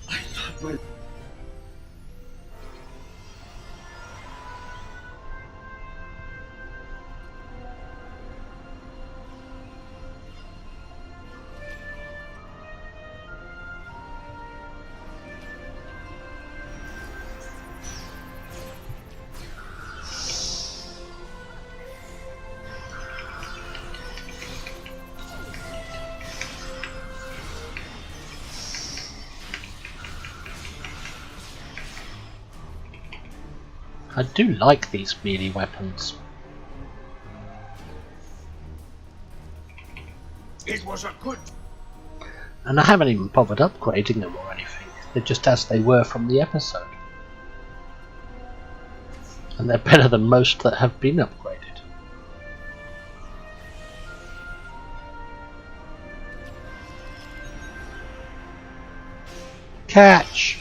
I thought my... I do like these melee weapons. It was a good... And I haven't even bothered upgrading them or anything. They're just as they were from the episode. And they're better than most that have been upgraded. Catch!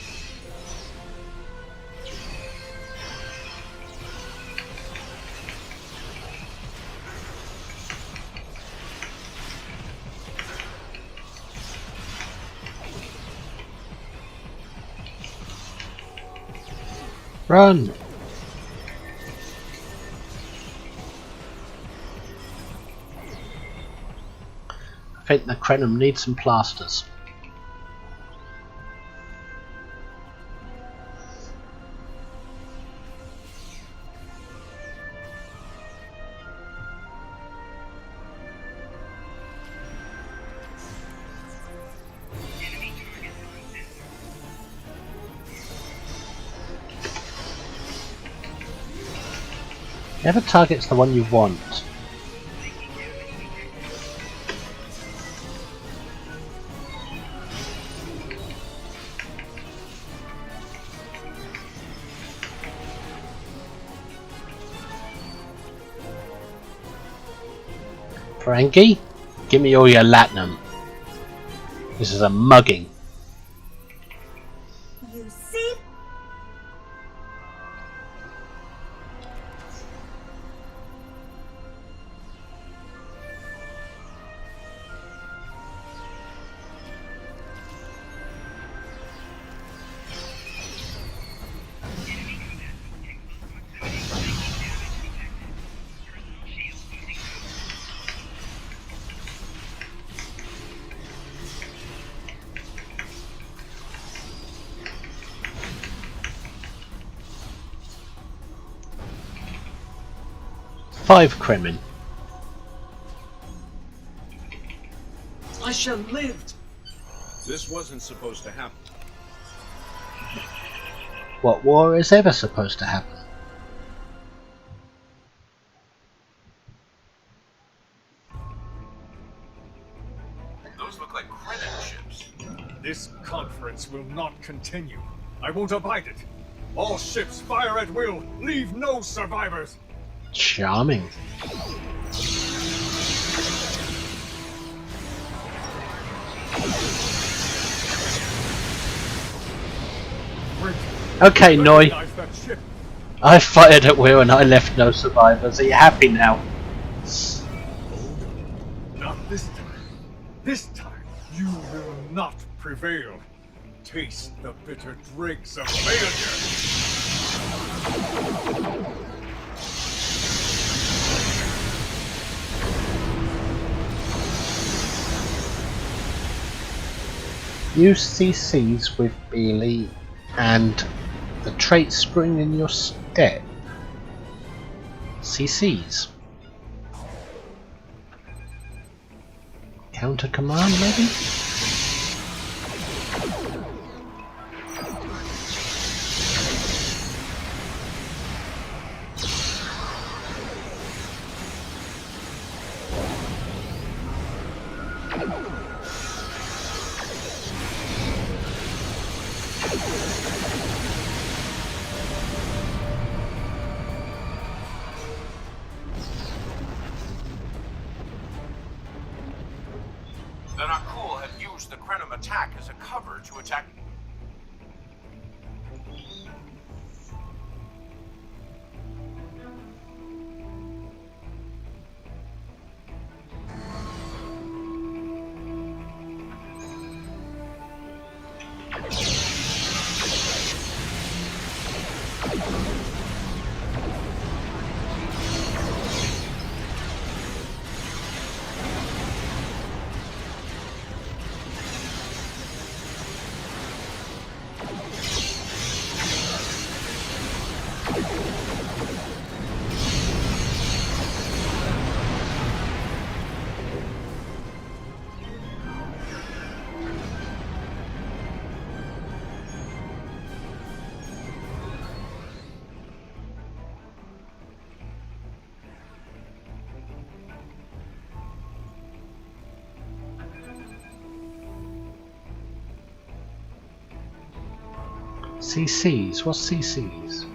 Run! I think the Krenim needs some plasters. Never targets the one you want. Frankie, give me all your latinum. This is a mugging. You see? 5 Kremen. I shall live. This wasn't supposed to happen. What war is ever supposed to happen? Those look like Kremen ships. This conference will not continue. I won't abide it. All ships fire at will. Leave no survivors. Charming. Okay, Noi. I fired at will and I left no survivors. Are you happy now? Not this time. This time, you will not prevail. Taste the bitter dregs of failure. Use CCs with Beely and the trait spring in your step. CCs. Counter command maybe? The Nakul have used the Kremen attack as a cover to attack. CCs? What's CCs?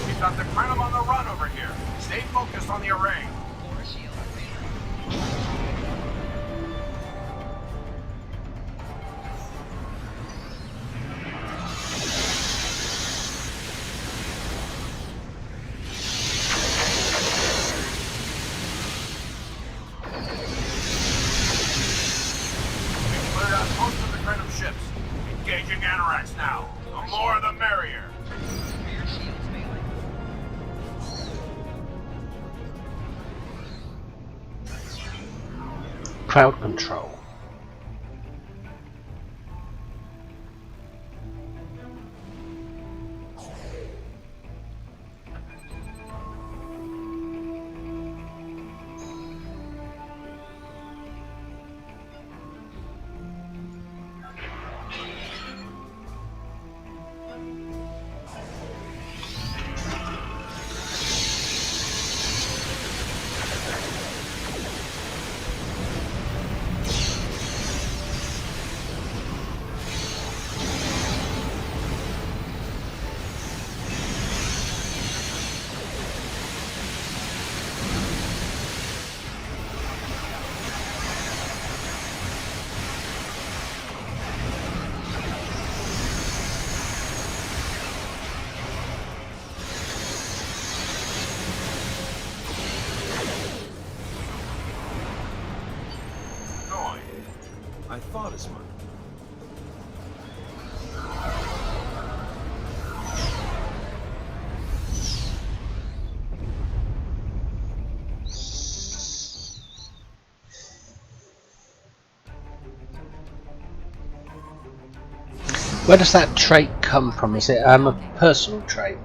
We've got the Kremen on the run over here. Stay focused on the array. We've cleared out most of the Kremen ships. Engaging Anoraks now. The more the merrier. Crowd control. I thought as much. Where does that trait come from? Is it a personal trait?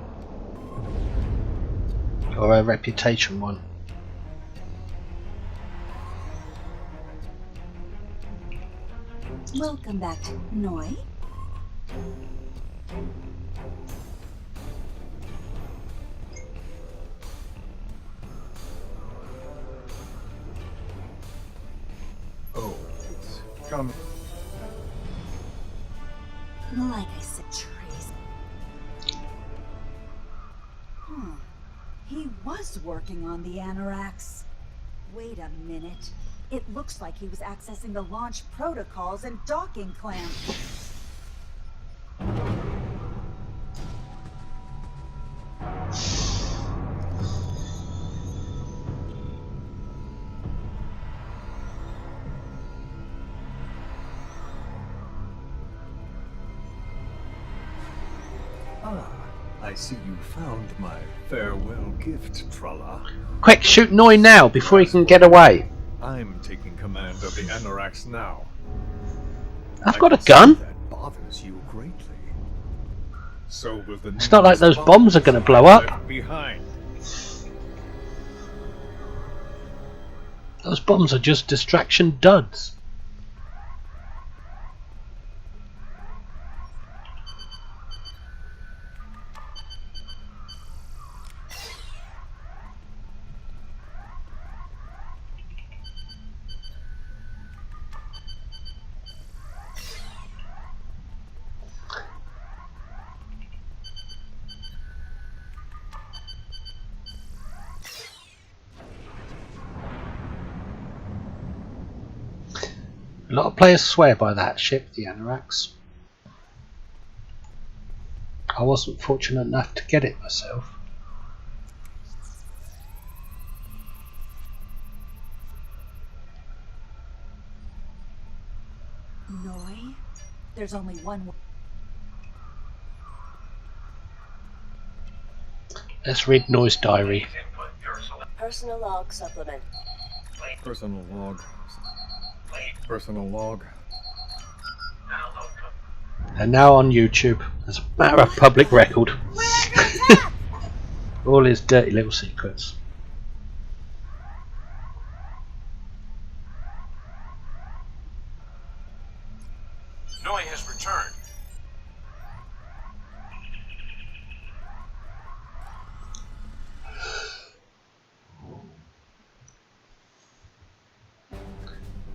Or a reputation one? Welcome back to Noi. Oh, it's come. Like I said, Trace. He was working on the Anoraks. Wait a minute. It looks like he was accessing the launch protocols and docking clamps. I see you found my farewell gift, Tralla. Quick, shoot Noi now before he can get away. I'm taking command of the Anoraks now. I've got a gun. That bothers you greatly. So will the It's not like those bombs are going to blow up. Behind. Those bombs are just distraction duds. A lot of players swear by that ship, the Anoraks. I wasn't fortunate enough to get it myself. Noi? There's only one. Let's read Noi's diary. Personal log supplement. Personal log. Personal log. And now on YouTube, as a matter of public record. All his dirty little secrets. Noi has returned.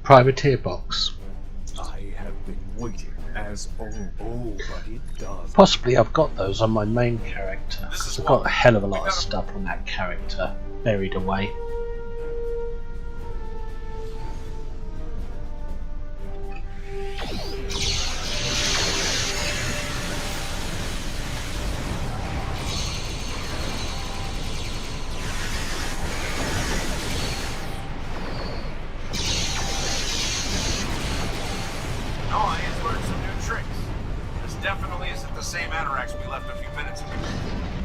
Privateer box. I have been waiting as but it does. Possibly I've got those on my main character, because I've got a hell of a lot of stuff on that character buried away.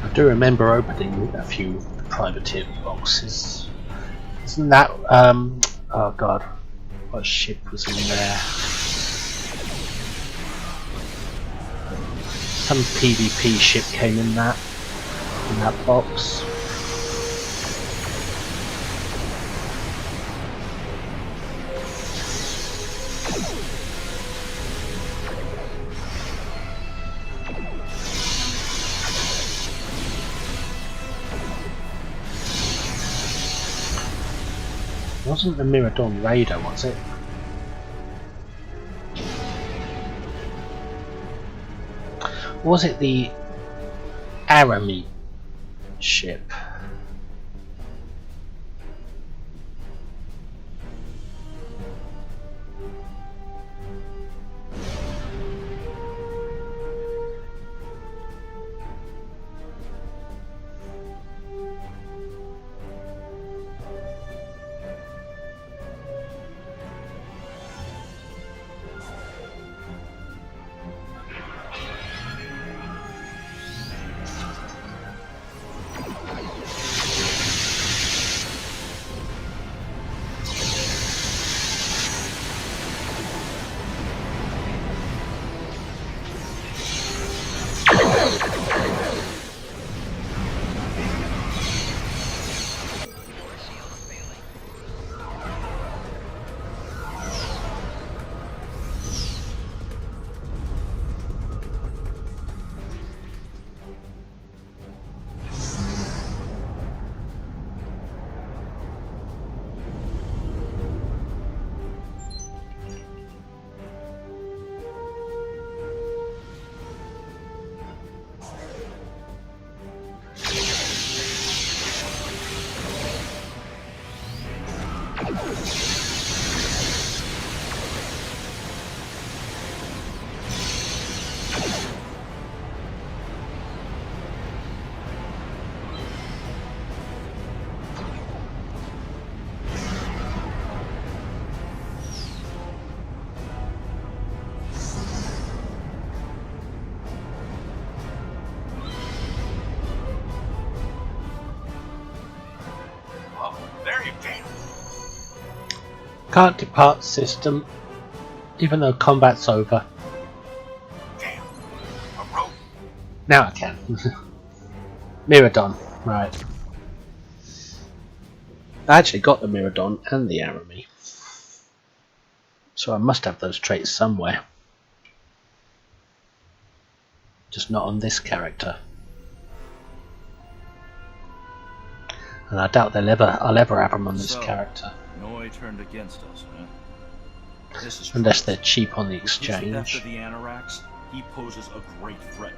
I do remember opening a few privateer boxes. Isn't that oh god, what ship was in there? Some PvP ship came in that box. It wasn't the Mirador Raider, was it? Or was it the Aramie ship? Can't depart system, even though combat's over. Damn. A rope. Now I can. Miradon, right. I actually got the Miradon and the Arami, so I must have those traits somewhere. Just not on this character. And I doubt I'll ever have them on this character. Noi turned against us, huh? This is unless they're cheap on the exchange. After the Anoraks, he poses a great threat.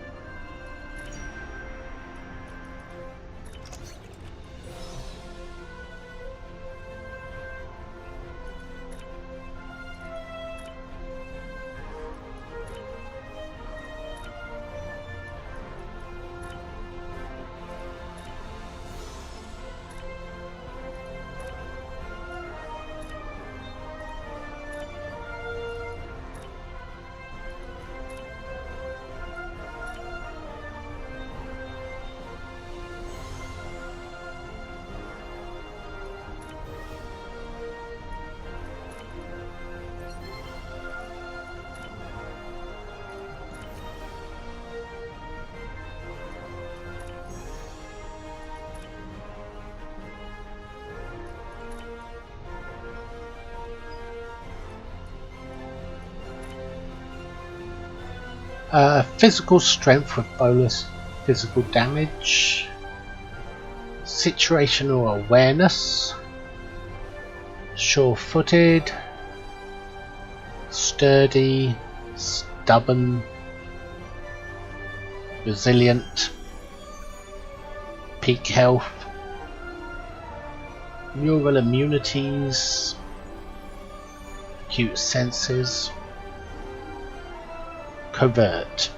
Physical strength with bonus physical damage, situational awareness, sure-footed, sturdy, stubborn, resilient, peak health, neural immunities, acute senses, covert.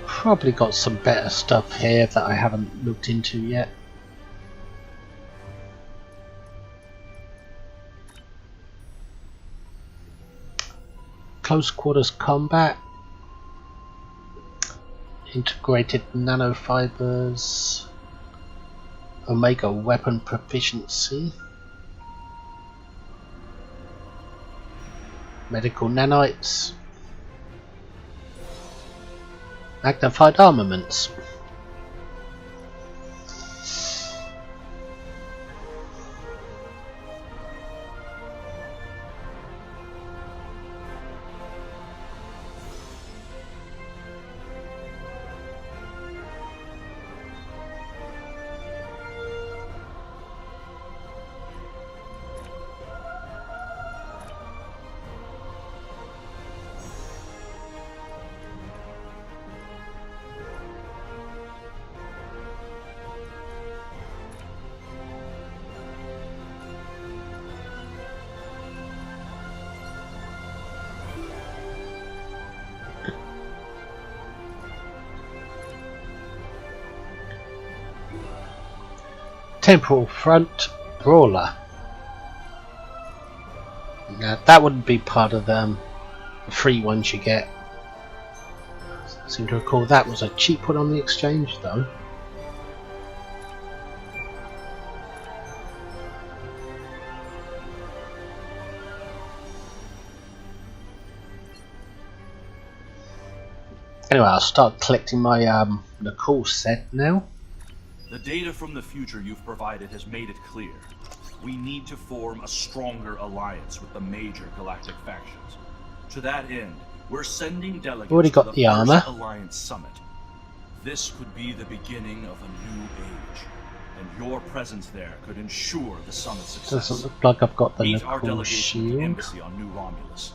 Probably got some better stuff here that I haven't looked into yet. Close quarters combat, integrated nanofibers, Omega weapon proficiency, medical nanites, magnified armaments. Temporal Front Brawler. Now, that wouldn't be part of the free ones you get. I seem to recall that was a cheap one on the exchange though. Anyway, I'll start collecting my the cool set now. The data from the future you've provided has made it clear. We need to form a stronger alliance with the major galactic factions. To that end, we're sending delegates Already got to the the armor. First Alliance Summit. This could be the beginning of a new age. and your presence there could ensure the summit's success. Doesn't look like I've got the Meet our Nicole delegation at the shield. embassy on New Romulus.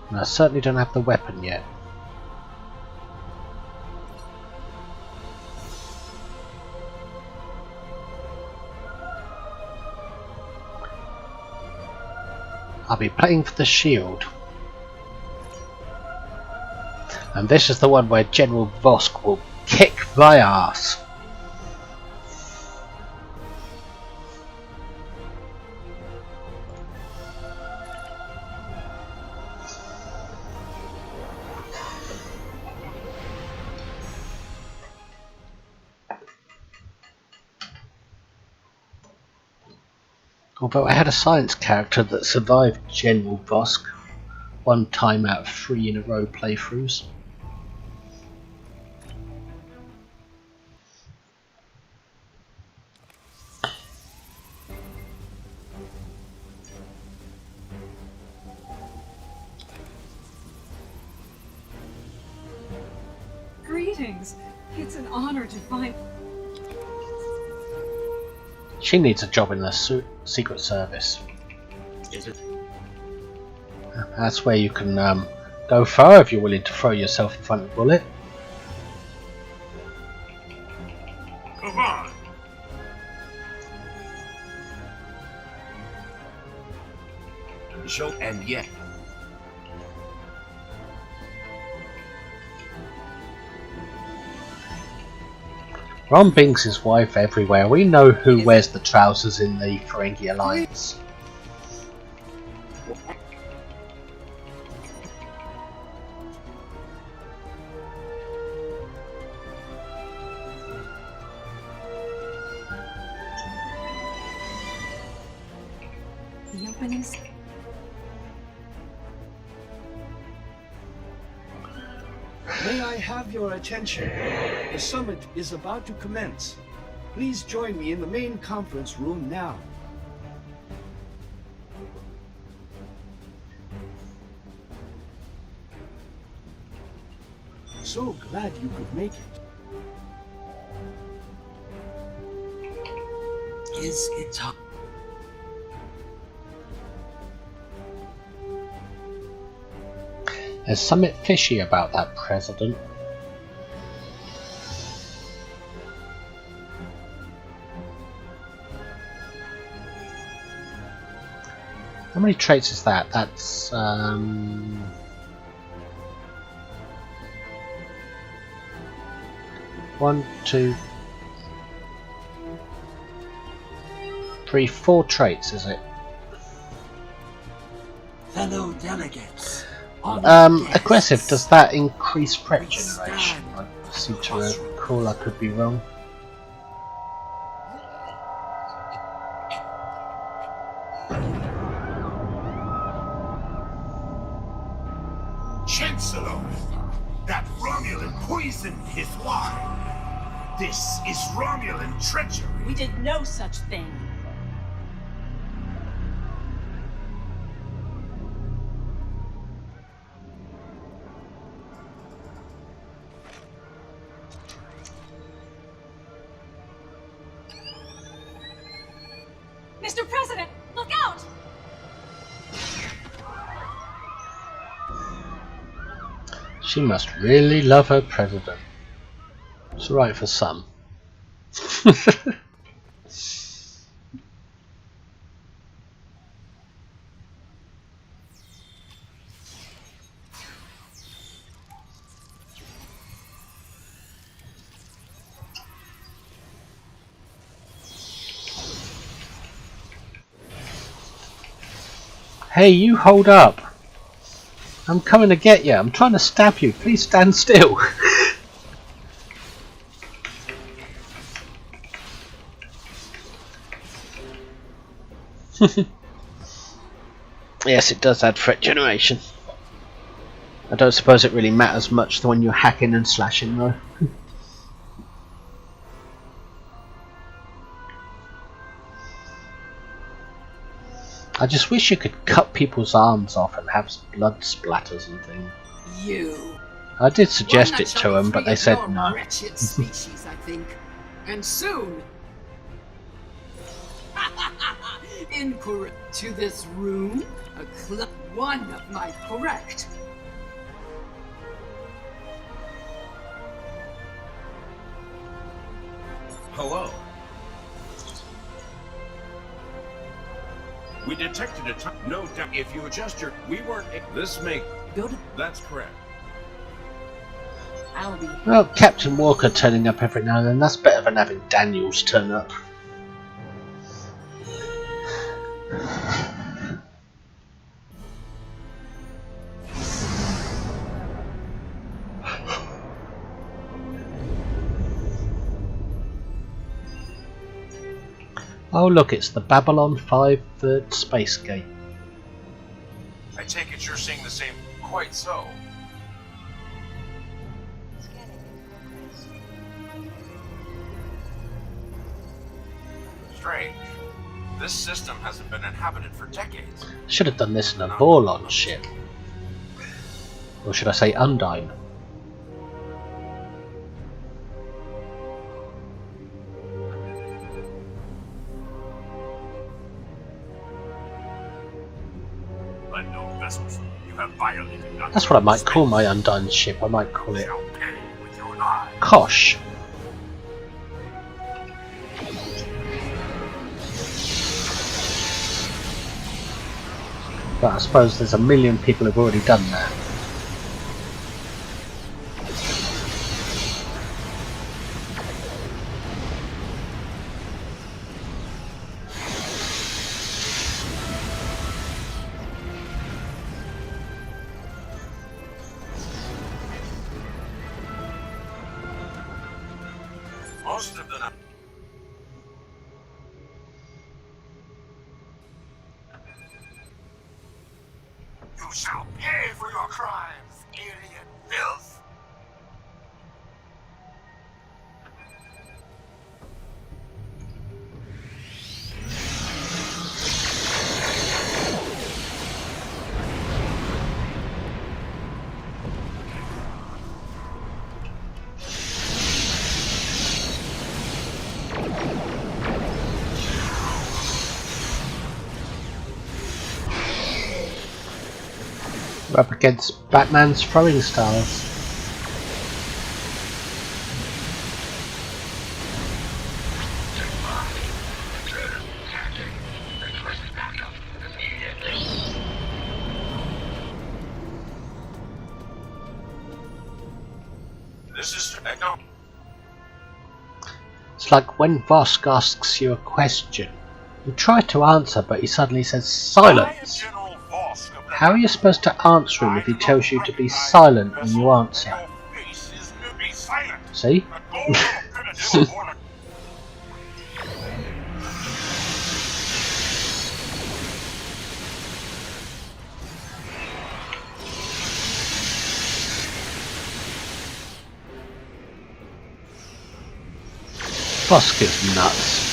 And I certainly don't have the weapon yet. I'll be playing for the shield. And this is the one where General Vosk will kick my ass. Although I had a science character that survived General Vosk one time out of 3 in a row playthroughs. Greetings. It's an honor to find... She needs a job in the Secret Service. Is it? That's where you can go far if you're willing to throw yourself in front of a bullet. Come on! Show and yet. Ron Binks' his wife everywhere. We know who wears the trousers in the Ferengi Alliance. The openings... May I have your attention? The summit is about to commence. Please join me in the main conference room now. So glad you could make it. Is it time? There's something fishy about that president. How many traits is that? That's 1, 2, 3, 4 traits, is it? Fellow delegates. Aggressive, does that increase threat generation? I seem to recall, I could be wrong. Chancellor! That Romulan poisoned his wine! This is Romulan treachery! We did no such thing. Mr. President, look out! She must really love her president. It's alright for some. Hey, you hold up. I'm coming to get you. I'm trying to stab you. Please stand still. Yes, it does add threat generation. I don't suppose it really matters much when you're hacking and slashing though. I just wish you could cut people's arms off and have blood splatters and things. You. I did suggest it to them, but they said no. Wretched species, I think. And soon. Incorrect. To this room, one of my correct. Hello. We detected a time. No doubt. If you adjust your, we weren't. This make. Go to. That's correct. I'll be. Well, Captain Walker turning up every now and then, that's better than having Daniels turn up. Oh look, it's the Babylon 5 third space gate. I take it you're seeing the same. Quite so. Strange. This system hasn't been inhabited for decades. Should have done this in a Vorlon ship. Or should I say Undine? Unknown vessels, you have violated. That's what I might call my Undine ship. I might call it Kosh. But I suppose there's a million people who've already done that. Most of them. You shall pay for your crimes, alien filth! We're up against Batman's throwing stars. This is no. It's like when Vosk asks you a question. You try to answer, but he suddenly says silence. How are you supposed to answer him if he tells you to be silent when you answer? See? Vosk is nuts.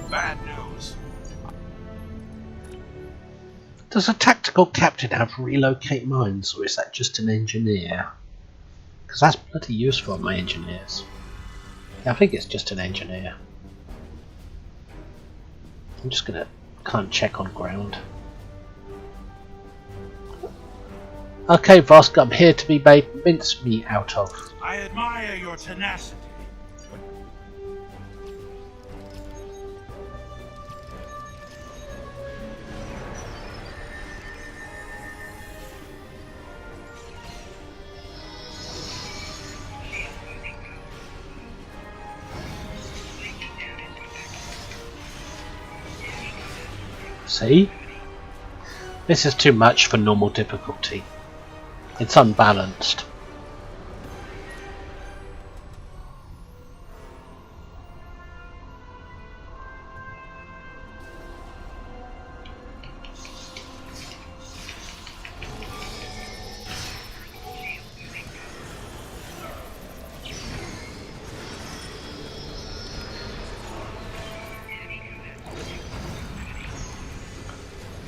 Bad news. Does a tactical captain have relocate mines, or is that just an engineer? Because that's bloody useful on my engineers. Yeah, I think it's just an engineer. I'm just gonna can't check on ground. Okay, Vosk, I'm here to be made mincemeat out of. I admire your tenacity. See? This is too much for normal difficulty. It's unbalanced.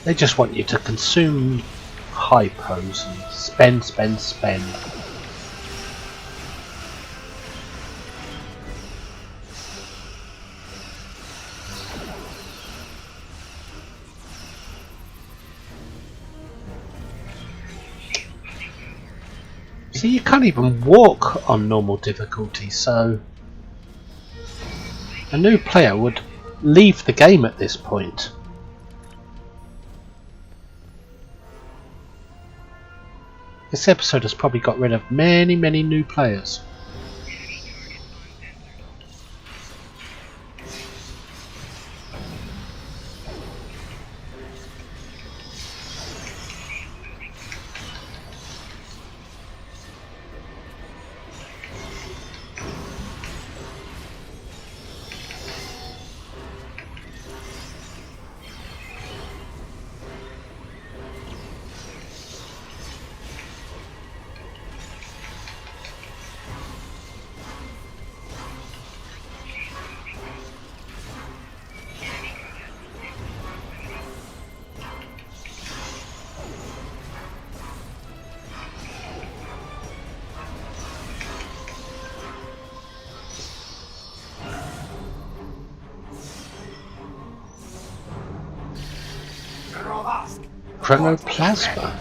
They just want you to consume hypos and spend. See, you can't even walk on normal difficulty, so a new player would leave the game at this point. This episode has probably got rid of many new players. Chronoplasma.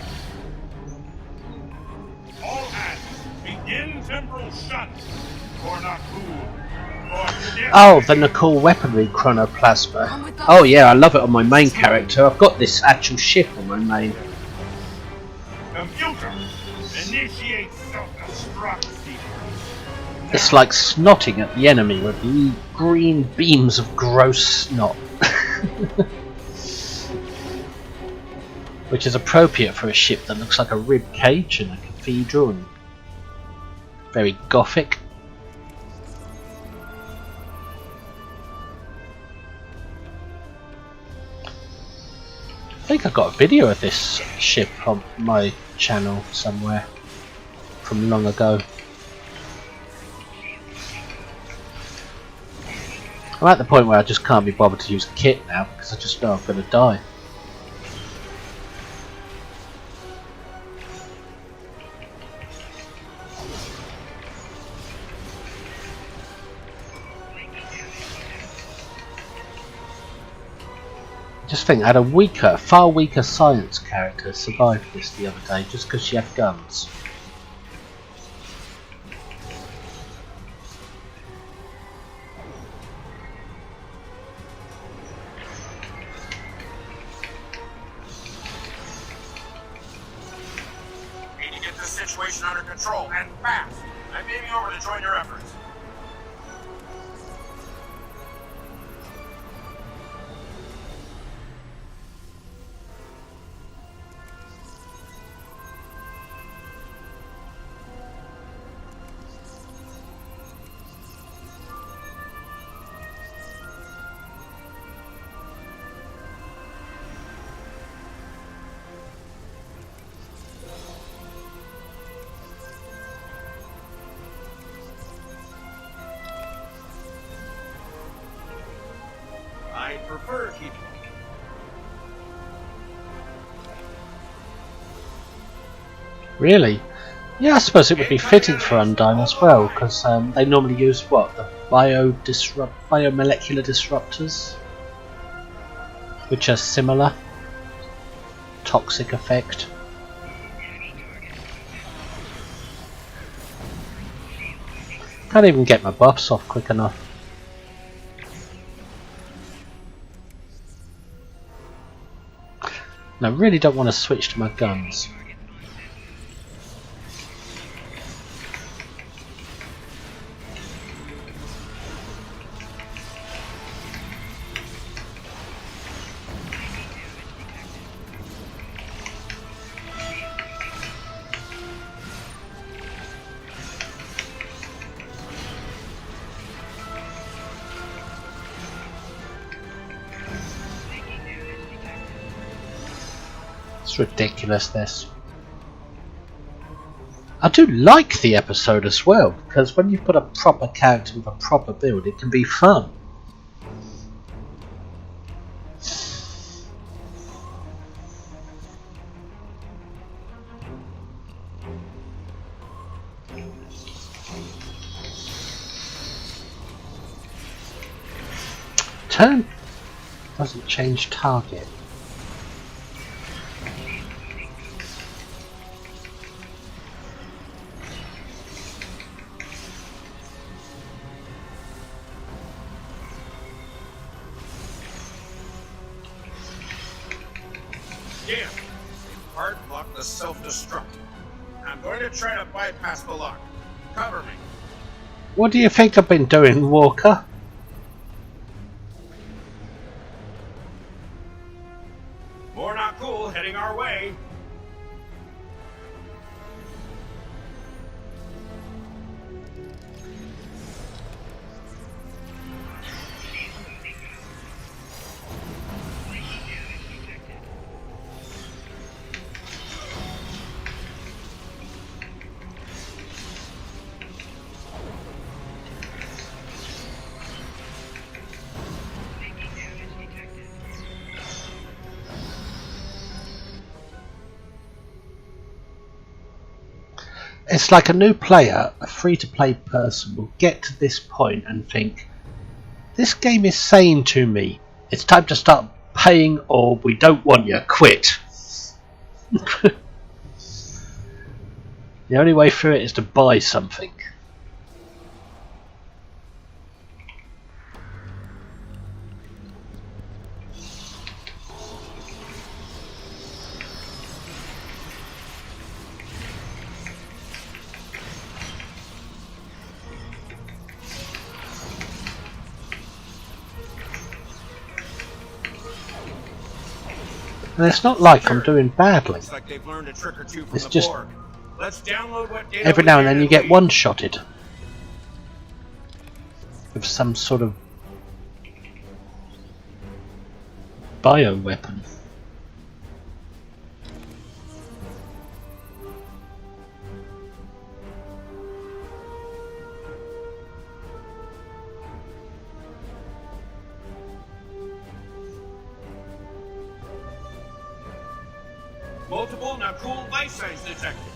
All hands, begin temporal shut. Or not cool. Oh, the Nicole weaponry chronoplasma. Oh yeah, I love it on my main character. I've got this actual ship on my main. Computer, initiate self-destruct sequence. It's like snotting at the enemy with green beams of gross snot. Which is appropriate for a ship that looks like a rib cage and a cathedral and very gothic. I think I got a video of this ship on my channel somewhere from long ago. I'm at the point where I just can't be bothered to use kit now because I just know I'm going to die. Just think, I had a far weaker science character survive this the other day just because she had guns. Need to get this situation under control, and fast. I'm aiming over to join your efforts. I prefer keeping. Really? Yeah, I suppose it would be fitting for Undyne as well, because they normally use what? The biomolecular disruptors? Which are similar. Toxic effect. Can't even get my buffs off quick enough. And I really don't want to switch to my guns. It's ridiculous, this. I do like the episode as well, because when you've got a proper character with a proper build, it can be fun. Turn doesn't change target. Damn! Hard lock the self-destruct. I'm going to try to bypass the lock. Cover me. What do you think I've been doing, Walker? More not cool heading our way. It's like a new player, a free-to-play person, will get to this point and think, this game is saying to me, it's time to start paying or we don't want you, quit. The only way through it is to buy something. And it's not like I'm doing badly. Looks like they've learned a trick or two from It's the just Borg. Let's download what data every we now and can then you get leave. one-shotted with some sort of bioweapon. Multiple Nakul life signs detected.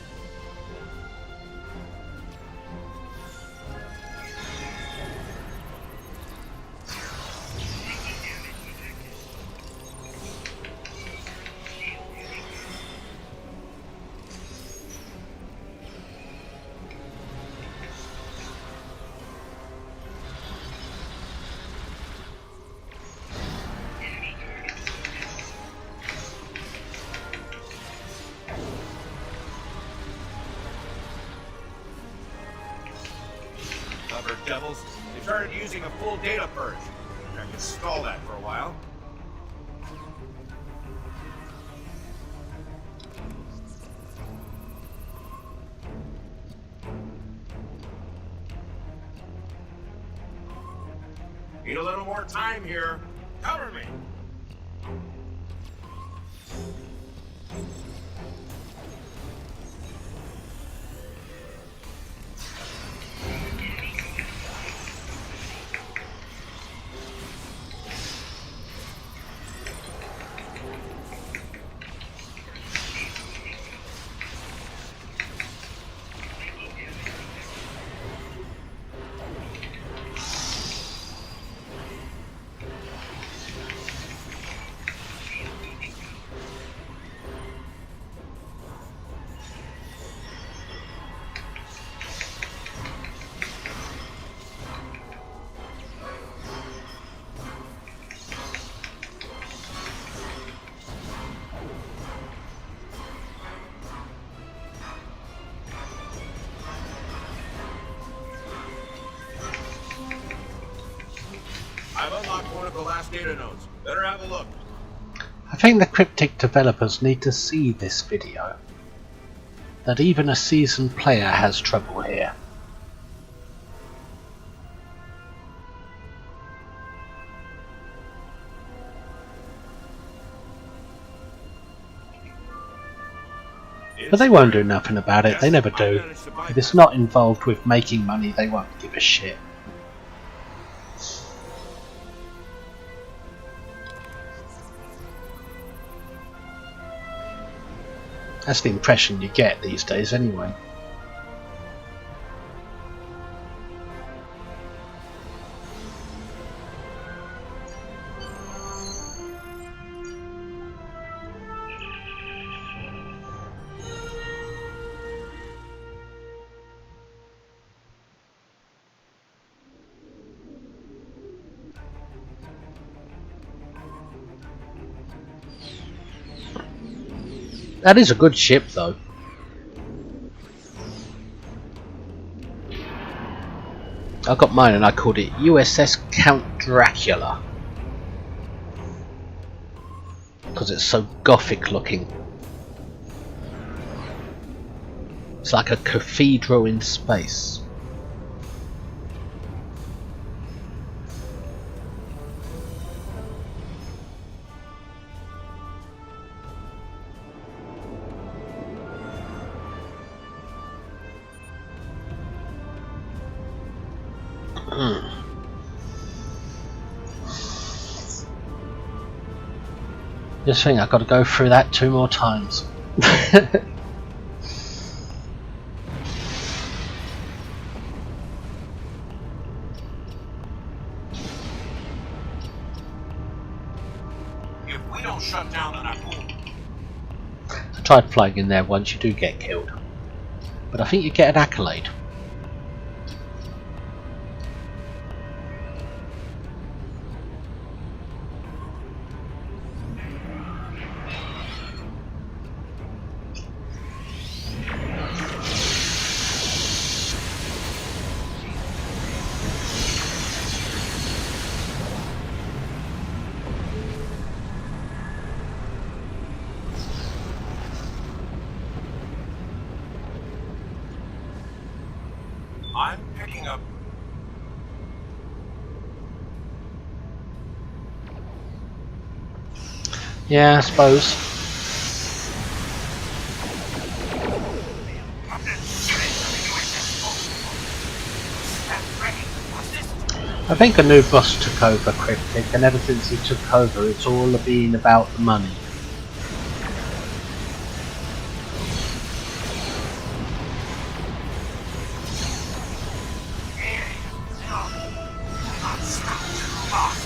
Clever devils. They started using a full data purge. I can stall that for a while. Need a little more time here. Cover me. I've unlocked one of the last data nodes. Better have a look. I think the Cryptic developers need to see this video. That even a seasoned player has trouble here. But they won't do nothing about it, they never do. If it's not involved with making money, they won't give a shit. That's the impression you get these days anyway. That is a good ship, though. I got mine and I called it USS Count Dracula. Because it's so gothic looking. It's like a cathedral in space. Just think I've got to go through that 2 more times. If we don't shut down the Nakul, I tried flying in there once, you do get killed. But I think you get an accolade. I'm picking up. Yeah, I suppose. I think a new boss took over Cryptic, and ever since he took over it's all been about the money.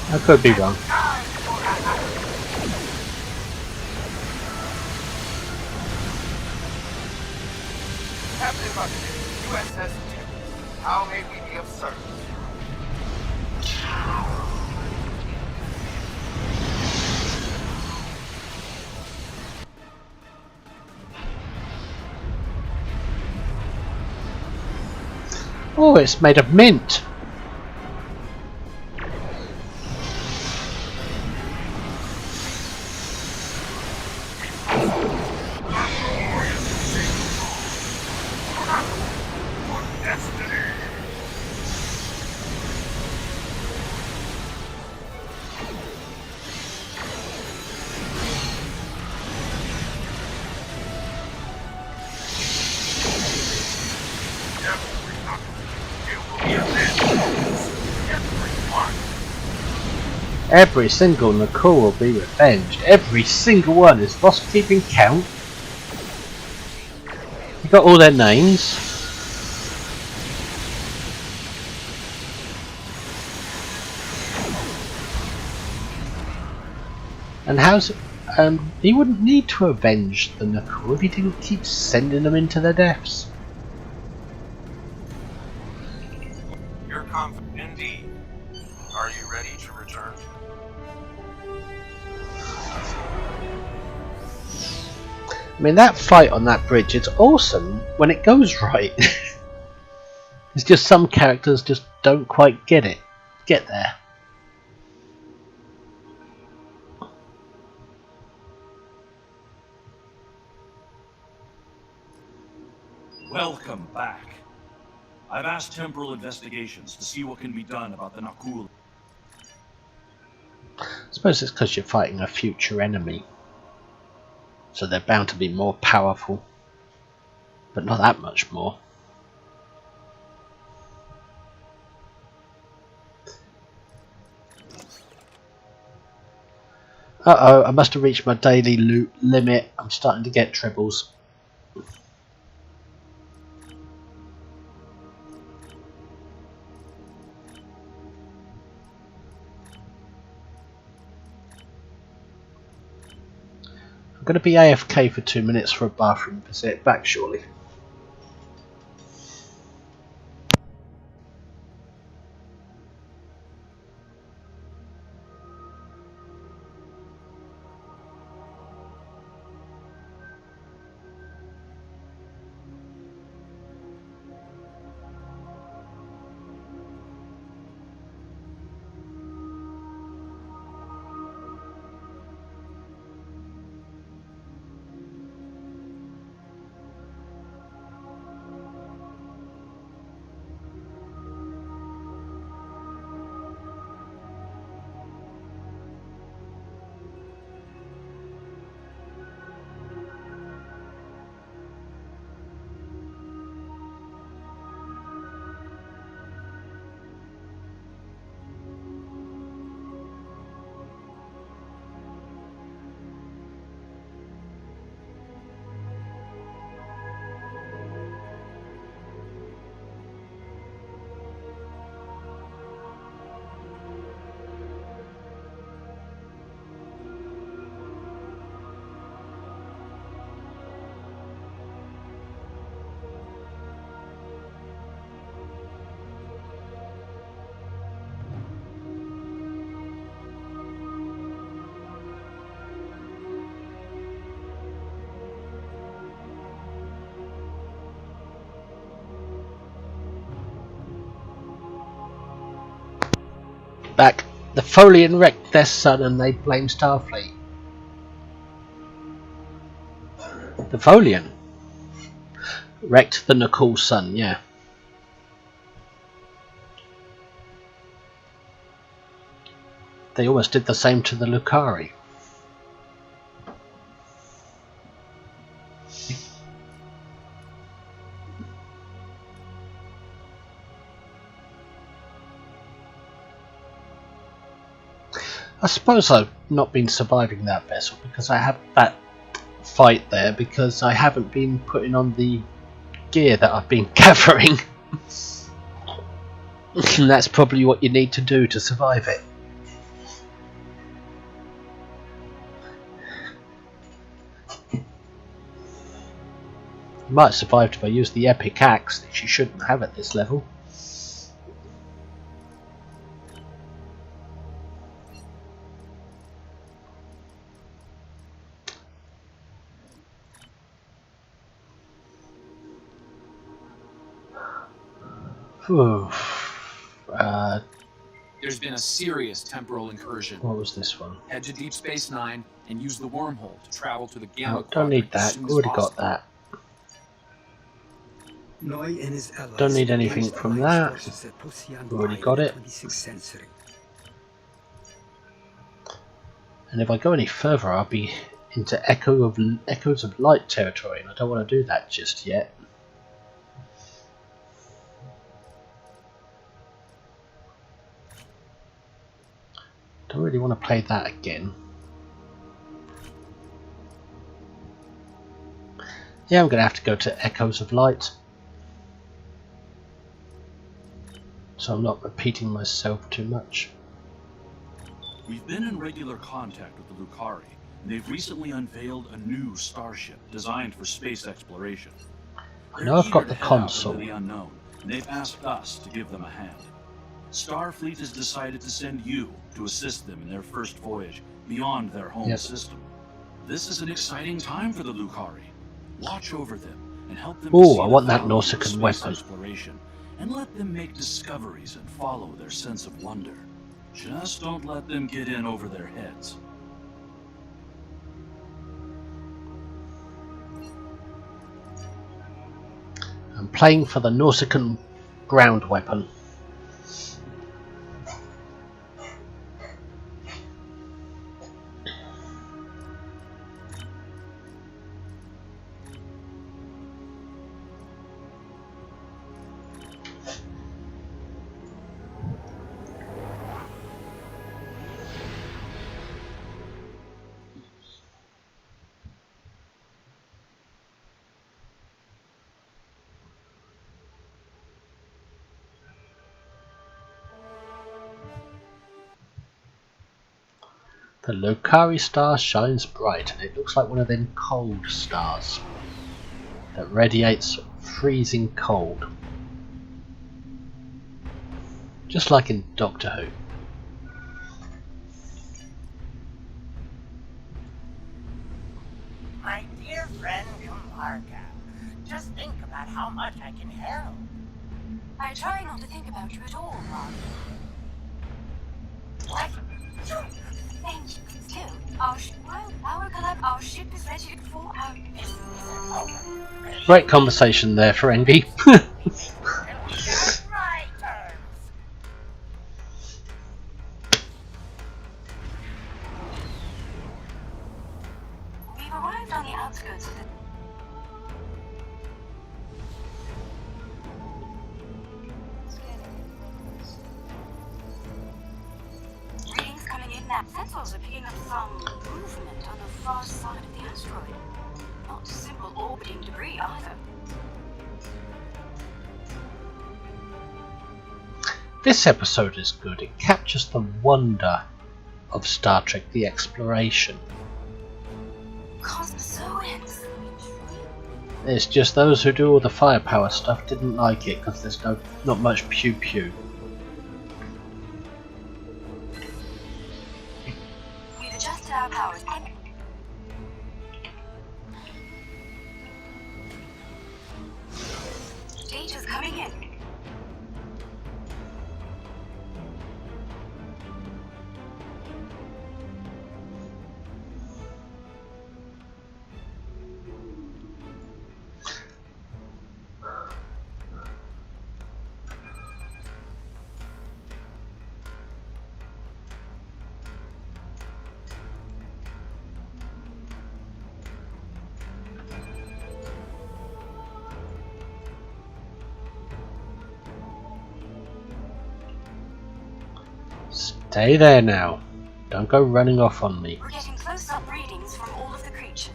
I could be wrong. Captain Buccaneer, USS Tim. How may we be of service? Oh, it's made of mint. Every single Nakul will be revenged. Every single one. Is boss keeping count? You got all their names. And how's he wouldn't need to avenge the Nakul if he didn't keep sending them into their deaths. You're confident indeed. Are you ready to return? I mean, that fight on that bridge, it's awesome when it goes right. It's just some characters just don't quite get there. Welcome back. I've asked temporal investigations to see what can be done about the Nakul. I suppose it's because you're fighting a future enemy. So they're bound to be more powerful. but not that much more. Uh-oh, I must have reached my daily loot limit. I'm starting to get tribbles. I'm going to be AFK for 2 minutes for a bathroom visit. Back shortly. Back. The Folian wrecked their sun and they blame Starfleet. The Folian wrecked the Nakul sun, yeah. They almost did the same to the Lucari. I suppose I've not been surviving that vessel because I have that fight there because I haven't been putting on the gear that I've been gathering. And that's probably what you need to do to survive it. You might have survived if I used the epic axe that you shouldn't have at this level. There's been a serious temporal incursion. What was this one? Head to Deep Space Nine and use the wormhole to travel to the Gamma No, don't need that. Already got that. Don't need anything from that. Already got it. And if I go any further, I'll be into Echoes of Light territory, and I don't want to do that just yet. Don't really want to play that again. Yeah, I'm going to have to go to Echoes of Light. So I'm not repeating myself too much. We've been in regular contact with the Lucari, and they've recently unveiled a new starship designed for space exploration. I know I've got the console. The unknown, and they've asked us to give them a hand. Starfleet has decided to send you to assist them in their first voyage beyond their home system. This is an exciting time for the Lucari. Watch over them and help them. Oh, I want that Nausicaan weapon. Exploration, and let them make discoveries and follow their sense of wonder. Just don't let them get in over their heads. I'm playing for the Nausicaan ground weapon. The Lucari star shines bright, and it looks like one of them cold stars that radiates freezing cold. Just like in Doctor Who. My dear friend Kumarka, just think about how much I can help. I try not to think about you at all, Ron. What? Thank you. Still, our ship is ready for our business. Great conversation there, friendy. We've arrived on the outskirts of the... Readings coming in now. Sensors are picking up some movement on the far side of the asteroid. Not simple orbiting debris either. This episode is good. It captures the wonder of Star Trek, the exploration. Cosmozoans. It's just those who do all the firepower stuff didn't like it because there's not much pew pew. We've adjusted our powers. Data's coming in. Stay there now. Don't go running off on me. We're getting close-up readings from all of the creatures.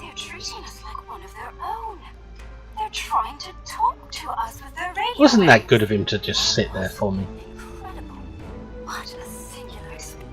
They're treating us like one of their own. They're trying to talk to us with their radio Wasn't that waves. good of him to just sit there for me? Incredible. What a singular experience.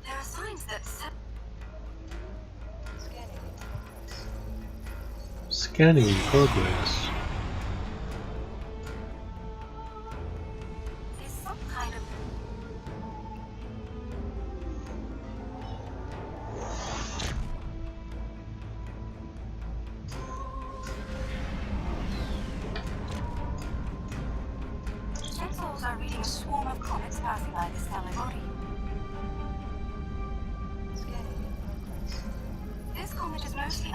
There are signs that Scanning in progress. there's some kind of... Sensors are reading a swarm of comets passing by this stellar body. This comet is mostly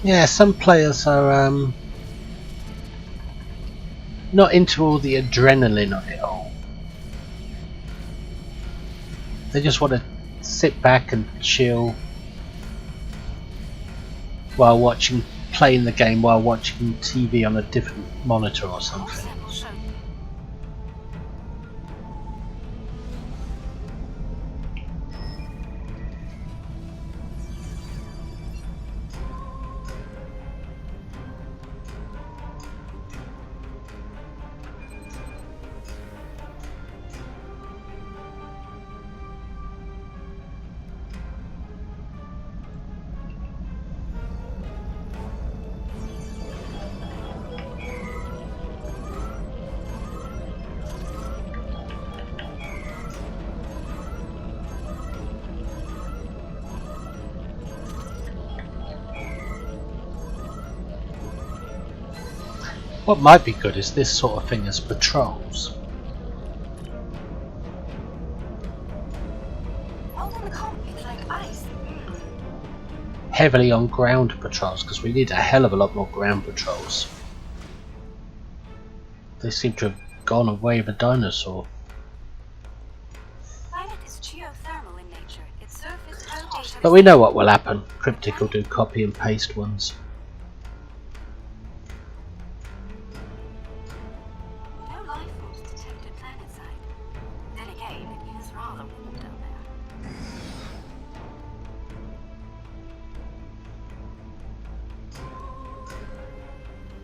Yeah, some players are not into all the adrenaline of it all. They just want to sit back and chill while playing the game while watching TV on a different monitor or something. What might be good is this sort of thing as patrols. Heavily on ground patrols, because we need a hell of a lot more ground patrols. They seem to have gone away with a dinosaur. But we know what will happen. Cryptic will do copy and paste ones.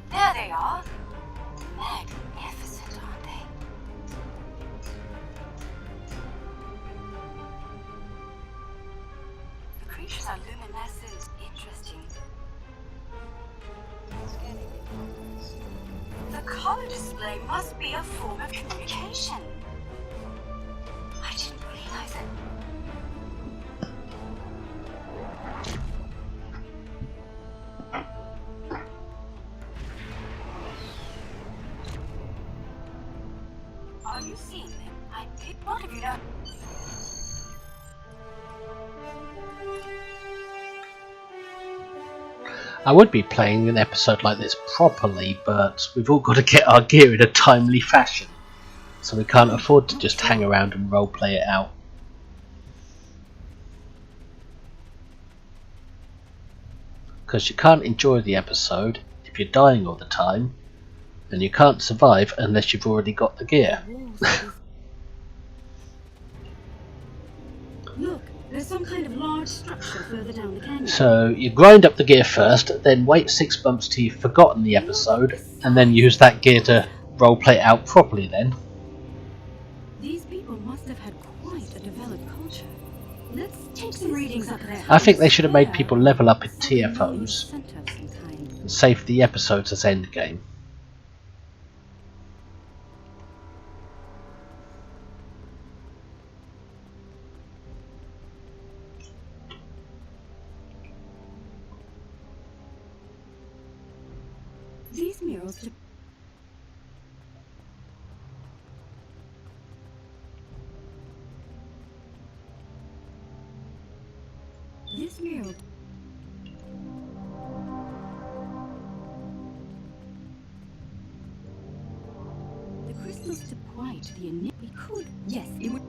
There they are. Magnificent, aren't they? The creatures are luminescent. Interesting. The color display must be a form of communication. I didn't realize it. Are you seeing them? I did not have you know. I would be playing an episode like this properly, but we've all got to get our gear in a timely fashion, so we can't afford to just hang around and roleplay it out. Because you can't enjoy the episode if you're dying all the time, and you can't survive unless you've already got the gear. Look, there's some kind of large structure further down the canyon. So you grind up the gear first, then wait 6 months till you've forgotten the episode, and then use that gear to roleplay it out properly then. These people must have had quite a developed culture. Let's take some readings up there. I think they should have made people level up in TFOs and save the episodes as endgame. These murals This mural the crystals to quite the we could. Yes, it would.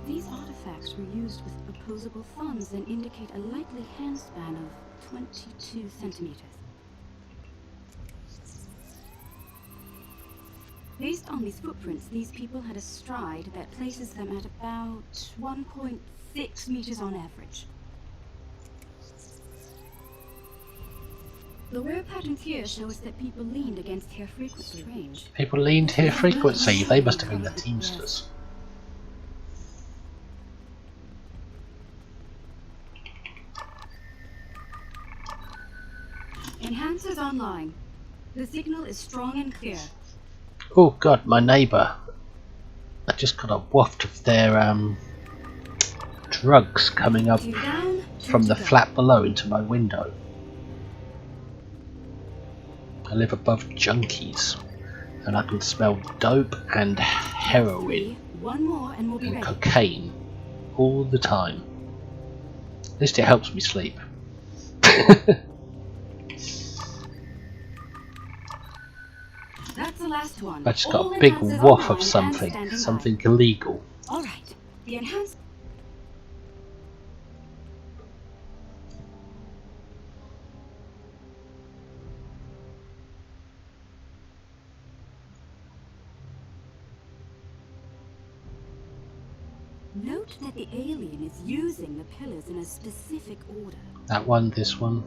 These artifacts were used with opposable thumbs and indicate a likely handspan of 22 centimeters. Based on these footprints, these people had a stride that places them at about 1.6 meters on average. The wear patterns here show us that people leaned against hair frequency range. People leaned hair frequency, they must have been the Teamsters. Enhancers online. The signal is strong and clear. Oh god, my neighbour. I just got a waft of their drugs coming up from the flat below into my window. I live above junkies, and I can smell dope and heroin and cocaine all the time. At least it helps me sleep. That's the last one. I just got a big waff of something illegal. All right. The enhanced. Note that the alien is using the pillars in a specific order. That one, this one.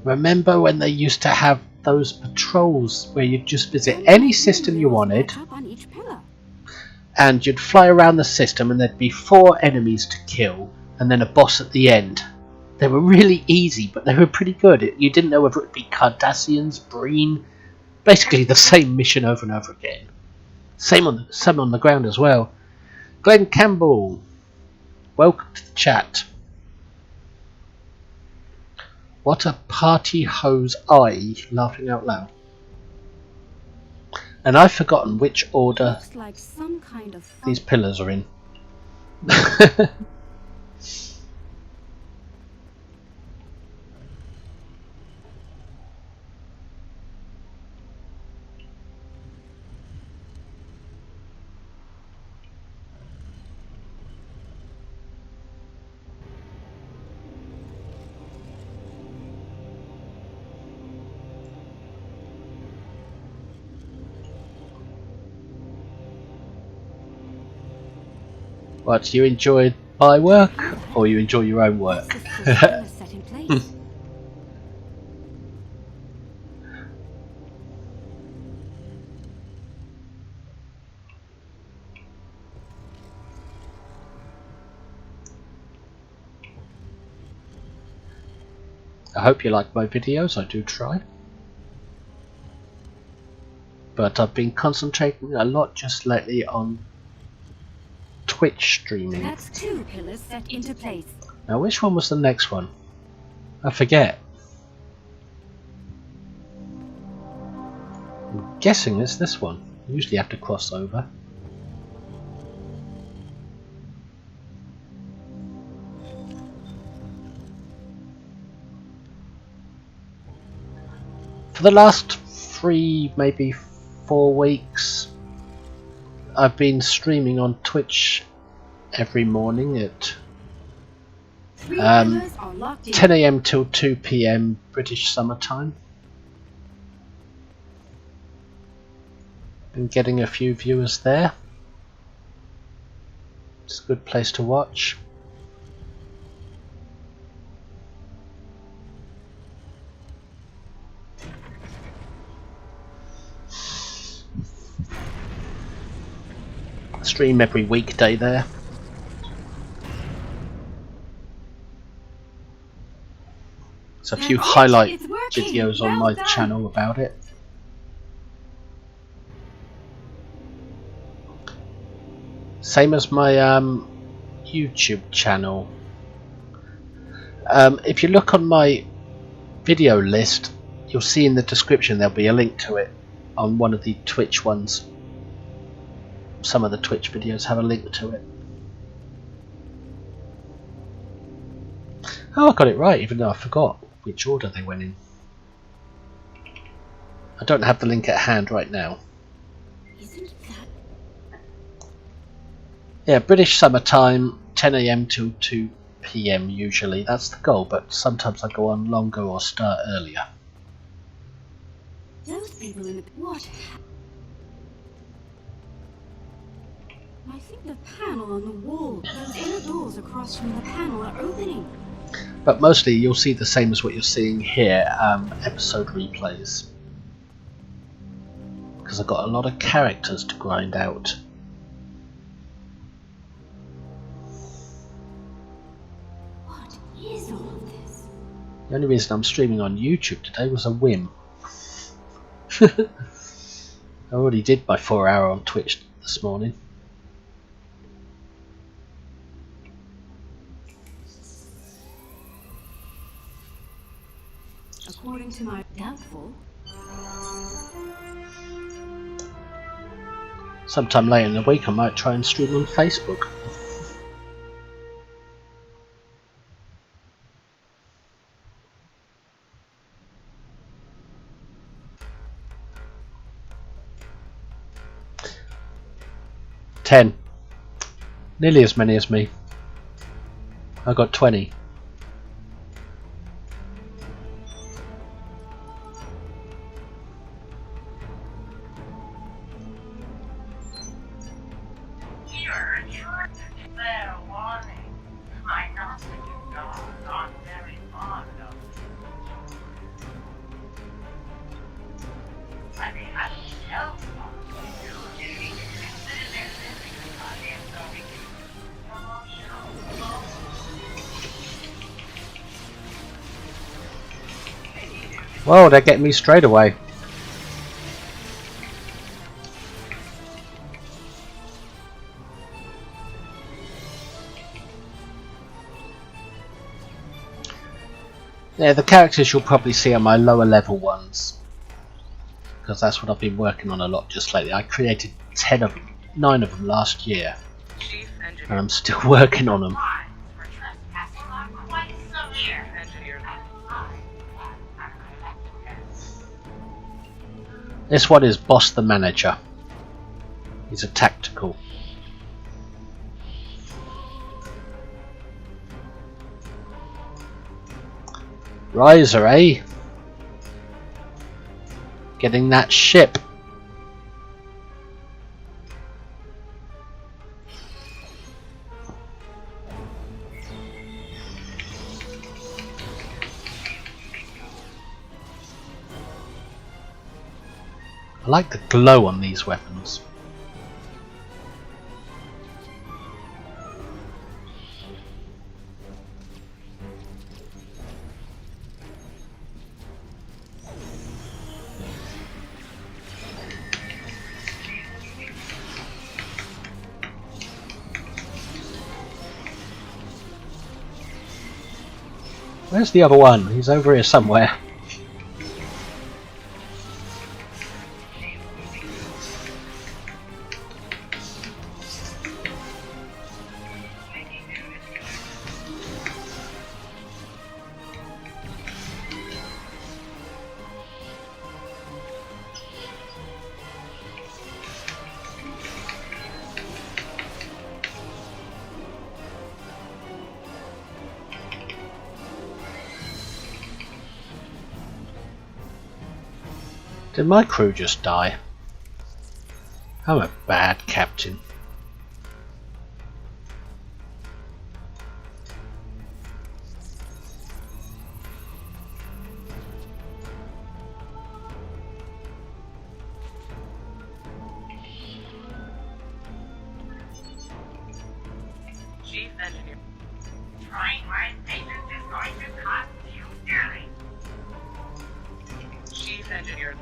Remember when they used to have those patrols where you'd just visit any system you wanted and you'd fly around the system and there'd be 4 enemies to kill and then a boss at the end. They were really easy, but they were pretty good. You didn't know whether it would be Cardassians, Breen, basically the same mission over and over again. Same on the ground as well. Glenn Campbell, welcome to the chat. What a party hose eye, laughing out loud. And I've forgotten which order Looks like some kind of these pillars are in. What, you enjoy my work, or you enjoy your own work? set in place. I hope you like my videos, I do try. But I've been concentrating a lot just lately on Twitch streaming. That's 2 pillars set into place. Now which one was the next one? I forget. I'm guessing it's this one. I usually have to cross over. For the last 3, maybe 4 weeks, I've been streaming on Twitch every morning at 10 AM till 2 PM British Summer Time. Been getting a few viewers there. It's a good place to watch. I stream every weekday there. There's a few highlight videos on my channel about it. Same as my YouTube channel. If you look on my video list, you'll see in the description there'll be a link to it on one of the Twitch ones. Some of the Twitch videos have a link to it. Oh, I got it right, even though I forgot which order they went in. I don't have the link at hand right now. Isn't that... Yeah, British summertime, 10 AM till 2 PM usually. That's the goal, but sometimes I go on longer or start earlier. Those people in the... What? I think the panel on the wall, those inner doors across from the panel are opening. But mostly you'll see the same as what you're seeing here, episode replays. Because I've got a lot of characters to grind out. What is all of this? The only reason I'm streaming on YouTube today was a whim. I already did my 4-hour on Twitch this morning. According to my doubtful. Sometime later in the week I might try and stream on Facebook. Ten. Nearly as many as me. I got 20. Whoa, they're getting me straight away. Yeah, the characters you'll probably see are my lower level ones, because that's what I've been working on a lot just lately. I created 9 of them last year, and I'm still working on them. This one is Boss the Manager. He's a tactical. Riser, eh? Getting that ship. I like the glow on these weapons. Where's the other one? He's over here somewhere. Did my crew just die? I'm a bad captain. Chief Engineer. Trying my patience is going to cost you dearly. Chief Engineer.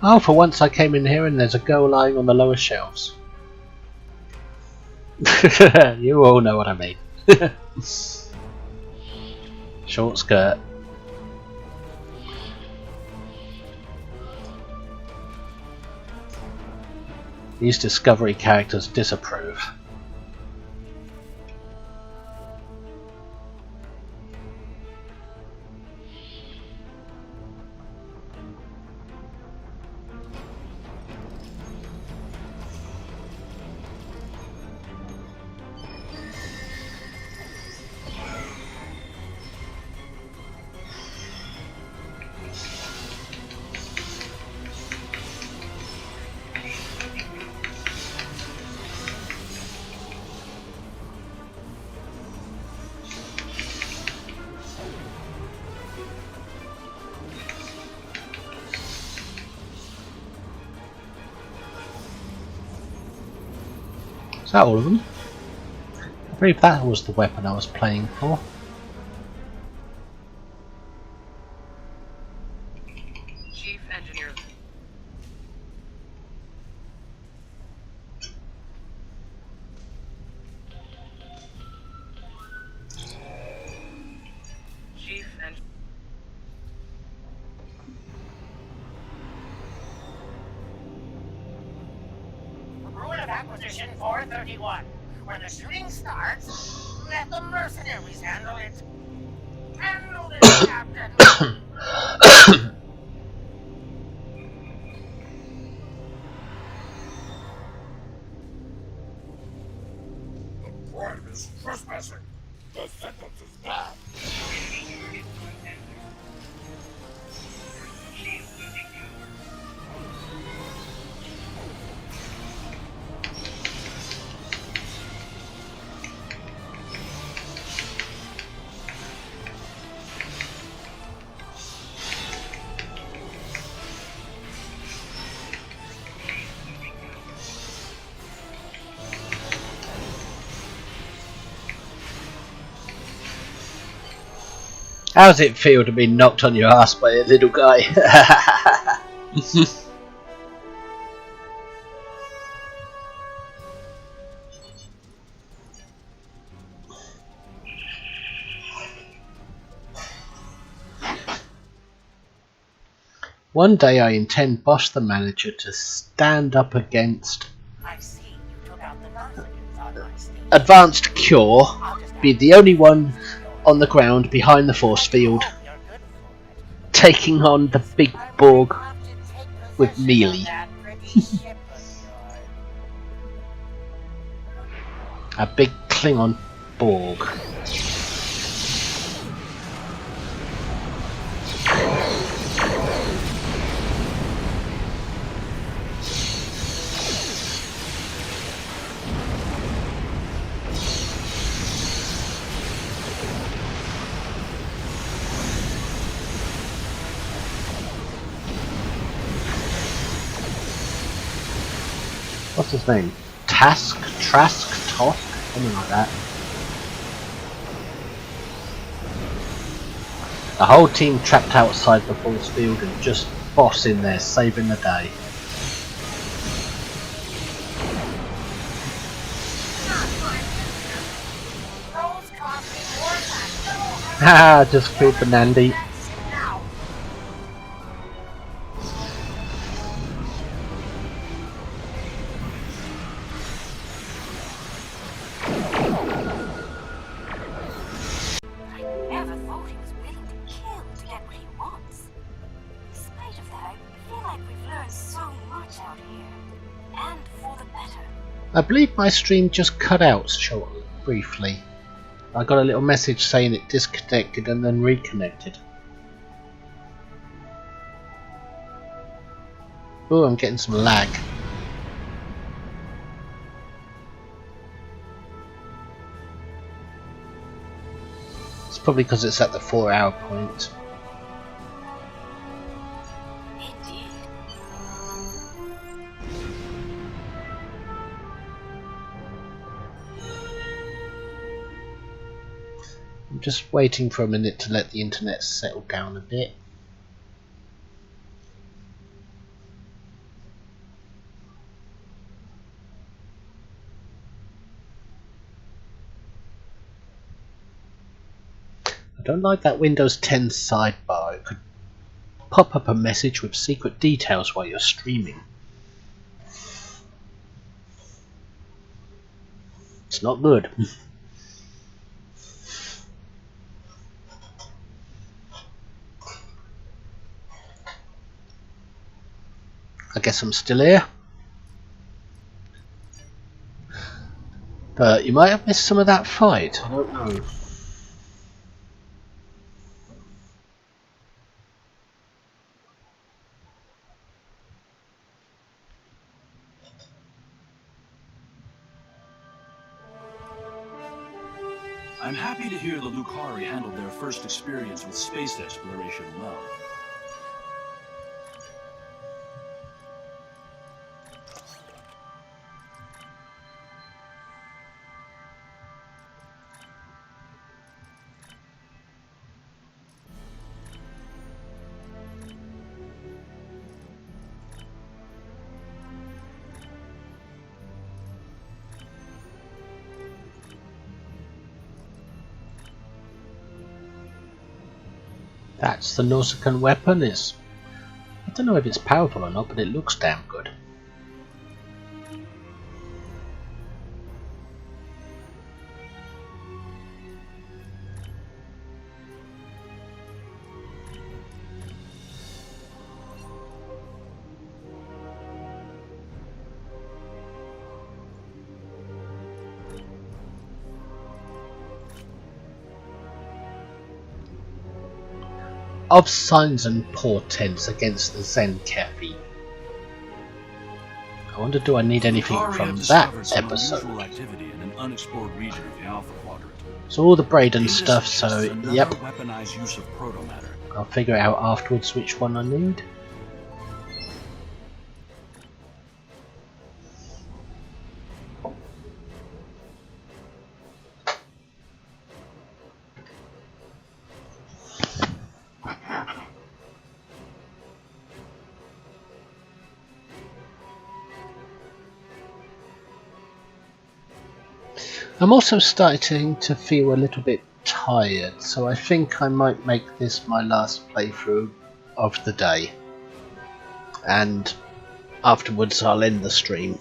Oh, for once I came in here and there's a girl lying on the lower shelves. You all know what I mean. Short skirt. These Discovery characters disapprove. Is that all of them? I believe that was the weapon I was playing for. Chief Engineer. Chief Engineer. Rule of Acquisition 431. When the shooting starts, let the mercenaries handle it. Handle this, Captain. The crime is trespassing. The sentence is bad. How does it feel to be knocked on your ass by a little guy? One day I intend Boss the Manager to stand up against I see you took out the Nazis on my stage. Advanced Cure, be the only one on the ground behind the force field, taking on the big Borg with melee. A big Klingon Borg. What's his name? Trask, Tosk, something like that. The whole team trapped outside the force field and just Boss in there saving the day. Haha, just killed the Nandi. I believe my stream just cut out briefly. I got a little message saying it disconnected and then reconnected. Oh, I'm getting some lag. It's probably because it's at the 4-hour point. I'm just waiting for a minute to let the internet settle down a bit. I don't like that Windows 10 sidebar. It could pop up a message with secret details while you're streaming. It's not good. I guess I'm still here. But you might have missed some of that fight, I don't know. I'm happy to hear the Lucari handled their first experience with space exploration well. That's the Nausicaan weapon. I don't know if it's powerful or not, but it looks damn good. Of signs and portents against the Zen Kefi. I wonder, do I need anything from that episode? Activity in an unexplored region of the Alpha Quadrant. So all the Braden stuff, so yep. Weaponized use of protomatter. I'll figure out afterwards which one I need. I'm also starting to feel a little bit tired, so I think I might make this my last playthrough of the day. and afterwards I'll end the stream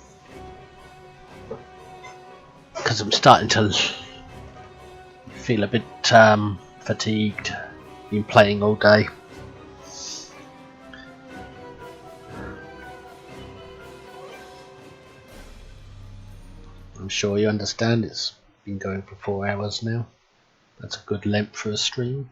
because I'm starting to feel a bit fatigued. Been playing all day. I'm sure you understand it's been going for 4 hours now. That's a good length for a stream.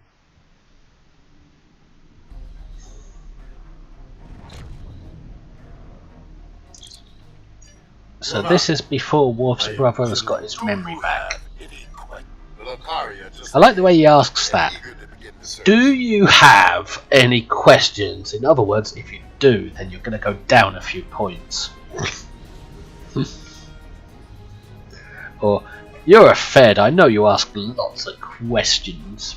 So this is before Worf's brother has got his memory back. I like the way he asks that. Do you have any questions? In other words, if you do, then you're going to go down a few points. Or, you're a Fed, I know you ask lots of questions.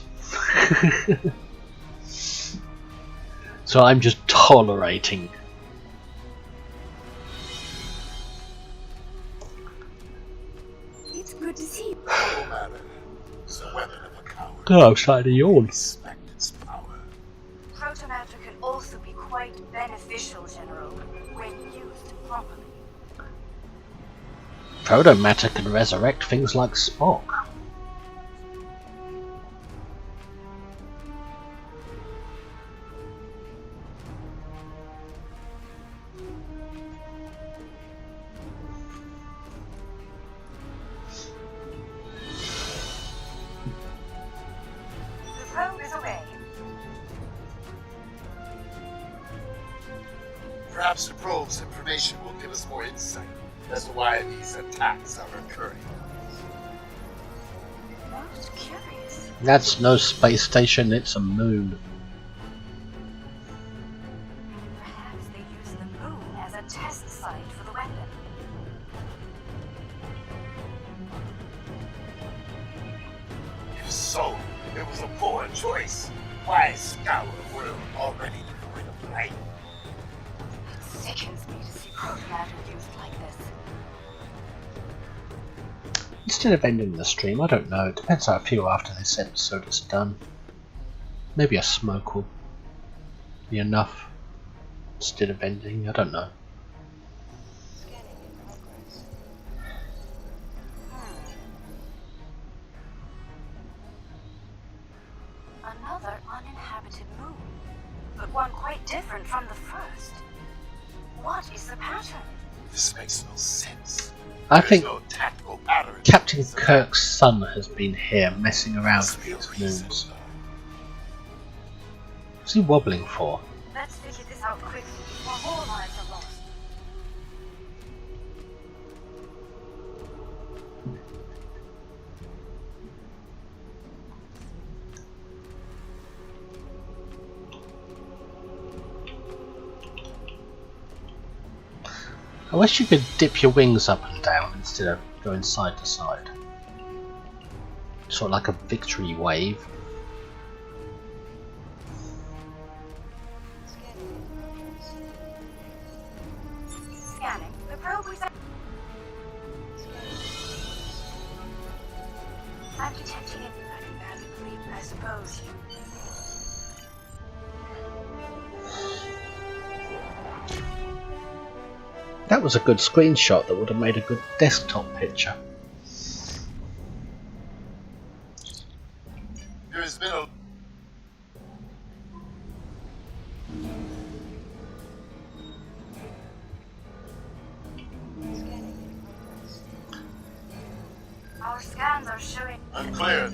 So I'm just tolerating. It's good to see you. Oh, I'm starting to yawn. Protomatter can also be quite beneficial, General, when used properly. Protomatter can resurrect things like Spock. The probe is away. Perhaps the probe's information will give us more insight as to why these attacks are occurring. Most curious. That's no space station, it's a moon. Perhaps they use the moon as a test site for the weapon. If so, it was a poor choice. Why scour the world already to the point of light? It sickens me to see protomatter used like this. Instead of ending the stream, I don't know, it depends how I feel after this episode is done. Maybe a smoke will be enough instead of ending, I don't know. Another uninhabited moon, but one quite different from the first. What is the pattern? This makes no sense. I think no tactical pattern. Captain Kirk's son has been here messing around with these moons. What's he wobbling for? Let's figure this out quickly before more lives are lost. I wish you could dip your wings up and down instead of going side to side. Sort of like a victory wave. Scanning. The probe we sent. I'm detecting it. I suppose. That was a good screenshot that would have made a good desktop picture. There has been a... Our scans are showing. Unclear.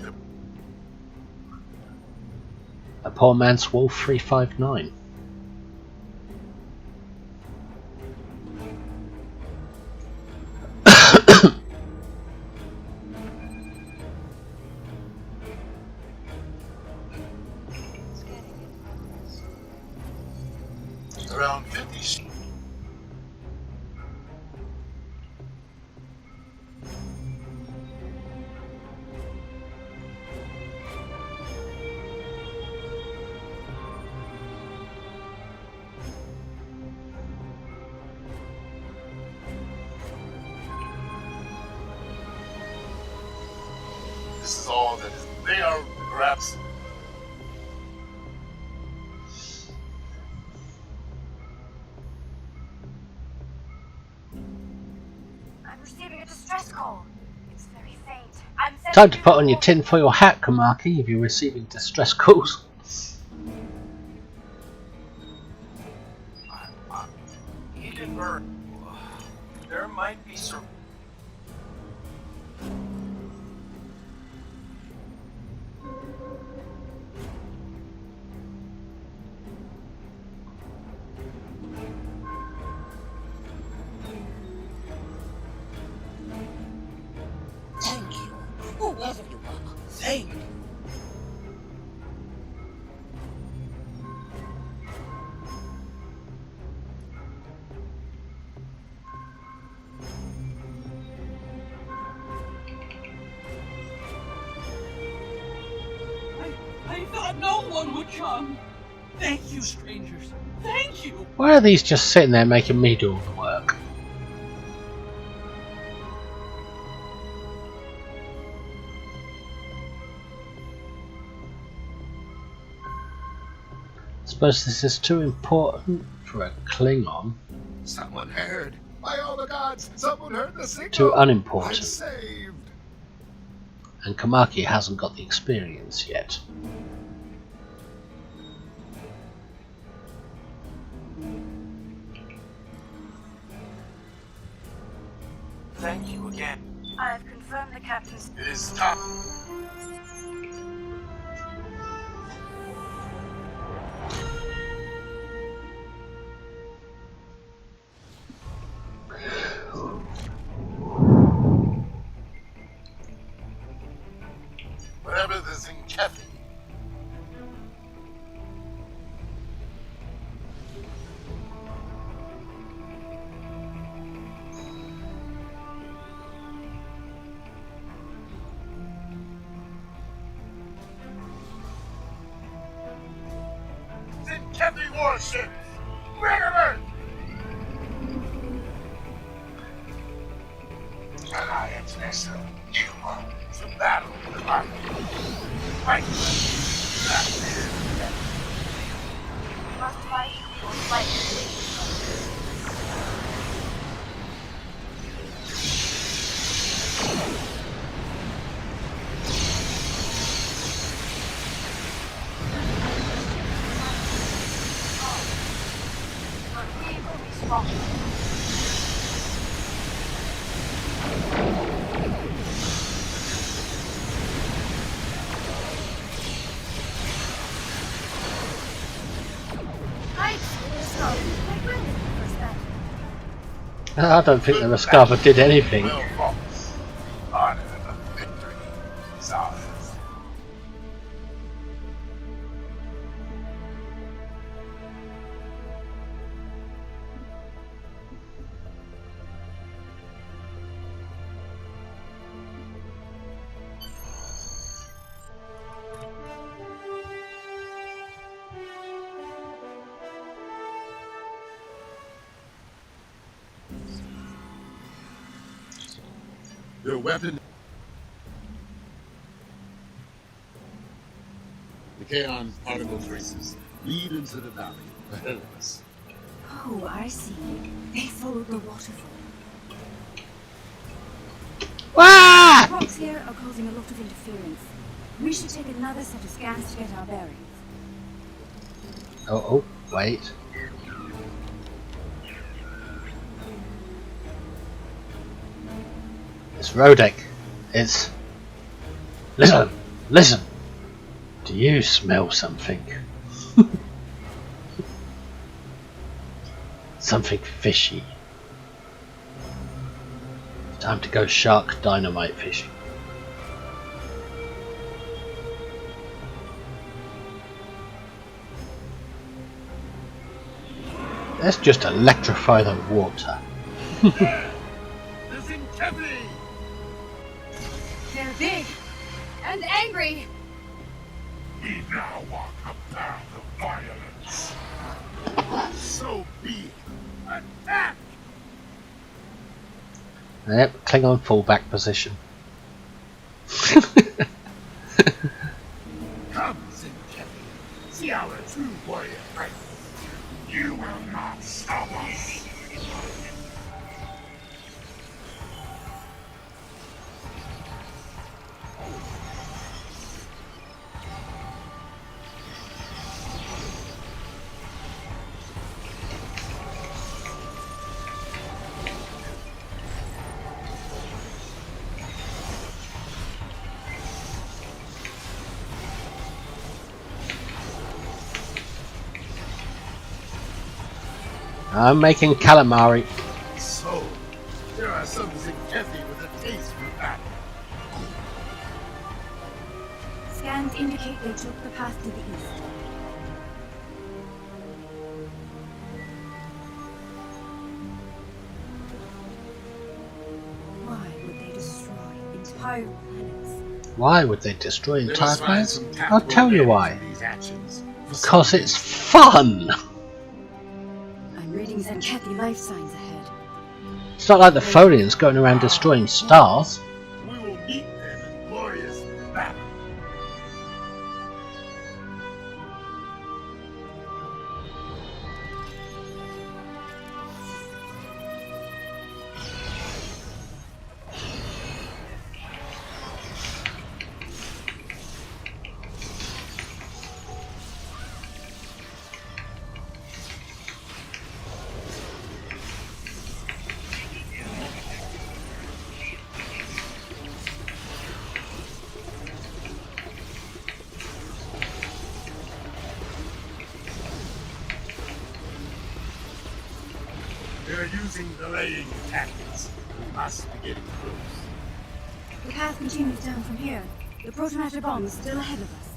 A poor man's Wolf 359. Around 50. This is all that is. They are perhaps. distress call. It's very faint. I'm Time to put on your tinfoil hat, Kamaki, if you're receiving distress calls. Edenburg. There might be some. Thank you, whoever you are. Thank you. I thought no one would come. Thank you, strangers. Thank you. Why are these just sitting there making me do all the work? Suppose this is too important for a Klingon. Someone heard. By all the gods, someone heard the signal. Too unimportant. I'm saved. And Kamaki hasn't got the experience yet. Thank you again. I've confirmed the captain's. It is time. Whatever this in Kathy. Heavy warships! Bring 'em in! Alliance vessel, you want to battle with us. Fight! Must fight or fight. I don't think the Rascava did anything. Honor the victory is ours. Your weapon. The Kaon particle traces lead into the valley ahead of us. Oh, I see. They followed the waterfall. Ah! The rocks here are causing a lot of interference. We should take another set of scans to get our bearings. Oh, wait. It's Rodek. It's... Listen! Listen! Do you smell something? Something fishy. Time to go shark dynamite fishing. Let's just electrify the water. They're big and angry. We now walk a path of violence. So be it. Attack! Yep, Klingon fallback position. Come, Zinkevi. See our true warrior fight. You will not stop us. I'm making calamari. So, there are some Zinkethi with a taste for battle. Scans indicate they took the path to the east. Why would they destroy entire planets? Why would they destroy They entire must find planets? some I'll tactical tell you why. advantage in these actions. Because it's fun! I'm reading Zenkethi life signs ahead. It's not like the Folians going around destroying stars. We will meet them in glorious battle. They're using delaying tactics. We must be getting close. The path continues down from here. The protomatter bomb is still ahead of us.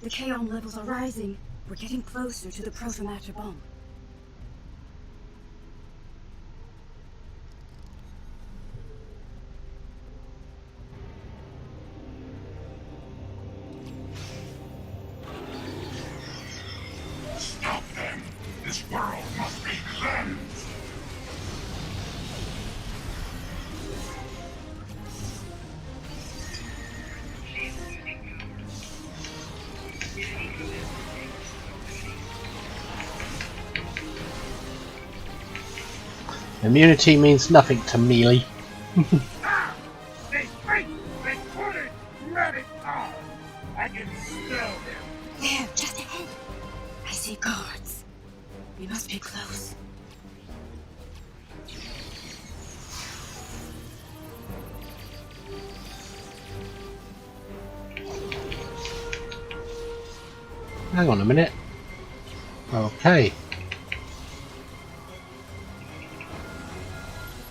The Kaon levels are rising. We're getting closer to the protomatter bomb. Stop them! This world must be cleansed! Immunity means nothing to Mealy. They fight! They put it! Rabbit power! I can smell them! There, just ahead. I see guards. We must be close. Hang on a minute. Okay.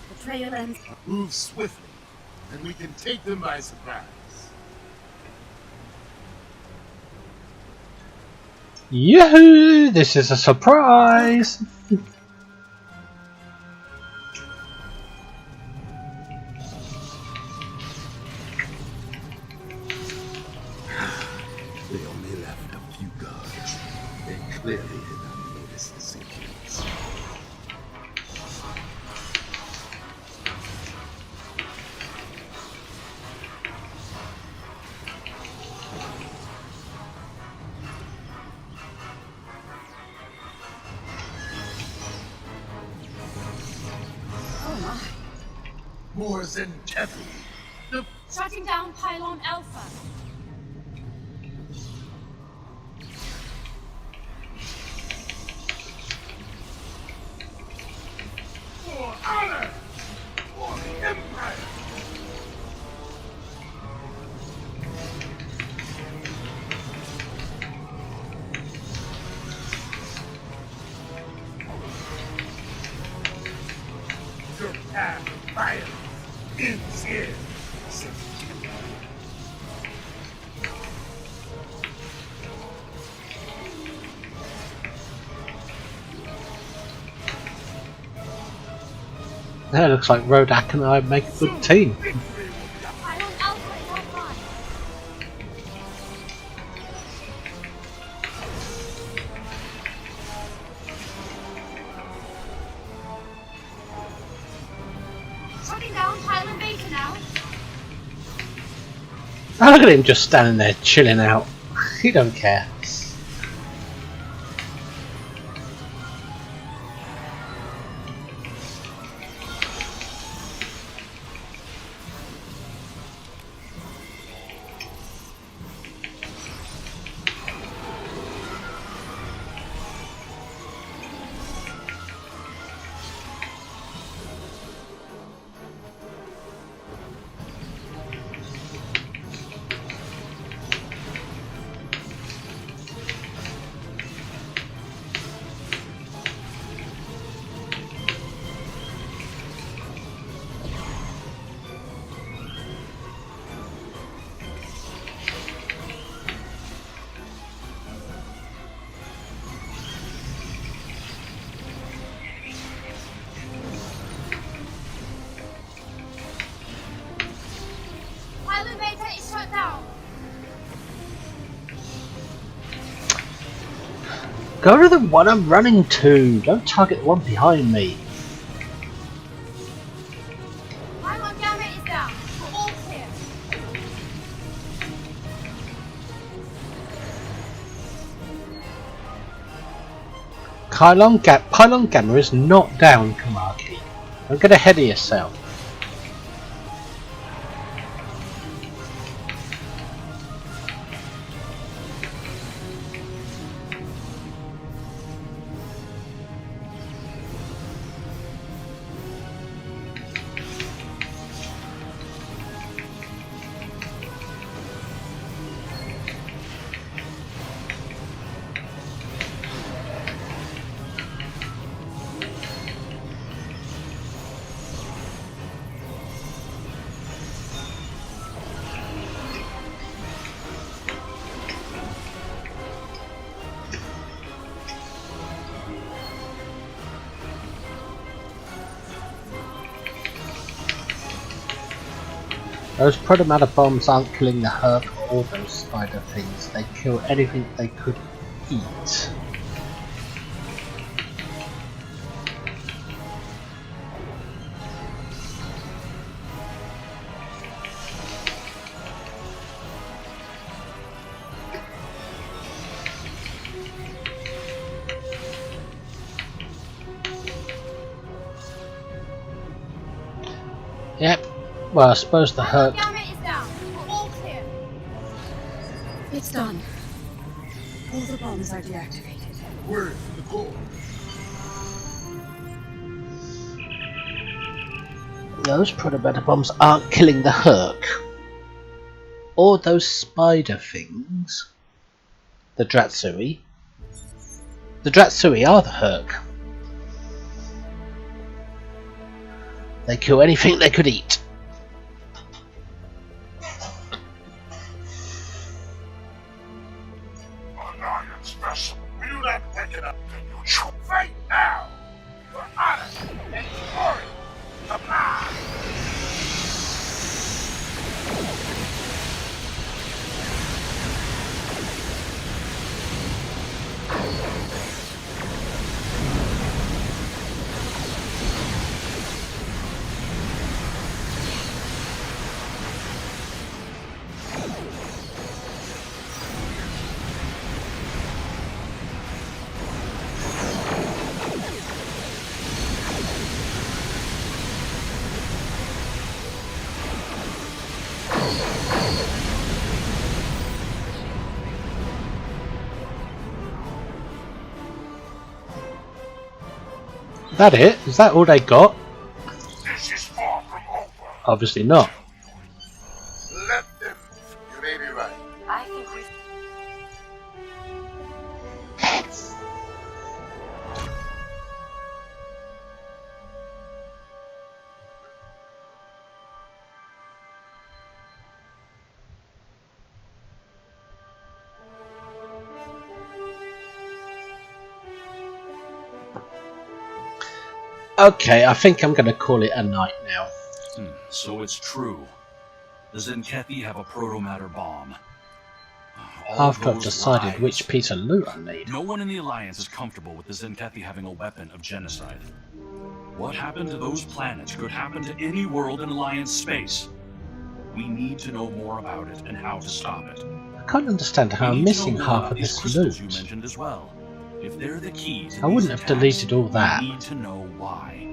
The trail ends. Move swiftly, and we can take them by surprise. Yahoo! This is a surprise! They only left a few guards. They clearly did not notice the sinkings. Oh my. More Zenkethi. Shutting down Pylon Alpha. For honor! For the Empire! Your path of violence ends here. That looks like Rodak and I make a good team. Pylon Alpha is online. Shutting down Pylon Beta now. Oh, look at him just standing there chilling out. He don't care. Go to the one I'm running to. Don't target the one behind me. Pylon gamma is down. We're all clear. Pylon gamma is not down, Kamaki. Don't get ahead of yourself. Those protomatter bombs aren't killing the herb or those spider things. They kill anything they could eat. Yep. Well, I suppose the herb. Gamma is down. We're all clear. It's done. All the bombs are deactivated. Where's the core? Those protomatter bombs aren't killing the herc. Or those spider things. The Dratsui. The Dratsui are the herc. They kill anything they could eat. Alliance vessel. We do not pick it up. Can you fight now? For honor and glory. Come on. That it? Is that all they got? This is far from over. Obviously not. Let them. You may be right. I think we. Okay, I think I'm going to call it a night now. So it's true. The Zenkethi have a protomatter bomb. After I've decided which piece of loot I need. No one in the Alliance is comfortable with the Zenkethi having a weapon of genocide. What happened to those planets could happen to any world in Alliance space. We need to know more about it and how to stop it. I can't understand how I'm missing half of this loot. You mentioned as well. If they're the key to I wouldn't have deleted all that. We need to know why.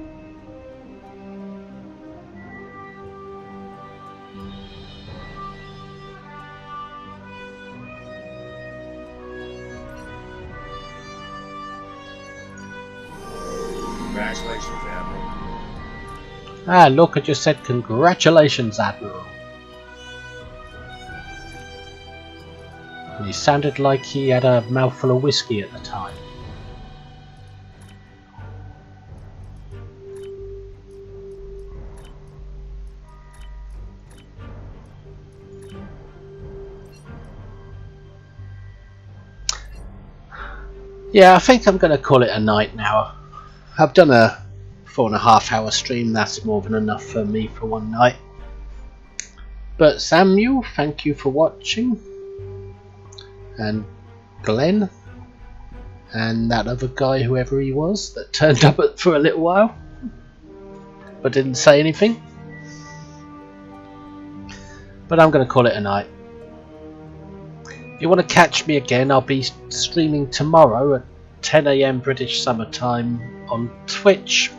Congratulations, Admiral. Ah, look, I just said congratulations, Admiral. And he sounded like he had a mouthful of whiskey at the time. Yeah, I think I'm going to call it a night now. I've done a 4.5 hour stream, that's more than enough for me for one night. But Samuel, thank you for watching. And Glenn. and that other guy, whoever he was, that turned up for a little while but didn't say anything. But I'm going to call it a night. If you want to catch me again, I'll be streaming tomorrow at 10 AM British Summer Time on Twitch.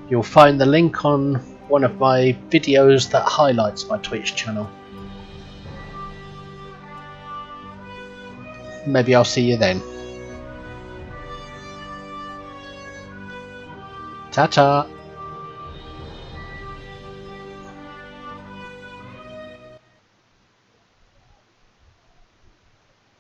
You'll find the link on one of my videos that highlights my Twitch channel. Maybe I'll see you then. Ta-ta!